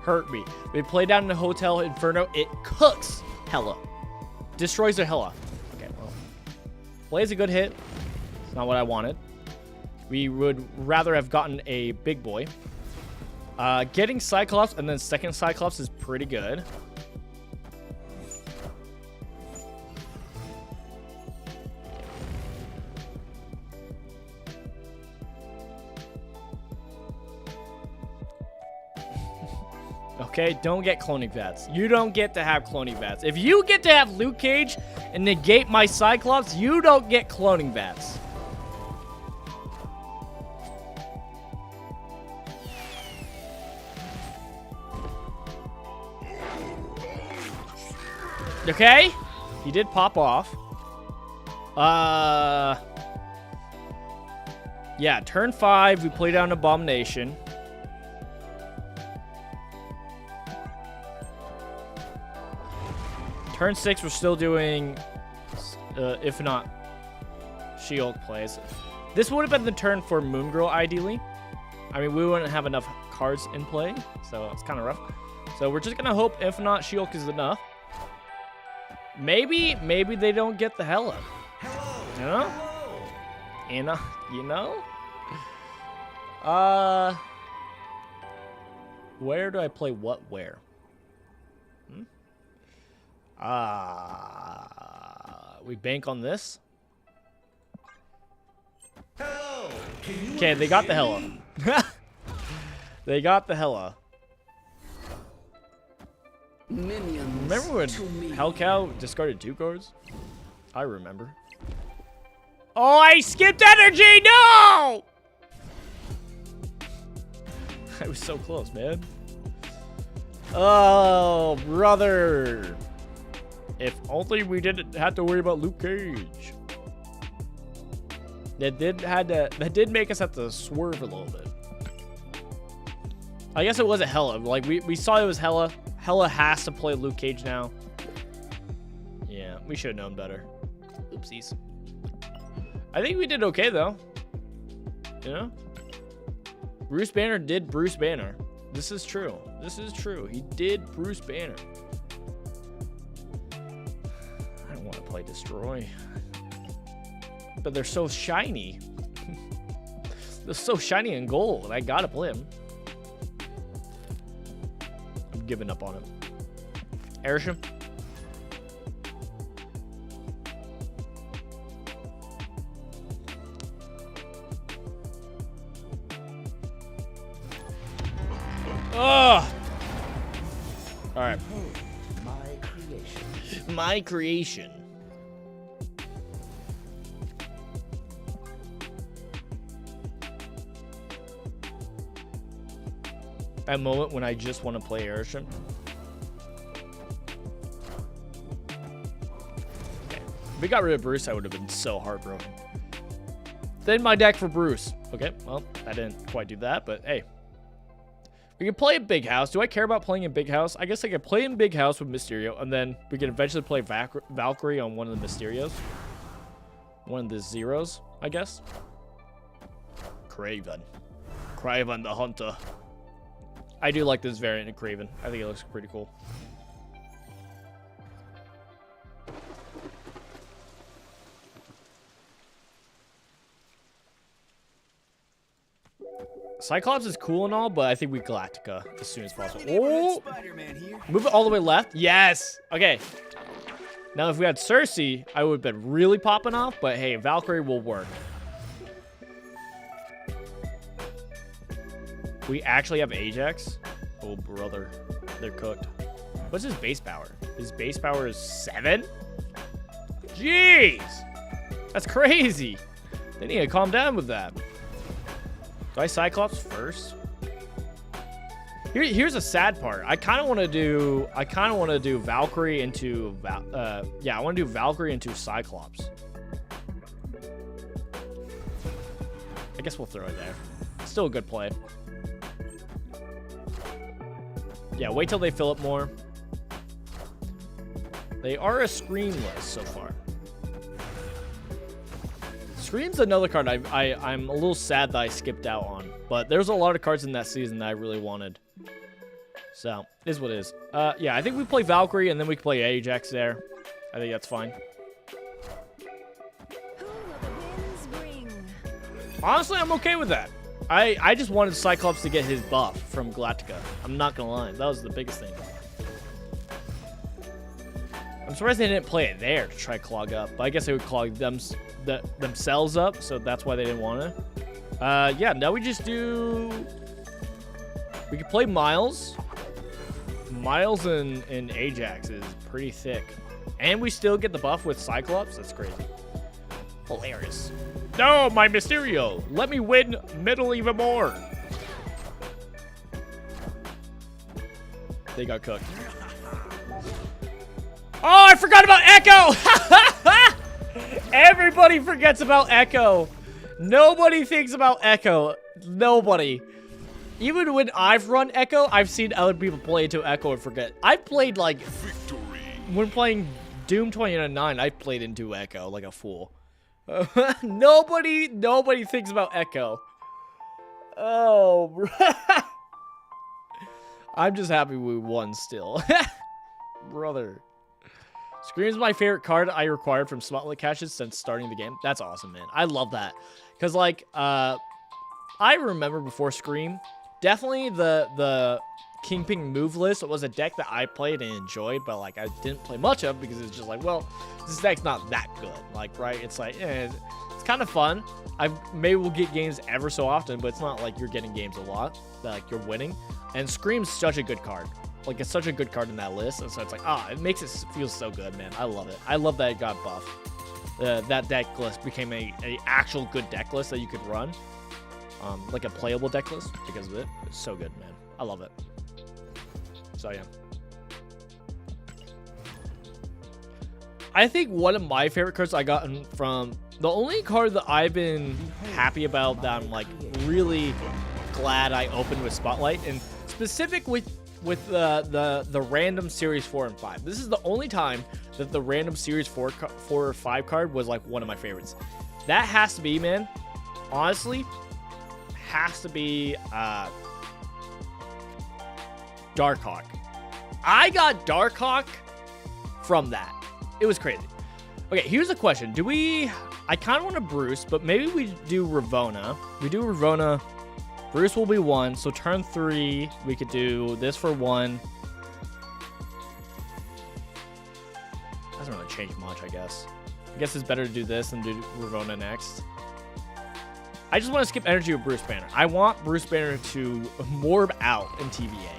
hurt me. We play down in the Hotel Inferno. It cooks Hella. Destroys a Hella. Okay, well. Plays a good hit. It's not what I wanted. We would rather have gotten a big boy. Getting Cyclops and then second Cyclops is pretty good. Okay, don't get cloning vats. You don't get to have cloning vats. If you get to have Luke Cage and negate my Cyclops, you don't get cloning vats. Okay? He did pop off. Yeah, turn 5, we play down Abomination. Turn 6, we're still doing, if not, She-Hulk plays. This would have been the turn for Moon Girl, ideally. I mean, we wouldn't have enough cards in play, so it's kind of rough. So we're just going to hope, if not, She-Hulk is enough. Maybe they don't get the Hella. You know? You know? Where do I play what where? We bank on this. Hello. Can you Okay, they got the understand Hella. me? They got the Hella. Minions Remember when to me. Hellcow discarded 2 cards? I remember. Oh, I skipped energy! No! I was so close, man. Oh, brother. If only we didn't have to worry about Luke Cage. That did make us have to swerve a little bit. I guess it wasn't Hella. Like we saw it was Hella. Hella has to play Luke Cage now. Yeah, we should have known better. Oopsies. I think we did okay though. You know? Bruce Banner did Bruce Banner. This is true. This is true. He did Bruce Banner. I don't want to play Destroy. But they're so shiny. They're so shiny and gold. I gotta play them. I'm giving up on him. Airship. Oh! Alright. My creation. My creation. That moment when I just want to play Airship. Okay. If we got rid of Bruce, I would have been so heartbroken. Then my deck for Bruce. Okay, well, I didn't quite do that, but hey. We can play in Big House. Do I care about playing in Big House? I guess I could play in Big House with Mysterio, and then we can eventually play Valkyrie on one of the Mysterios. One of the zeros, I guess. Kraven. Kraven the Hunter. I do like this variant of Kraven. I think it looks pretty cool. Cyclops is cool and all, but I think we Galactica as soon as possible. Oh! Move it all the way left. Yes! Okay. Now, if we had Cersei, I would have been really popping off, but hey, Valkyrie will work. We actually have Ajax? Oh, brother. They're cooked. What's his base power? His base power is 7? Jeez! That's crazy. They need to calm down with that. Do I Cyclops first? Here's a sad part. I kind of want to do Valkyrie into yeah, I want to do Valkyrie into Cyclops. I guess we'll throw it there. Still a good play. Yeah, wait till they fill up more. They are a screenless so far. Scream's another card I'm a little sad that I skipped out on. But there's a lot of cards in that season that I really wanted. So, is what it is. Yeah, I think we play Valkyrie and then we can play Ajax there. I think that's fine. Who will the winds bring? Honestly, I'm okay with that. I just wanted Cyclops to get his buff from Galactica. I'm not gonna lie. That was the biggest thing. I'm surprised they didn't play it there to try clog up. But I guess they would clog themselves up, so that's why they didn't want to. Yeah, now we just do... We could play Miles. Miles and Ajax is pretty thick. And we still get the buff with Cyclops. That's crazy. Hilarious. No, my Mysterio. Let me win middle even more. They got cooked. Oh, I forgot about Echo! Everybody forgets about Echo. Nobody thinks about Echo. Nobody. Even when I've run Echo, I've seen other people play into Echo and forget. I've played like... Victory. When playing Doom 2009, I played into Echo like a fool. Nobody thinks about Echo. Oh, bro. I'm just happy we won still. Brother. Scream's my favorite card I required from Spotlight caches since starting the game. That's awesome, man. I love that. Because, like, I remember before Scream, definitely the Kingpin move list was a deck that I played and enjoyed, but like I didn't play much of because it's just like, well, this deck's not that good. Like, right? It's like, it's kind of fun. Maybe we'll get games ever so often, but it's not like you're getting games a lot that like you're winning. And Scream's such a good card. Like, it's such a good card in that list, and so it's like, it makes it feel so good, man. I love it. I love that it got buffed. That deck list became a actual good deck list that you could run, like a playable deck list because of it. It's so good, man. I love it. So yeah, I think one of my favorite cards I gotten from the only card that I've been happy about that I'm like really glad I opened with Spotlight, and specific with the random series 4 and 5. This is the only time that the random series 4 or 5 card was like one of my favorites. That has to be, man, honestly, has to be Darkhawk. I got Darkhawk from that. It was crazy. Okay, here's a question. I kind of want to Bruce, but maybe we do Ravona. We do Ravona. Bruce will be 1, so turn 3, we could do this for 1. Doesn't really change much, I guess. I guess it's better to do this than do Ravona next. I just want to skip energy with Bruce Banner. I want Bruce Banner to morb out in TVA.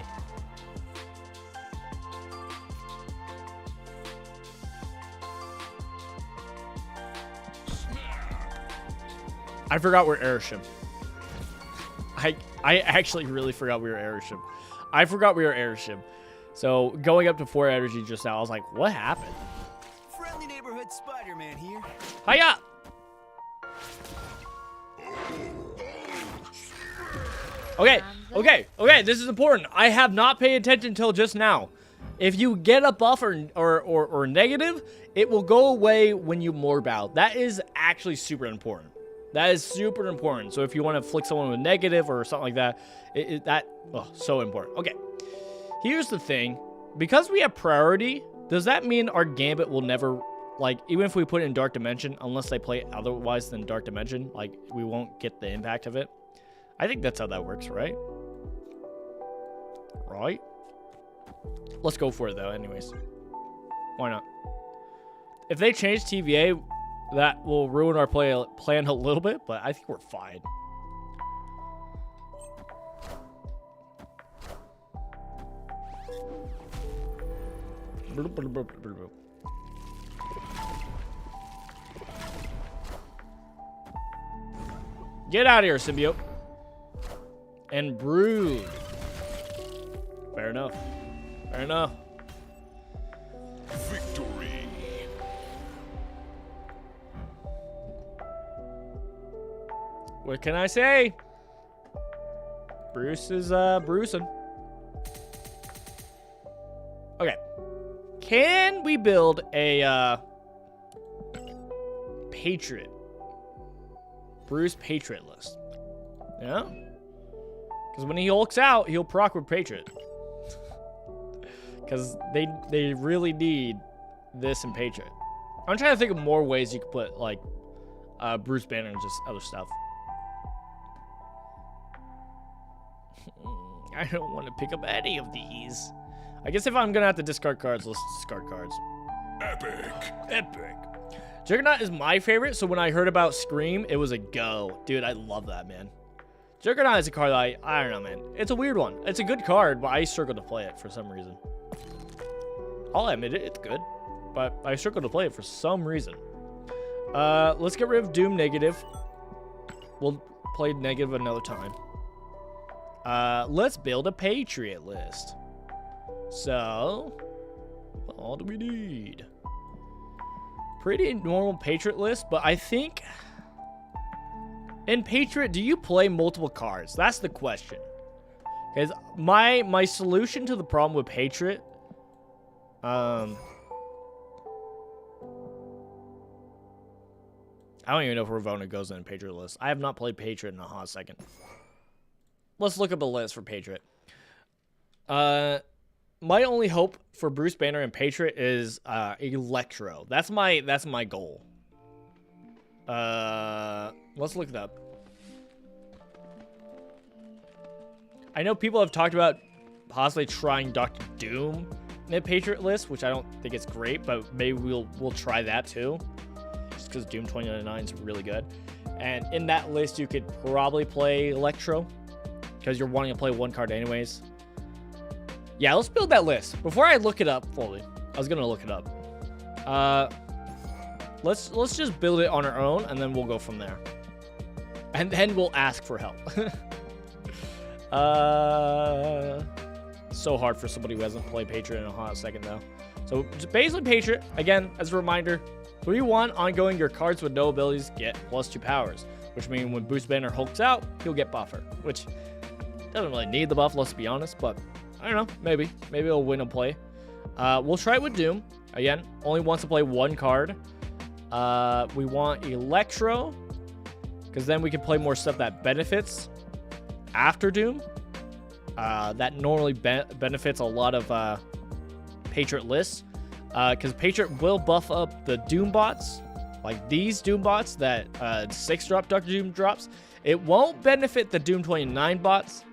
I forgot we're Airship. I actually really forgot we were Airship. I forgot we were Airship. So going up to 4 energy just now, I was like, what happened? Friendly neighborhood Spider-Man here. Hiya! Okay, this is important. I have not paid attention until just now. If you get a buff or negative, it will go away when you morb out. That is actually super important. That is super important. So if you want to flick someone with negative or something like that, so important. Okay, here's the thing. Because we have priority, does that mean our Gambit will never, like, even if we put it in Dark Dimension, unless they play otherwise than Dark Dimension, like, we won't get the impact of it? I think that's how that works, right? Right? Let's go for it, though, anyways. Why not? If they change TVA, that will ruin our plan a little bit, but I think we're fine. Get out of here, symbiote. And brood. Fair enough. Fair enough. Victory. What can I say? Bruce is Brucing. Okay. Can we build a Patriot? Bruce Patriot list. Yeah? Because when he hulks out, he'll proc with Patriot. Because they really need this in Patriot. I'm trying to think of more ways you could put, like, Bruce Banner and just other stuff. I don't want to pick up any of these. I guess if I'm going to have to discard cards, let's discard cards. Epic. Epic. Juggernaut is my favorite, so when I heard about Scream, it was a go. Dude, I love that, man. Juggernaut is a card that I don't know, man. It's a weird one. It's a good card, but I struggle to play it for some reason. I'll admit it, it's good, but I struggle to play it for some reason. Let's get rid of Doom Negative. We'll play Negative another time. Let's build a Patriot list. So, what all do we need? Pretty normal Patriot list, but I think in Patriot, do you play multiple cards? That's the question. Because my solution to the problem with Patriot, I don't even know if Ravona goes in a Patriot list. I have not played Patriot in a hot second. Let's look up a list for Patriot. My only hope for Bruce Banner and Patriot is Electro. That's my goal. Let's look it up. I know people have talked about possibly trying Dr. Doom mid-Patriot list, which I don't think it's great, but maybe we'll try that too. Just because Doom 2099 is really good. And in that list, you could probably play Electro, because you're wanting to play one card anyways. Yeah, let's build that list. Before I look it up fully, I was gonna look it up. Let's just build it on our own, and then we'll go from there. And then we'll ask for help. So hard for somebody who hasn't played Patriot in a hot second, though. So, basically, Patriot, again, as a reminder, 3-1 ongoing, your cards with no abilities get +2 powers. Which means when Bruce Banner hulks out, he'll get buffer. Which doesn't really need the buff, let's be honest. But, I don't know, maybe. Maybe it'll win a play. We'll try it with Doom. Again, only wants to play one card. We want Electro, because then we can play more stuff that benefits after Doom. That normally benefits a lot of Patriot lists, because Patriot will buff up the Doom bots, like these Doom bots that 6-drop Dr. Doom drops. It won't benefit the Doom 29 bots,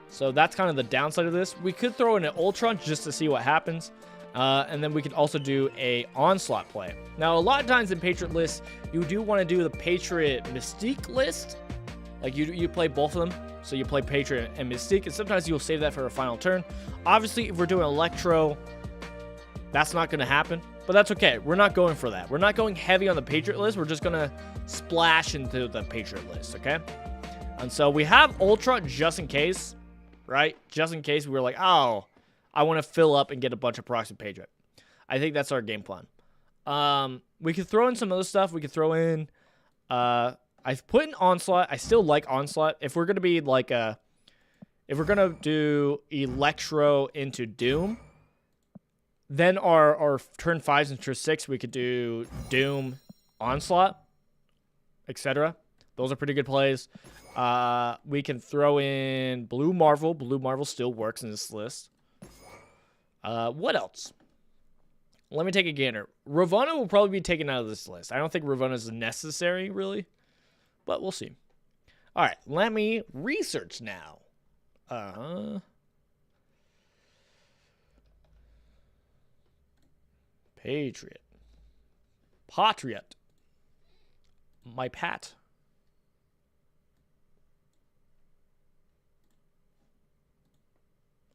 so that's kind of the downside of this. We could throw in an Ultron just to see what happens. And then we could also do a Onslaught play. Now, a lot of times in Patriot lists, you do want to do the Patriot Mystique list. Like, you play both of them. So you play Patriot and Mystique, and sometimes you'll save that for a final turn. Obviously, if we're doing Electro, that's not going to happen. But that's okay. We're not going for that. We're not going heavy on the Patriot list. We're just going to splash into the Patriot list, okay? And so we have Ultra just in case, right? Just in case we were like, oh, I want to fill up and get a bunch of procs with Patriot. I think that's our game plan. We could throw in some other stuff. We could throw in... I've put in Onslaught. I still like Onslaught. If we're going to be like a... If we're going to do Electro into Doom, then our turn 5s and turn 6, we could do Doom, Onslaught, etc. Those are pretty good plays. We can throw in Blue Marvel. Blue Marvel still works in this list. What else? Let me take a gander. Ravonna will probably be taken out of this list. I don't think Ravonna is necessary, really. But we'll see. All right, let me research now. Patriot. Patriot. My pat.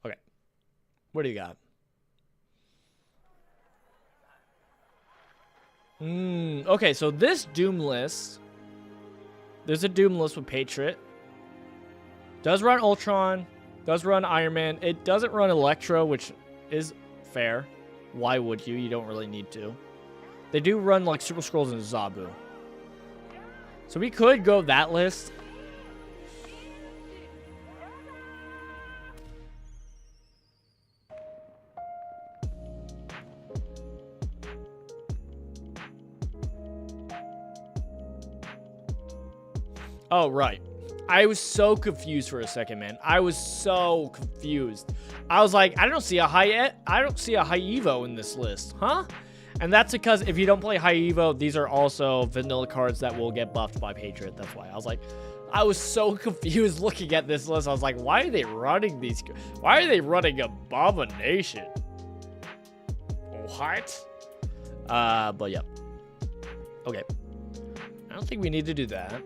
Okay. What do you got? Okay, so this Doom list, there's a Doom list with Patriot. Does run Ultron, does run Iron Man. It doesn't run Electro, which is fair. Why would you? You don't really need to. They do run like Super Skrulls and Zabu. So we could go that list. Oh, right. I was so confused for a second, man. I was so confused. I was like, I don't see a high Evo in this list, huh? And that's because if you don't play high Evo, these are also vanilla cards that will get buffed by Patriot. That's why. I was so confused looking at this list. I was like, why are they running these? Why are they running Abomination? What? But yeah. Okay. I don't think we need to do that.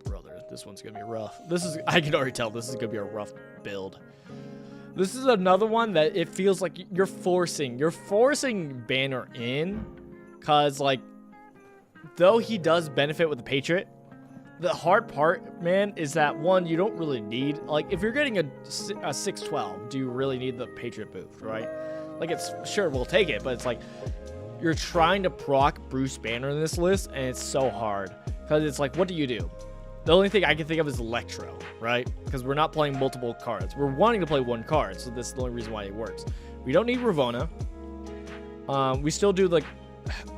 Brother, this one's gonna be rough. I can already tell this is gonna be a rough build. This is another one that it feels like you're forcing Banner in, cause like, though he does benefit with the Patriot, the hard part, man, is that one, you don't really need, like, if you're getting a 6-12, do you really need the Patriot boost, right? Like, it's, sure, we'll take it, but it's like, you're trying to proc Bruce Banner in this list, and it's so hard. Because it's like, what do you do? The only thing I can think of is Electro, right? Because we're not playing multiple cards. We're wanting to play one card, so that's the only reason why it works. We don't need Ravonna. We still do, like...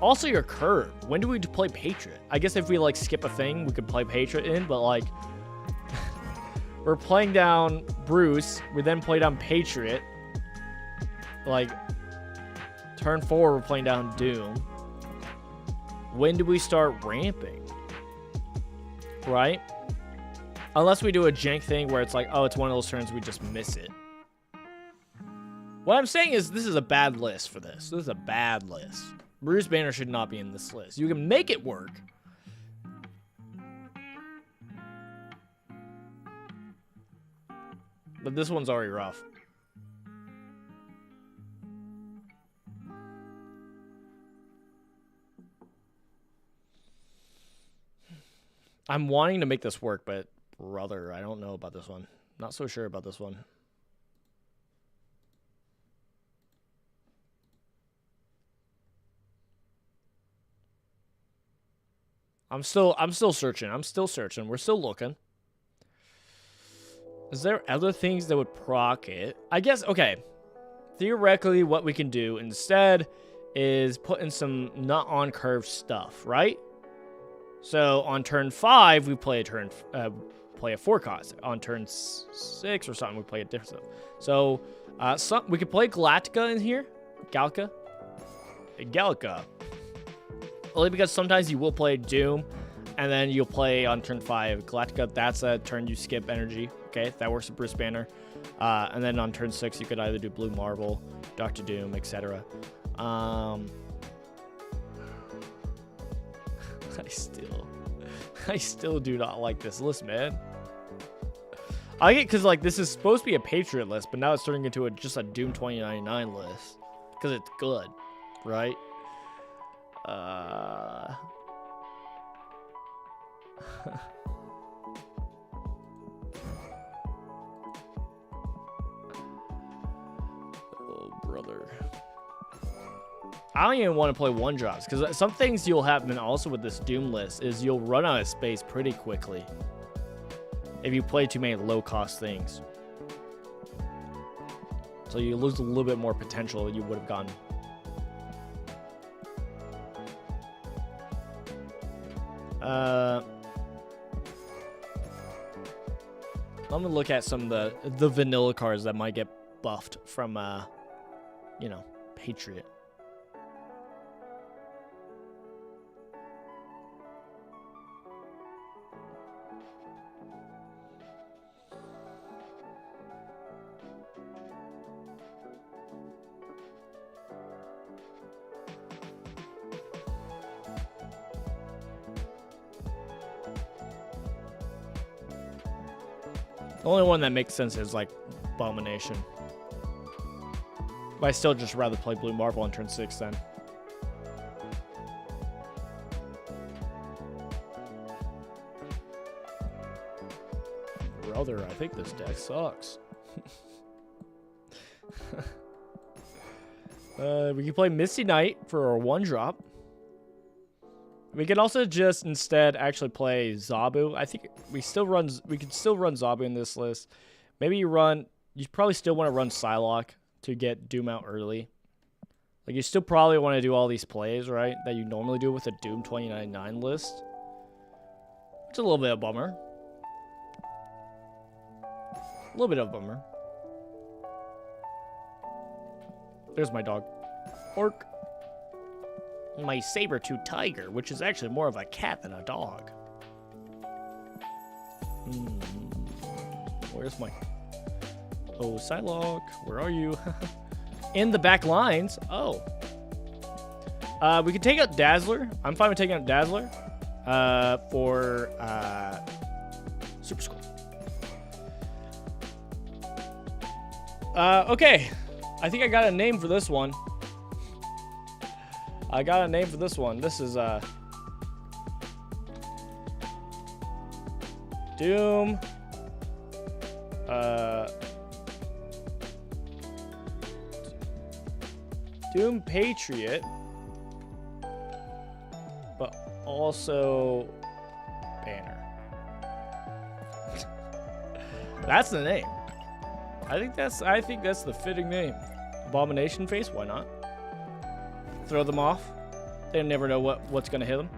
Also, your curve. When do we play Patriot? I guess if we, like, skip a thing, we could play Patriot in, but, like... we're playing down Bruce. We then play down Patriot. Like... Turn 4, we're playing down Doom. When do we start ramping? Right? Unless we do a jank thing where it's like, oh, it's one of those turns we just miss it. What I'm saying is this is a bad list for this. This is a bad list. Bruce Banner should not be in this list. You can make it work. But this one's already rough. I'm wanting to make this work, but brother, I don't know about this one. Not so sure about this one. I'm still searching. I'm still searching. We're still looking. Is there other things that would proc it? I guess, okay. Theoretically, what we can do instead is put in some not on curve stuff, right? So on turn 5, we play a forecast. On turn 6 or something, we play a different stuff. So we could play Galactica in here. Galca. Only because sometimes you will play Doom, and then you'll play on turn 5 Galactica. That's a turn you skip energy. Okay, that works with Bruce Banner. And then on turn 6, you could either do Blue Marble, Dr. Doom, etc. I still do not like this list, man. I get because like this is supposed to be a Patriot list, but now it's turning into just a Doom 2099 list because it's good, right? Oh, brother. I don't even want to play one drops because some things you'll happen also with this Doom list is you'll run out of space pretty quickly if you play too many low cost things. So you lose a little bit more potential you would have gotten. I'm gonna look at some of the vanilla cards that might get buffed from you know, Patriot. The only one that makes sense is like Abomination. But I still just rather play Blue Marble on turn 6 then. Brother, I think this deck sucks. We can play Misty Knight for a 1-drop. We could also just instead actually play Zabu. I think we could still run Zabu in this list. Maybe you probably still want to run Psylocke to get Doom out early. Like you still probably want to do all these plays, right? That you normally do with a Doom 2099 list. It's a little bit of a bummer. A little bit of a bummer. There's my dog. Orc. My saber-tooth tiger, which is actually more of a cat than a dog. Where's my... Oh, Psylocke, where are you? In the back lines. Oh. We could take out Dazzler. I'm fine with taking out Dazzler. For Super Skull. Okay. I think I got a name for this one. This is Doom. Doom Patriot, but also Banner. That's the name. I think that's the fitting name. Abomination Face, why not? Throw them off. They never know what's gonna hit them.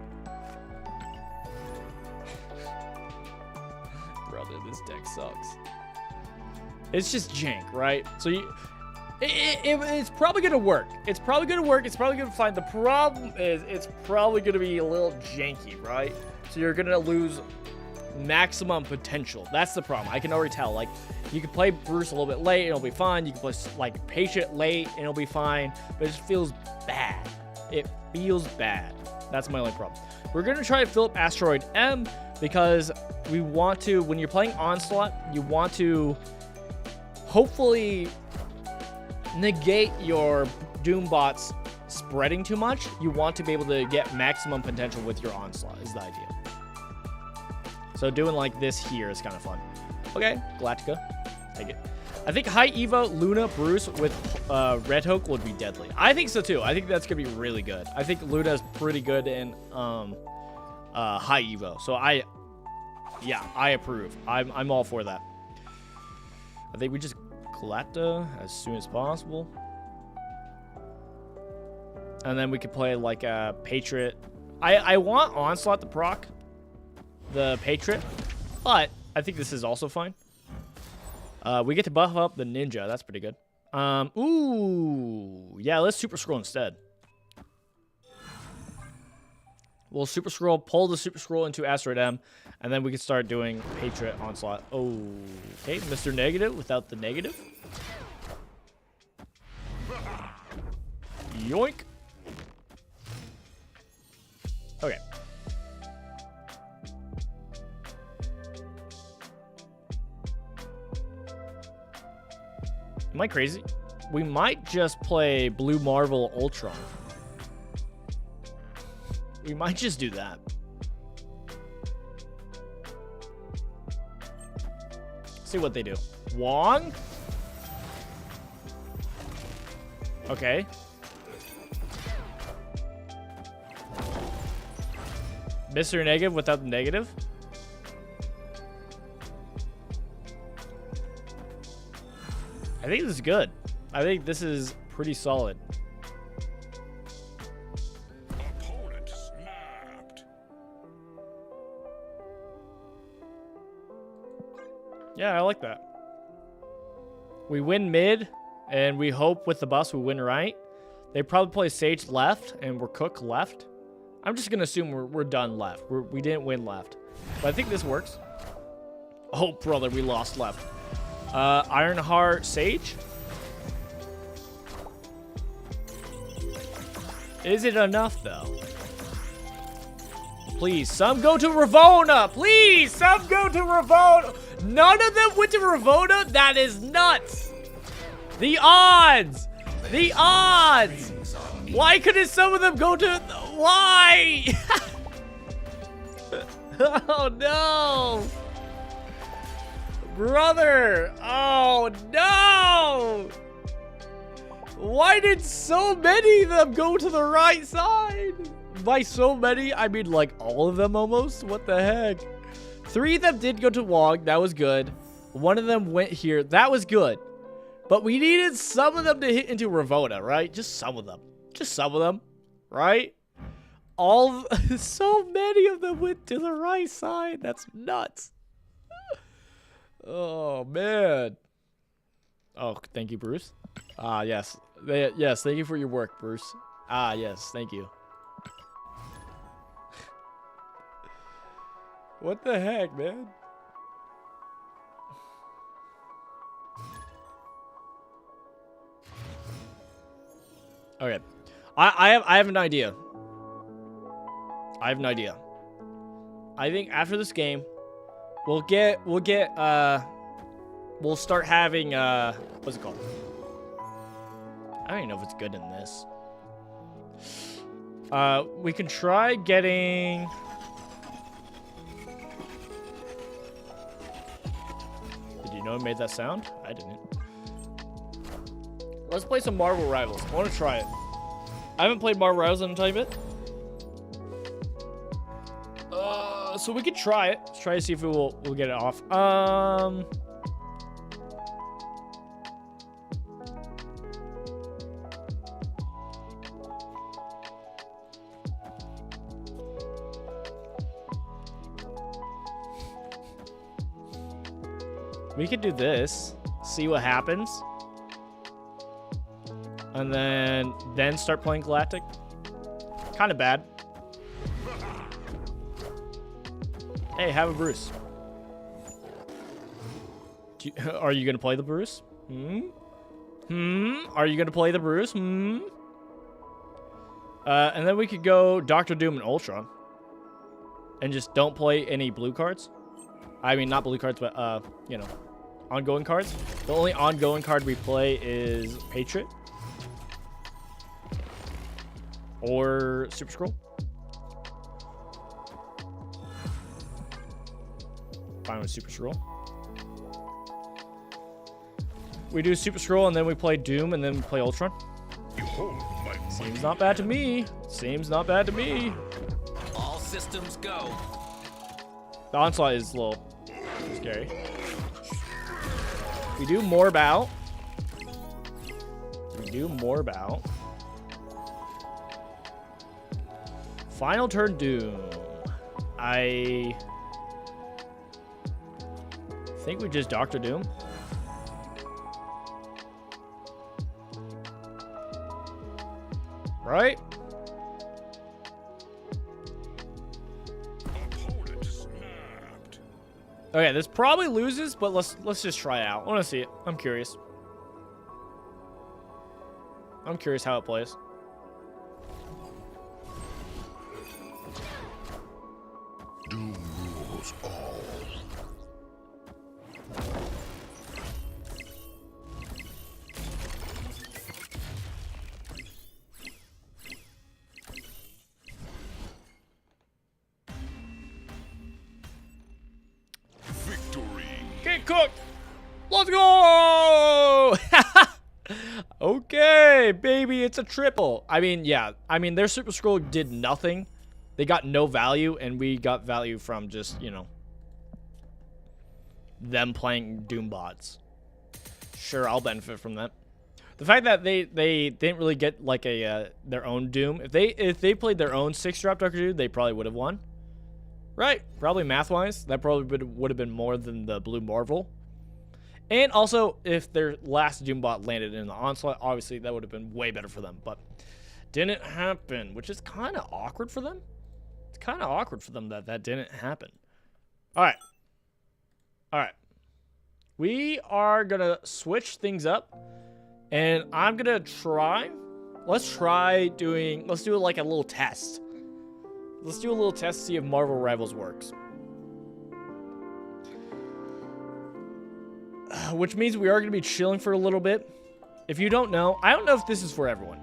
Brother, this deck sucks. It's just jank, right? So it's probably gonna work. It's probably gonna work. It's probably gonna fine. The problem is it's probably gonna be a little janky, right? So you're gonna lose maximum potential. That's the problem. I can already tell. Like, you can play Bruce a little bit late and it'll be fine. You can play like Patient late and it'll be fine. But it just feels bad. It feels bad. That's my only problem. We're gonna try to fill up Asteroid M because we want to. When you're playing Onslaught, you want to hopefully negate your Doom bots spreading too much. You want to be able to get maximum potential with your Onslaught is the idea. So doing like this here is kind of fun. Okay, Galactica, take it. I think High Evo, Luna, Bruce with Red Hulk would be deadly. I think so too. I think that's gonna be really good. I think Luna's pretty good in High Evo. So I approve. I'm all for that. I think we just Galacta as soon as possible. And then we could play like a Patriot. I want Onslaught to proc the Patriot, but I think this is also fine. We get to buff up the Ninja. That's pretty good. Ooh. Yeah, let's Super Scroll instead. We'll Super Scroll, pull the Super Scroll into Asteroid M, and then we can start doing Patriot Onslaught. Okay, Mr. Negative without the negative. Yoink. Okay. Am I crazy? We might just play Blue Marvel Ultron. We might just do that. See what they do. Wong? Okay. Mr. Negative without the negative? I think this is good. I think this is pretty solid. Opponent snapped. Yeah, I like that. We win mid, and we hope with the bus we win right. They probably play Sage left, and we're Cook left. I'm just going to assume we're done left. We didn't win left. But I think this works. Oh, brother, we lost left. Ironheart Sage. Is it enough, though? Please, some go to Ravona. Please, some go to Ravona. None of them went to Ravona? That is nuts. The odds. The odds. Why couldn't some of them go to... Why? Oh, no. Brother. Oh, no. Why did so many of them go to the right side? By so many, I mean like all of them almost. What the heck? 3 of them did go to Wong. That was good. 1 of them went here. That was good. But we needed some of them to hit into Ravona, right? Just some of them. Just some of them, right? So many of them went to the right side. That's nuts. Oh, man. Oh, thank you, Bruce. Ah, yes. Yes, thank you for your work, Bruce. Ah, yes, thank you. What the heck, man? Okay. I have an idea. I have an idea. I think after this game, we'll start having what's it called? I don't even know if it's good in this. We can try getting... Did you know it made that sound? I didn't. Let's play some Marvel Rivals. I want to try it. I haven't played Marvel Rivals in a tiny bit. So we could try it. Let's try to see if we'll get it off. We could do this. See what happens. And then start playing Galactic. Kind of bad. Hey, have a Bruce. Are you gonna play the Bruce? Are you gonna play the Bruce? And then we could go Doctor Doom and Ultra. And just don't play any blue cards. I mean, not blue cards, but, you know, ongoing cards. The only ongoing card we play is Patriot. Or Super Scroll. Fine with Super Scroll. We do Super Scroll, and then we play Doom, and then we play Ultron. Behold my Seems not bad to me. Seems not bad to me. All systems go. The Onslaught is a little scary. We do more bout. Final turn Doom. I think we just Doctor Doom. Right? opponent snapped. Okay, this probably loses, but let's just try it out. I want to see it. I'm curious. I'm curious how it plays. Doom rules all. Victory. Get cooked. Let's go. Okay, baby, it's a triple. I mean, yeah. I mean, their Super Scroll did nothing. They got no value, and we got value from just, you know, them playing Doom bots. Sure, I'll benefit from that. The fact that they didn't really get like a their own Doom. If they played their own 6-drop Doctor Doom, they probably would have won. Right? Probably math-wise, that probably would have been more than the Blue Marvel. And also, if their last Doom bot landed in the Onslaught, obviously that would have been way better for them. But didn't happen, which is kind of awkward for them. It's kind of awkward for them that that didn't happen. All right. All right. We are going to switch things up. And I'm going to try. Let's do it like a little test. Let's do a little test to see if Marvel Rivals works. Which means we are going to be chilling for a little bit. If you don't know, I don't know if this is for everyone.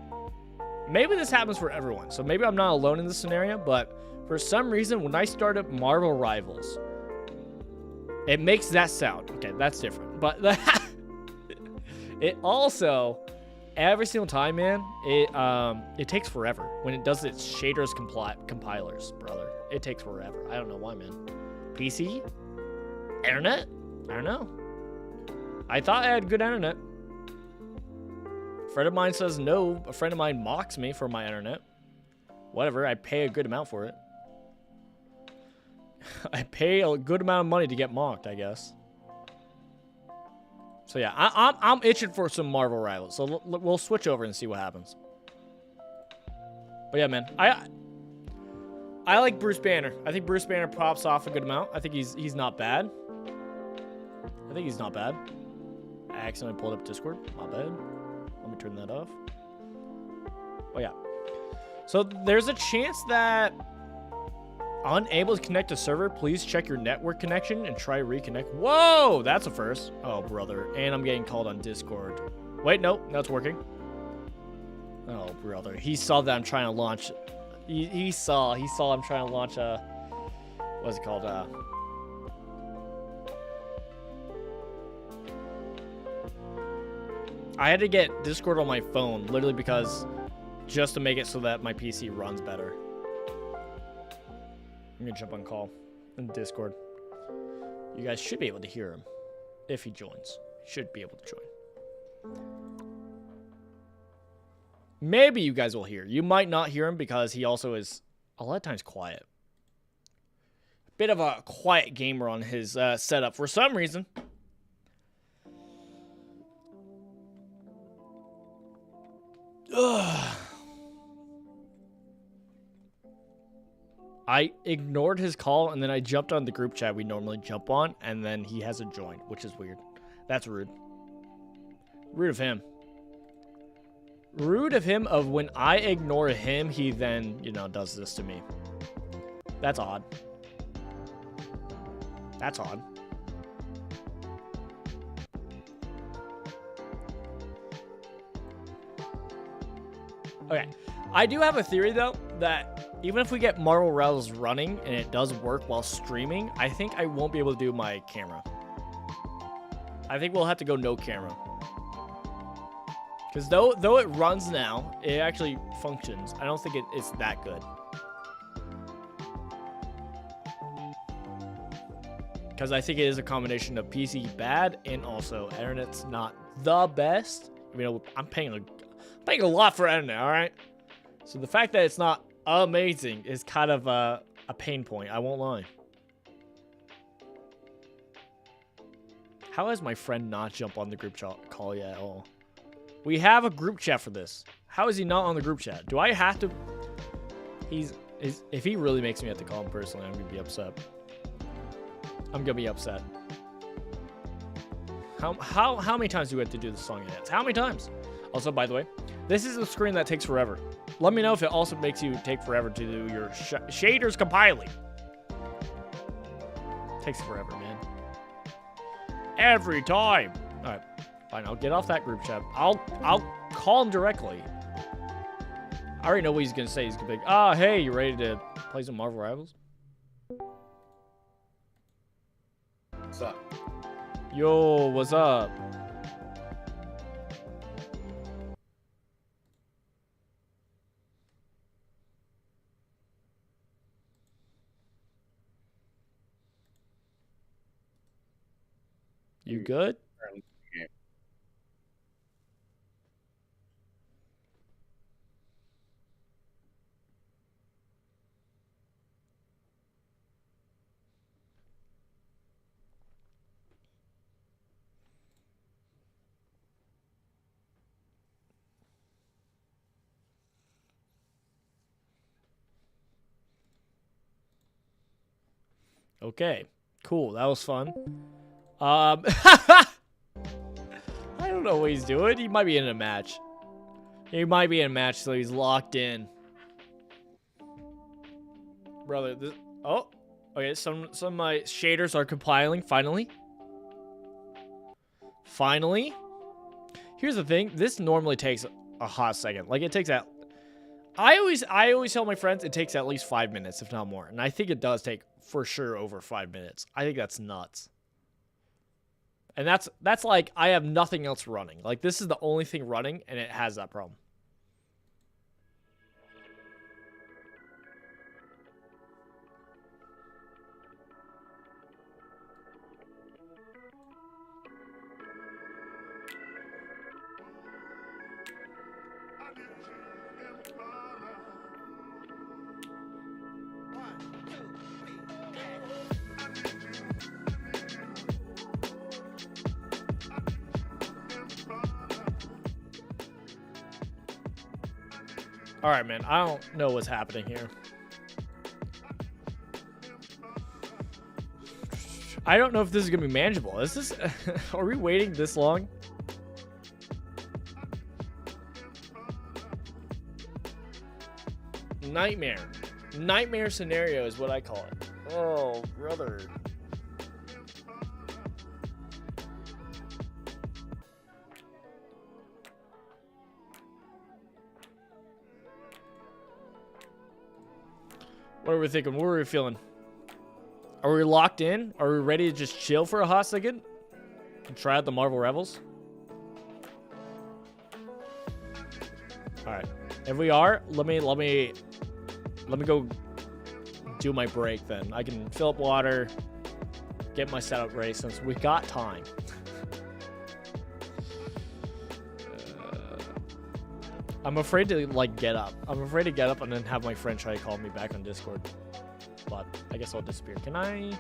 Maybe this happens for everyone. So maybe I'm not alone in this scenario. But for some reason, when I start up Marvel Rivals, it makes that sound. Okay, that's different. But it also, every single time, man, it takes forever. When it does its shaders compilers, brother. It takes forever. I don't know why, man. PC? Internet? I don't know. I thought I had good internet. A friend of mine says no. A friend of mine mocks me for my internet. Whatever, I pay a good amount for it. I pay a good amount of money to get mocked, I guess. So yeah, I'm itching for some Marvel Rivals. So we'll switch over and see what happens. But yeah, man, I like Bruce Banner. I think Bruce Banner pops off a good amount. I think he's not bad. I think he's not bad. I accidentally pulled up Discord. My bad. Let me turn that off. Oh, yeah. So there's a chance that unable to connect to server, please check your network connection and try reconnect. Whoa, that's a first. Oh, brother. And I'm getting called on Discord. Wait, no, that's working. Oh, brother. He saw that I'm trying to launch. He saw I'm trying to launch a, what's it called? I had to get Discord on my phone, literally because just to make it so that my PC runs better. I'm gonna jump on call in Discord. You guys should be able to hear him if he joins. Should be able to join. Maybe you guys will hear. You might not hear him because he also is a lot of times quiet. Bit of a quiet gamer on his setup for some reason. Ugh. I ignored his call and then I jumped on the group chat we normally jump on and then he hasn't joined, which is weird. That's rude. Rude of him. Rude of him of when I ignore him, he then, you know, does this to me. That's odd. That's odd. Okay. I do have a theory, though, that even if we get Marvel Rivals running and it does work while streaming, I think I won't be able to do my camera. I think we'll have to go no camera. Because though it runs now, it actually functions. I don't think it's that good. Because I think it is a combination of PC bad and also internet's not the best. I mean, I'm paying a lot for internet, all right? So the fact that it's not amazing is kind of a pain point. I won't lie. How has my friend not jumped on the group call yet at all? We have a group chat for this. How is he not on the group chat? Do I have to? If he really makes me have to call him personally, I'm gonna be upset. I'm gonna be upset. How many times do we have to do the song and dance? How many times? Also, by the way, this is a screen that takes forever. Let me know if it also makes you take forever to do your shaders compiling. Takes forever, man. Every time. All right, fine. I'll get off that group chat. I'll call him directly. I already know what he's gonna say. He's gonna be like, hey, you ready to play some Marvel Rivals? What's up? Yo, what's up? You good? Okay, cool. That was fun. I don't know what he's doing. He might be in a match. He might be in a match, so he's locked in. Brother, this... Oh, okay. Some of my shaders are compiling. Finally. Finally. Here's the thing. This normally takes a hot second. Like, it takes that... I always tell my friends it takes at least 5 minutes, if not more. And I think it does take, for sure, over 5 minutes. I think that's nuts. And that's like, I have nothing else running. Like, this is the only thing running, and it has that problem. All right, man. I don't know what's happening here. I don't know if this is going to be manageable. Is this... Are we waiting this long? Nightmare. Nightmare scenario is what I call it. Oh, brother. What are we thinking? What are we feeling? Are we locked in? Are we ready to just chill for a hot second? And try out the Marvel Rivals? Alright. If we are, let me go do my break then. I can fill up water, get my setup ready since we got time. I'm afraid to, like, get up. I'm afraid to get up and then have my friend try to call me back on Discord. But I guess I'll disappear. Can I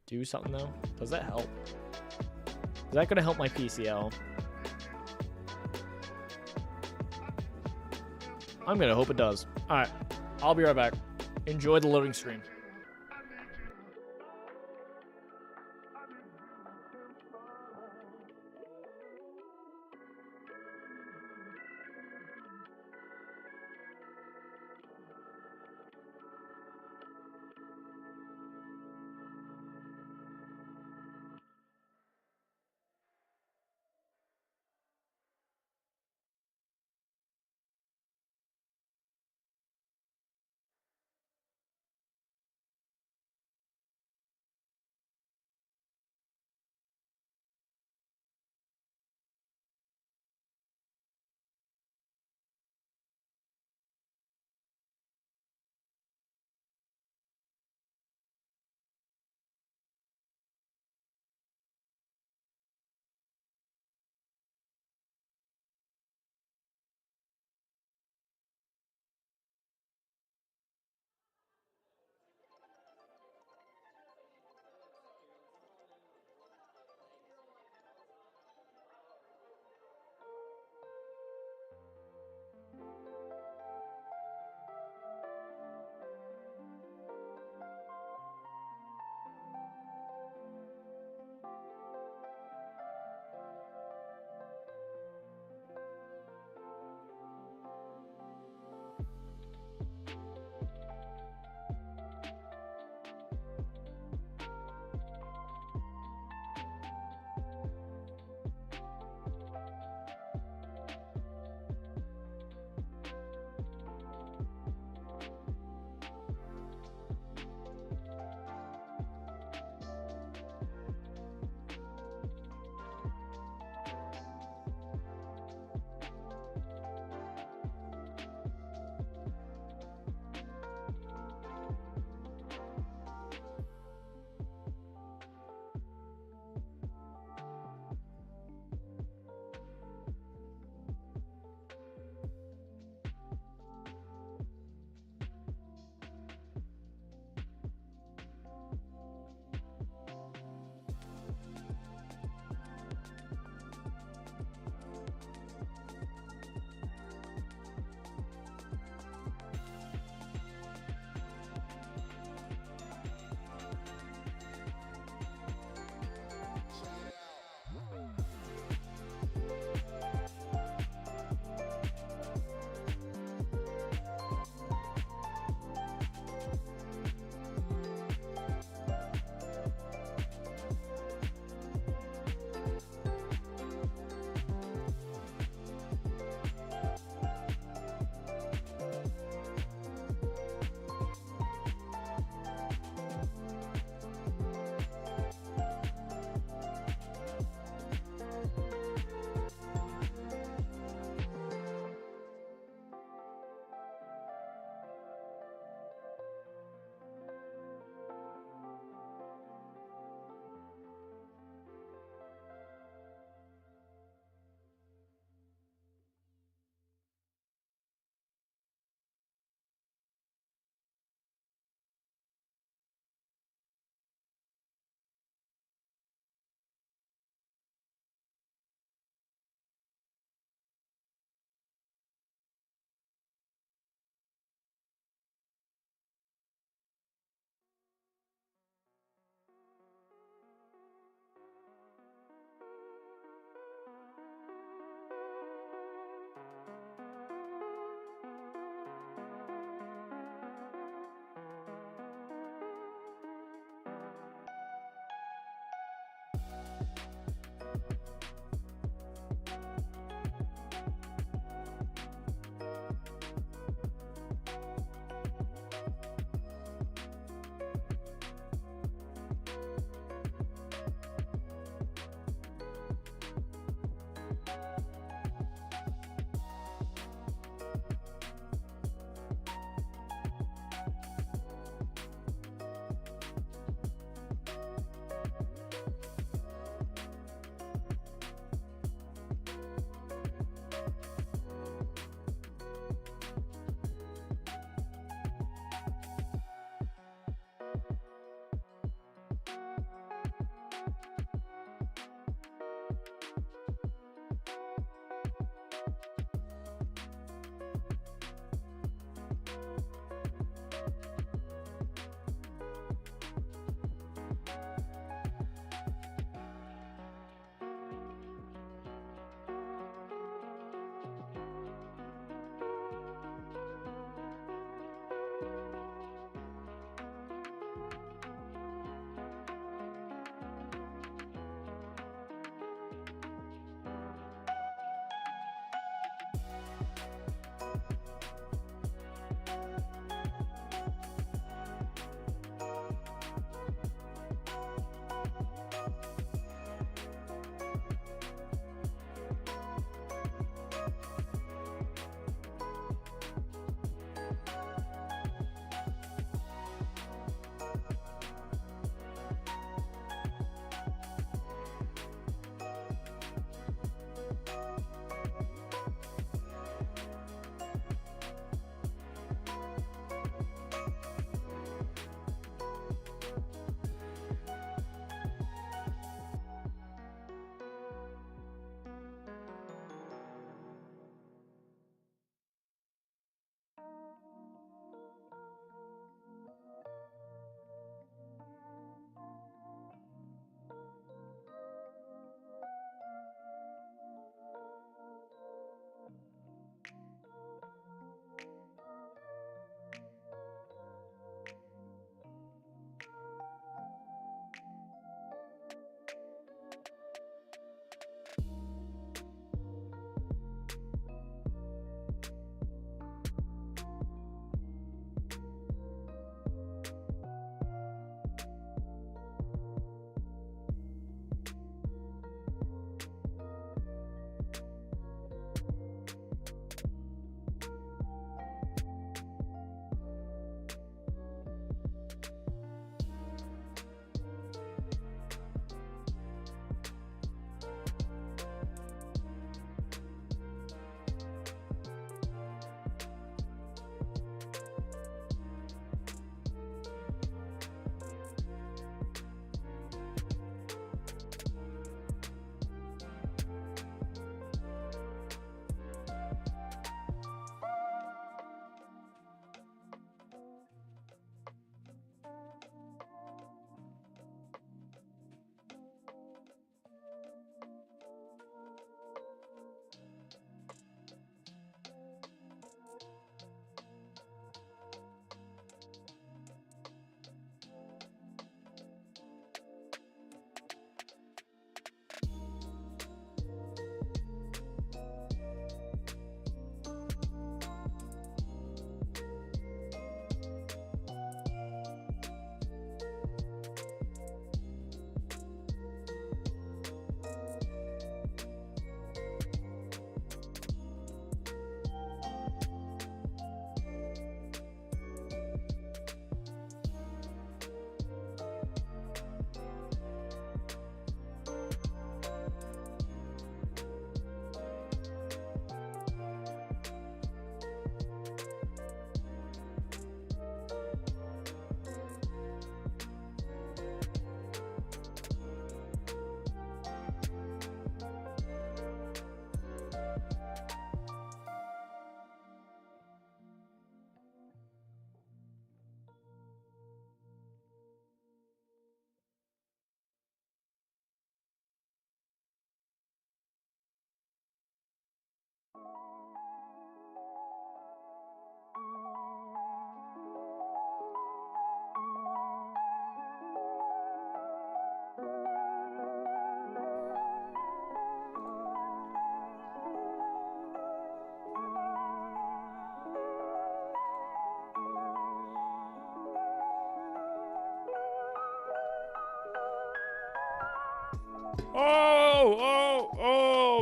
do something, though? Does that help? Is that going to help my PCL? I'm going to hope it does. All right. I'll be right back. Enjoy the loading screen.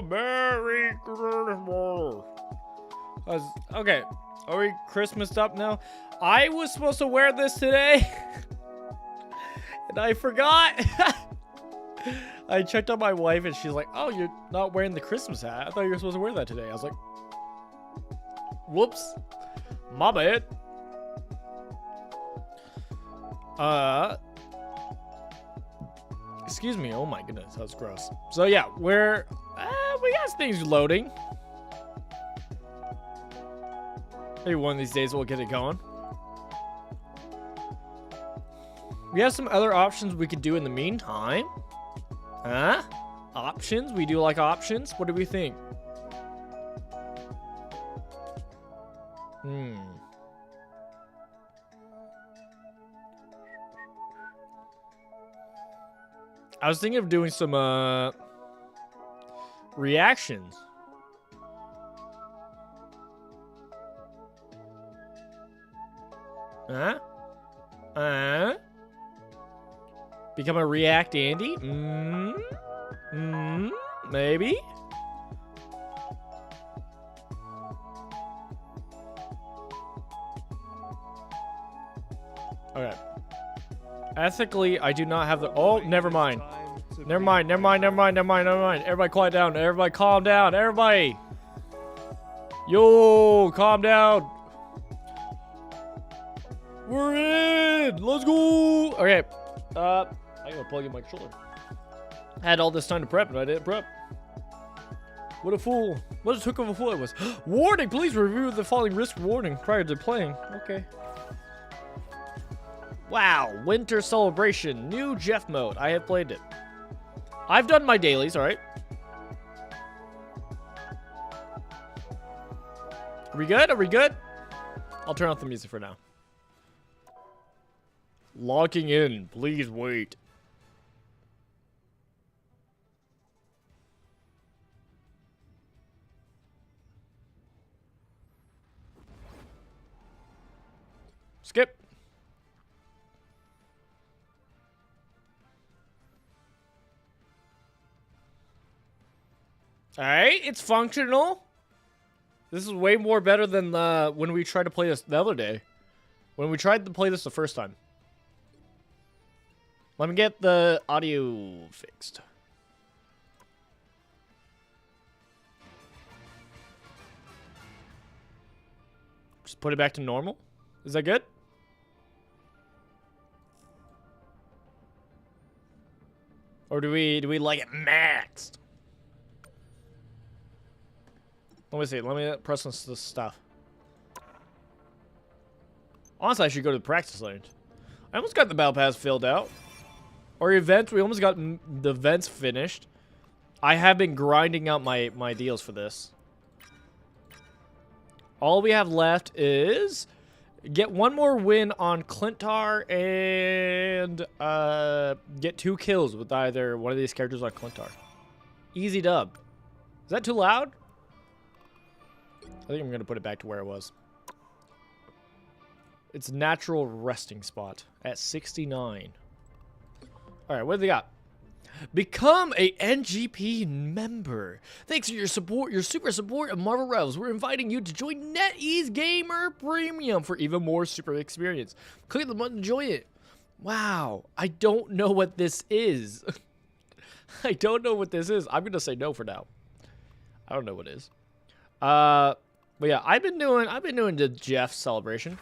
Merry Christmas. Okay, are we Christmased up now? I was supposed to wear this today, and I forgot. I checked on my wife, and she's like, "Oh, you're not wearing the Christmas hat. I thought you were supposed to wear that today." I was like, "Whoops, my bad." Excuse me. Oh my goodness, that was gross. So yeah, we got things loading. Maybe one of these days we'll get it going. We have some other options we could do in the meantime. Huh? Options? We do like options? What do we think? I was thinking of doing some reactions. Huh? Become a React Andy? Maybe? Okay. Ethically, I do not have the... Oh, never mind. Never mind. Everybody quiet down. Everybody calm down. Everybody. Yo, calm down. We're in. Let's go. Okay. I gotta plug in my controller. I had all this time to prep, and I didn't prep. What a fool. What a took of a fool it was. Warning, please review the following risk warning prior to playing. Okay. Wow, Winter Celebration, new Jeff mode. I have played it. I've done my dailies, alright. Are we good? Are we good? I'll turn off the music for now. Locking in, please wait. Skip. Alright, it's functional. This is way more better than when we tried to play this the other day. When we tried to play this the first time. Let me get the audio fixed. Just put it back to normal. Is that good? Or do we like it maxed? Let me see. Let me press this stuff. Honestly, I should go to the practice range. I almost got the battle pass filled out. Or events. We almost got the events finished. I have been grinding out my deals for this. All we have left is get one more win on Clintar and get 2 kills with either one of these characters on Clintar. Easy dub. Is that too loud? I think I'm going to put it back to where it was. Its natural resting spot at 69. Alright, what do they got? Become a NGP member. Thanks for your support, your super support of Marvel Rivals. We're inviting you to join NetEase Gamer Premium for even more super experience. Click the button to join it. Wow, I don't know what this is. I don't know what this is. I'm going to say no for now. I don't know what it is. But yeah, I've been doing the Jeff celebration.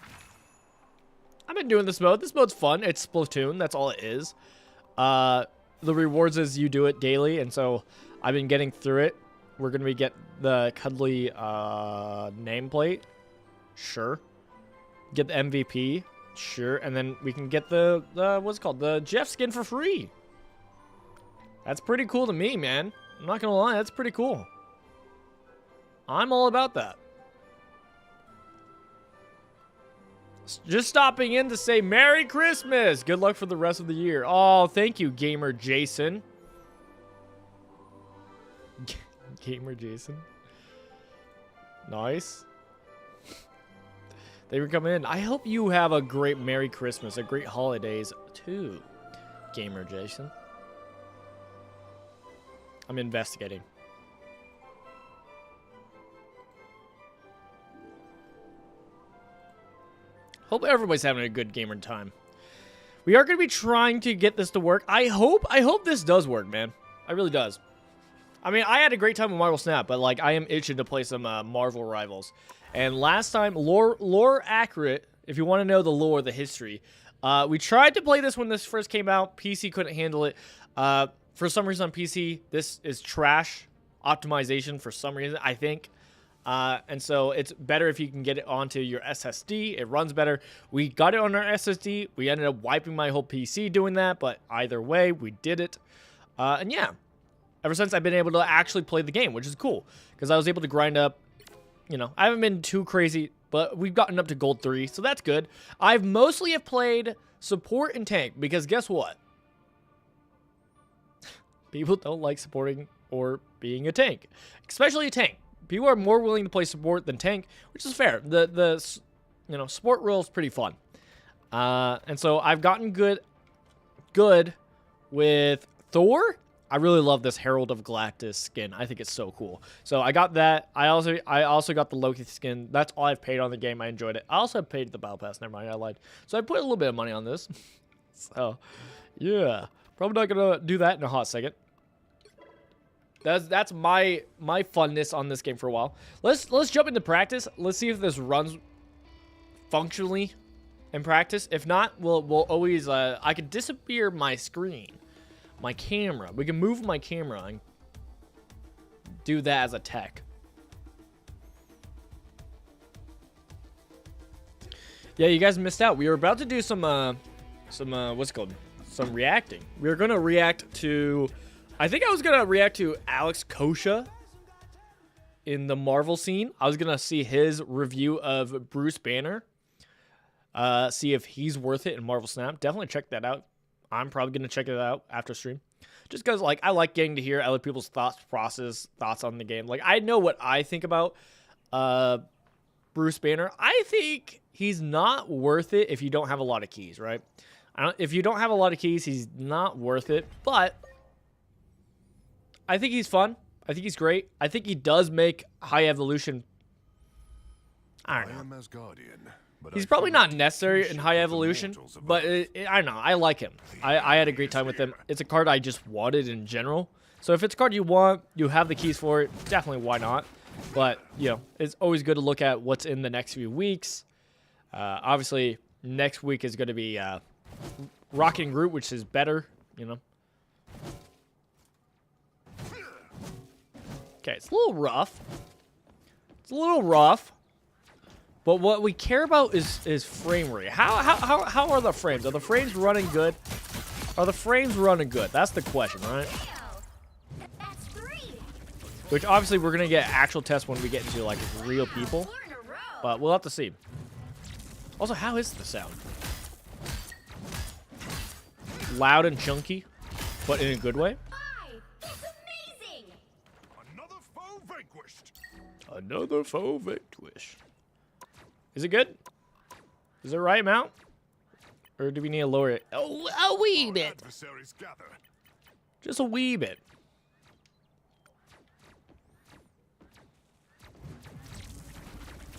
I've been doing this mode. This mode's fun. It's Splatoon. That's all it is. The rewards is you do it daily, and so I've been getting through it. We're gonna get the cuddly nameplate. Sure. Get the MVP. Sure. And then we can get the what's it called? The Jeff skin for free. That's pretty cool to me, man. I'm not gonna lie, that's pretty cool. I'm all about that. Just stopping in to say Merry Christmas. Good luck for the rest of the year. Oh, thank you, Gamer Jason. Gamer Jason. Nice. They were coming in. I hope you have a great Merry Christmas, a great holidays too, Gamer Jason. I'm investigating. Hope everybody's having a good gamer time. We are going to be trying to get this to work. I hope this does work, man. I really does. I mean, I had a great time with Marvel Snap, but like I am itching to play some Marvel Rivals. And last time, lore accurate, if you want to know the lore, the history, we tried to play this when this first came out. PC couldn't handle it. For some reason on PC, this is trash optimization for some reason, I think. And so it's better if you can get it onto your SSD. It runs better. We got it on our SSD. We ended up wiping my whole PC doing that, but either way, we did it. And yeah, ever since I've been able to actually play the game, which is cool, because I was able to grind up, you know, I haven't been too crazy, but we've gotten up to Gold 3, so that's good. I've mostly have played support and tank, because guess what? People don't like supporting or being a tank, especially a tank. People are more willing to play support than tank, which is fair. The you know, support role is pretty fun. And so I've gotten good with Thor. I really love this Herald of Galactus skin. I think it's so cool. So I got that. I also got the Loki skin. That's all I've paid on the game. I enjoyed it. I also paid the Battle Pass. Never mind, I lied. So I put a little bit of money on this. So yeah, probably not gonna do that in a hot second. That's my funness on this game for a while. Let's jump into practice. Let's see if this runs functionally in practice. If not, we'll always I could disappear my screen, my camera. We can move my camera and do that as a tech. Yeah, you guys missed out. We were about to do some what's it called? Some reacting. We were gonna react to. I think I was going to react to Alex Kosha in the Marvel scene. I was going to see his review of Bruce Banner. See if he's worth it in Marvel Snap. Definitely check that out. I'm probably going to check it out after stream. Just because like I like getting to hear other people's thoughts on the game. Like I know what I think about Bruce Banner. I think he's not worth it if you don't have a lot of keys, right? If you don't have a lot of keys, he's not worth it. But I think he's fun. I think he's great. I think he does make high evolution. I don't know. He's probably not necessary in high evolution, but I don't know. I like him. I had a great time with him. It's a card I just wanted in general. So if it's a card you want, you have the keys for it, definitely why not? But, you know, it's always good to look at what's in the next few weeks. Obviously, next week is going to be Rocket and Groot, which is better, you know. Okay, it's a little rough. It's a little rough. But what we care about is frame rate. How are the frames? Are the frames running good? Are the frames running good? That's the question, right? Which obviously we're gonna get actual tests when we get into like real people. But we'll have to see. Also, how is the sound? Loud and chunky, but in a good way. Another foe vanquished. Is it good? Is it right amount? Or do we need to lower it? Oh, a wee bit. Just a wee bit.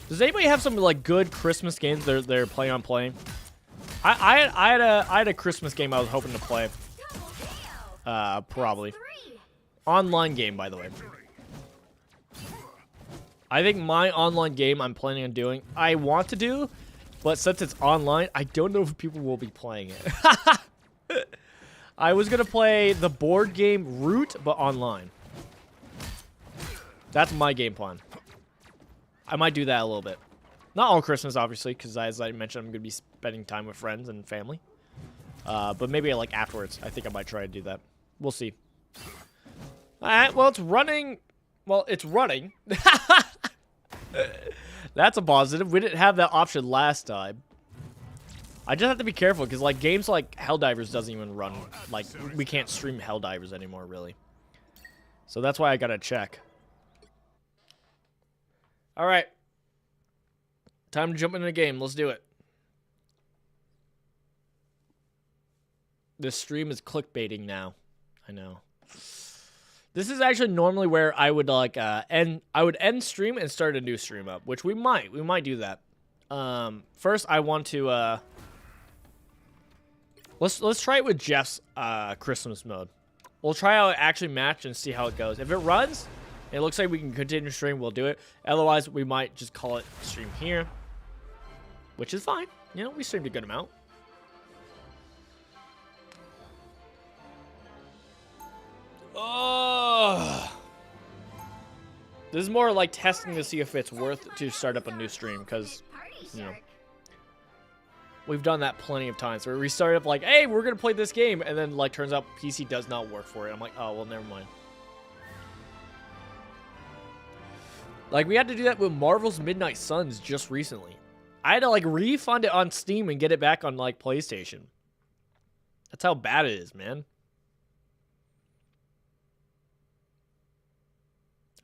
Does anybody have some like good Christmas games they're planning on playing? I had a Christmas game I was hoping to play. Probably. Online game, by the way. I think my online game I'm planning on doing, I want to do, but since it's online, I don't know if people will be playing it. I was going to play the board game Root, but online. That's my game plan. I might do that a little bit. Not all Christmas, obviously, because as I mentioned, I'm going to be spending time with friends and family. But maybe like afterwards, I think I might try to do that. We'll see. All right, well, it's running. Well, it's running. That's a positive. We didn't have that option last time. I just have to be careful because like games like Helldivers doesn't even run. Like we can't stream Helldivers anymore, really. So that's why I gotta check. All right, time to jump into the game. Let's do it. This stream is clickbaiting now. I know. This is actually normally where I would like end stream and start a new stream up, which we might do that. First I want to let's try it with Jeff's Christmas mode. We'll try out actually match and see how it goes. If it runs, it looks like we can continue stream, we'll do it. Otherwise, we might just call it stream here, which is fine. You know, we streamed a good amount. Oh, this is more like testing to see if it's worth to start up a new stream, because, you know, we've done that plenty of times where we start up like, hey, we're gonna play this game, and then like turns out PC does not work for it. I'm like, oh well, never mind. Like we had to do that with Marvel's Midnight Suns just recently. I had to like refund it on Steam and get it back on like PlayStation. That's how bad it is, man.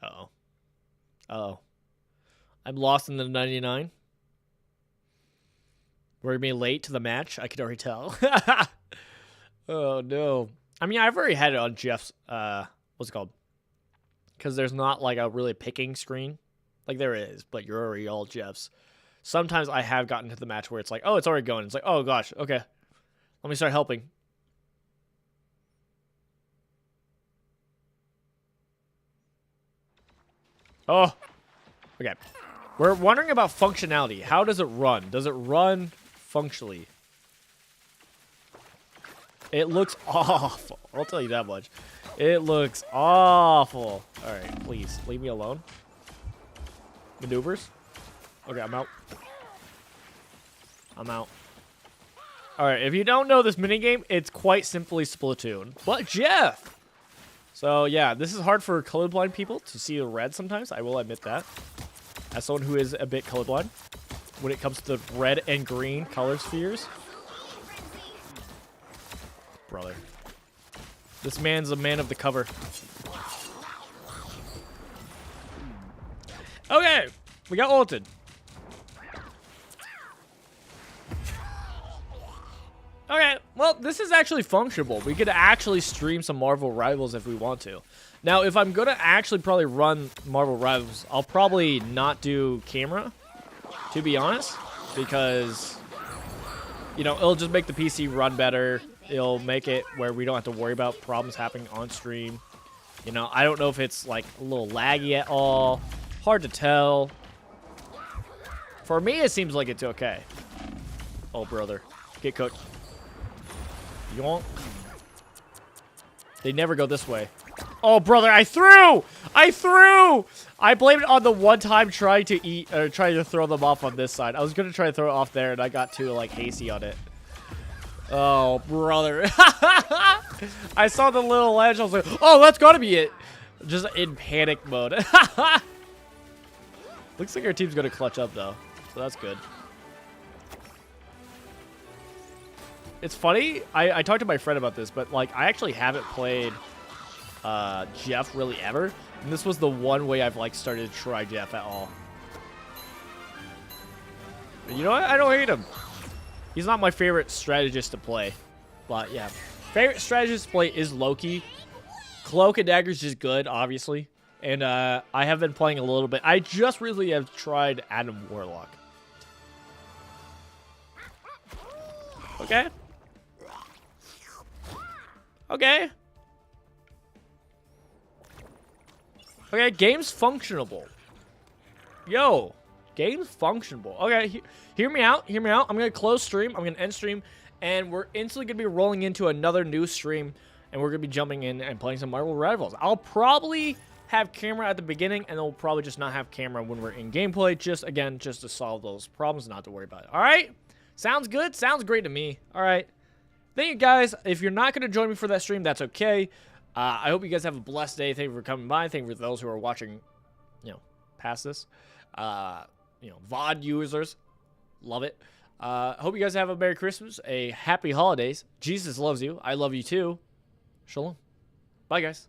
Uh-oh. Uh-oh. I'm lost in the 99. We're gonna be late to the match. I can already tell. Oh, no. I mean, I've already had it on Jeff's, what's it called? Because there's not, like, a really picking screen. Like, there is, but you're already all Jeff's. Sometimes I have gotten to the match where it's like, oh, it's already going. It's like, oh, gosh, okay. Let me start helping. Oh, okay. We're wondering about functionality. How does it run? Does it run functionally? It looks awful. I'll tell you that much. It looks awful. All right, please leave me alone. Maneuvers. Okay, I'm out. I'm out. All right, if you don't know this minigame, it's quite simply Splatoon. But Jeff! So, yeah, this is hard for colorblind people to see the red sometimes. I will admit that. As someone who is a bit colorblind when it comes to the red and green color spheres. Brother. This man's a man of the cover. Okay, we got ulted. Okay, well, this is actually functional. We could actually stream some Marvel Rivals if we want to. Now, if I'm going to actually probably run Marvel Rivals, I'll probably not do camera, to be honest, because, you know, it'll just make the PC run better. It'll make it where we don't have to worry about problems happening on stream. You know, I don't know if it's, like, a little laggy at all. Hard to tell. For me, it seems like it's okay. Oh, brother. Get cooked. Yonk. They never go this way. Oh, brother, I threw! I threw! I blamed it on the one time trying to throw them off on this side. I was gonna try to throw it off there, and I got too, like, hasty on it. Oh, brother. I saw the little ledge. I was like, oh, that's gotta be it. Just in panic mode. Looks like our team's gonna clutch up, though. So that's good. It's funny, I talked to my friend about this, but, like, I actually haven't played Jeff really ever. And this was the one way I've, like, started to try Jeff at all. But you know what? I don't hate him. He's not my favorite strategist to play. But, yeah. Favorite strategist to play is Loki. Cloak and Dagger's just good, obviously. And I have been playing a little bit. I just really have tried Adam Warlock. Okay. Okay. Okay, game's functionable. Yo, game's functionable. Okay, hear me out. Hear me out. I'm going to close stream. I'm going to end stream. And we're instantly going to be rolling into another new stream. And we're going to be jumping in and playing some Marvel Rivals. I'll probably have camera at the beginning. And then we'll probably just not have camera when we're in gameplay. Just, again, just to solve those problems. Not to worry about it. All right? Sounds good? Sounds great to me. All right. Thank you, guys. If you're not going to join me for that stream, that's okay. I hope you guys have a blessed day. Thank you for coming by. Thank you for those who are watching, you know, past this. You know, VOD users. Love it. Hope you guys have a Merry Christmas, a Happy Holidays. Jesus loves you. I love you too. Shalom. Bye, guys.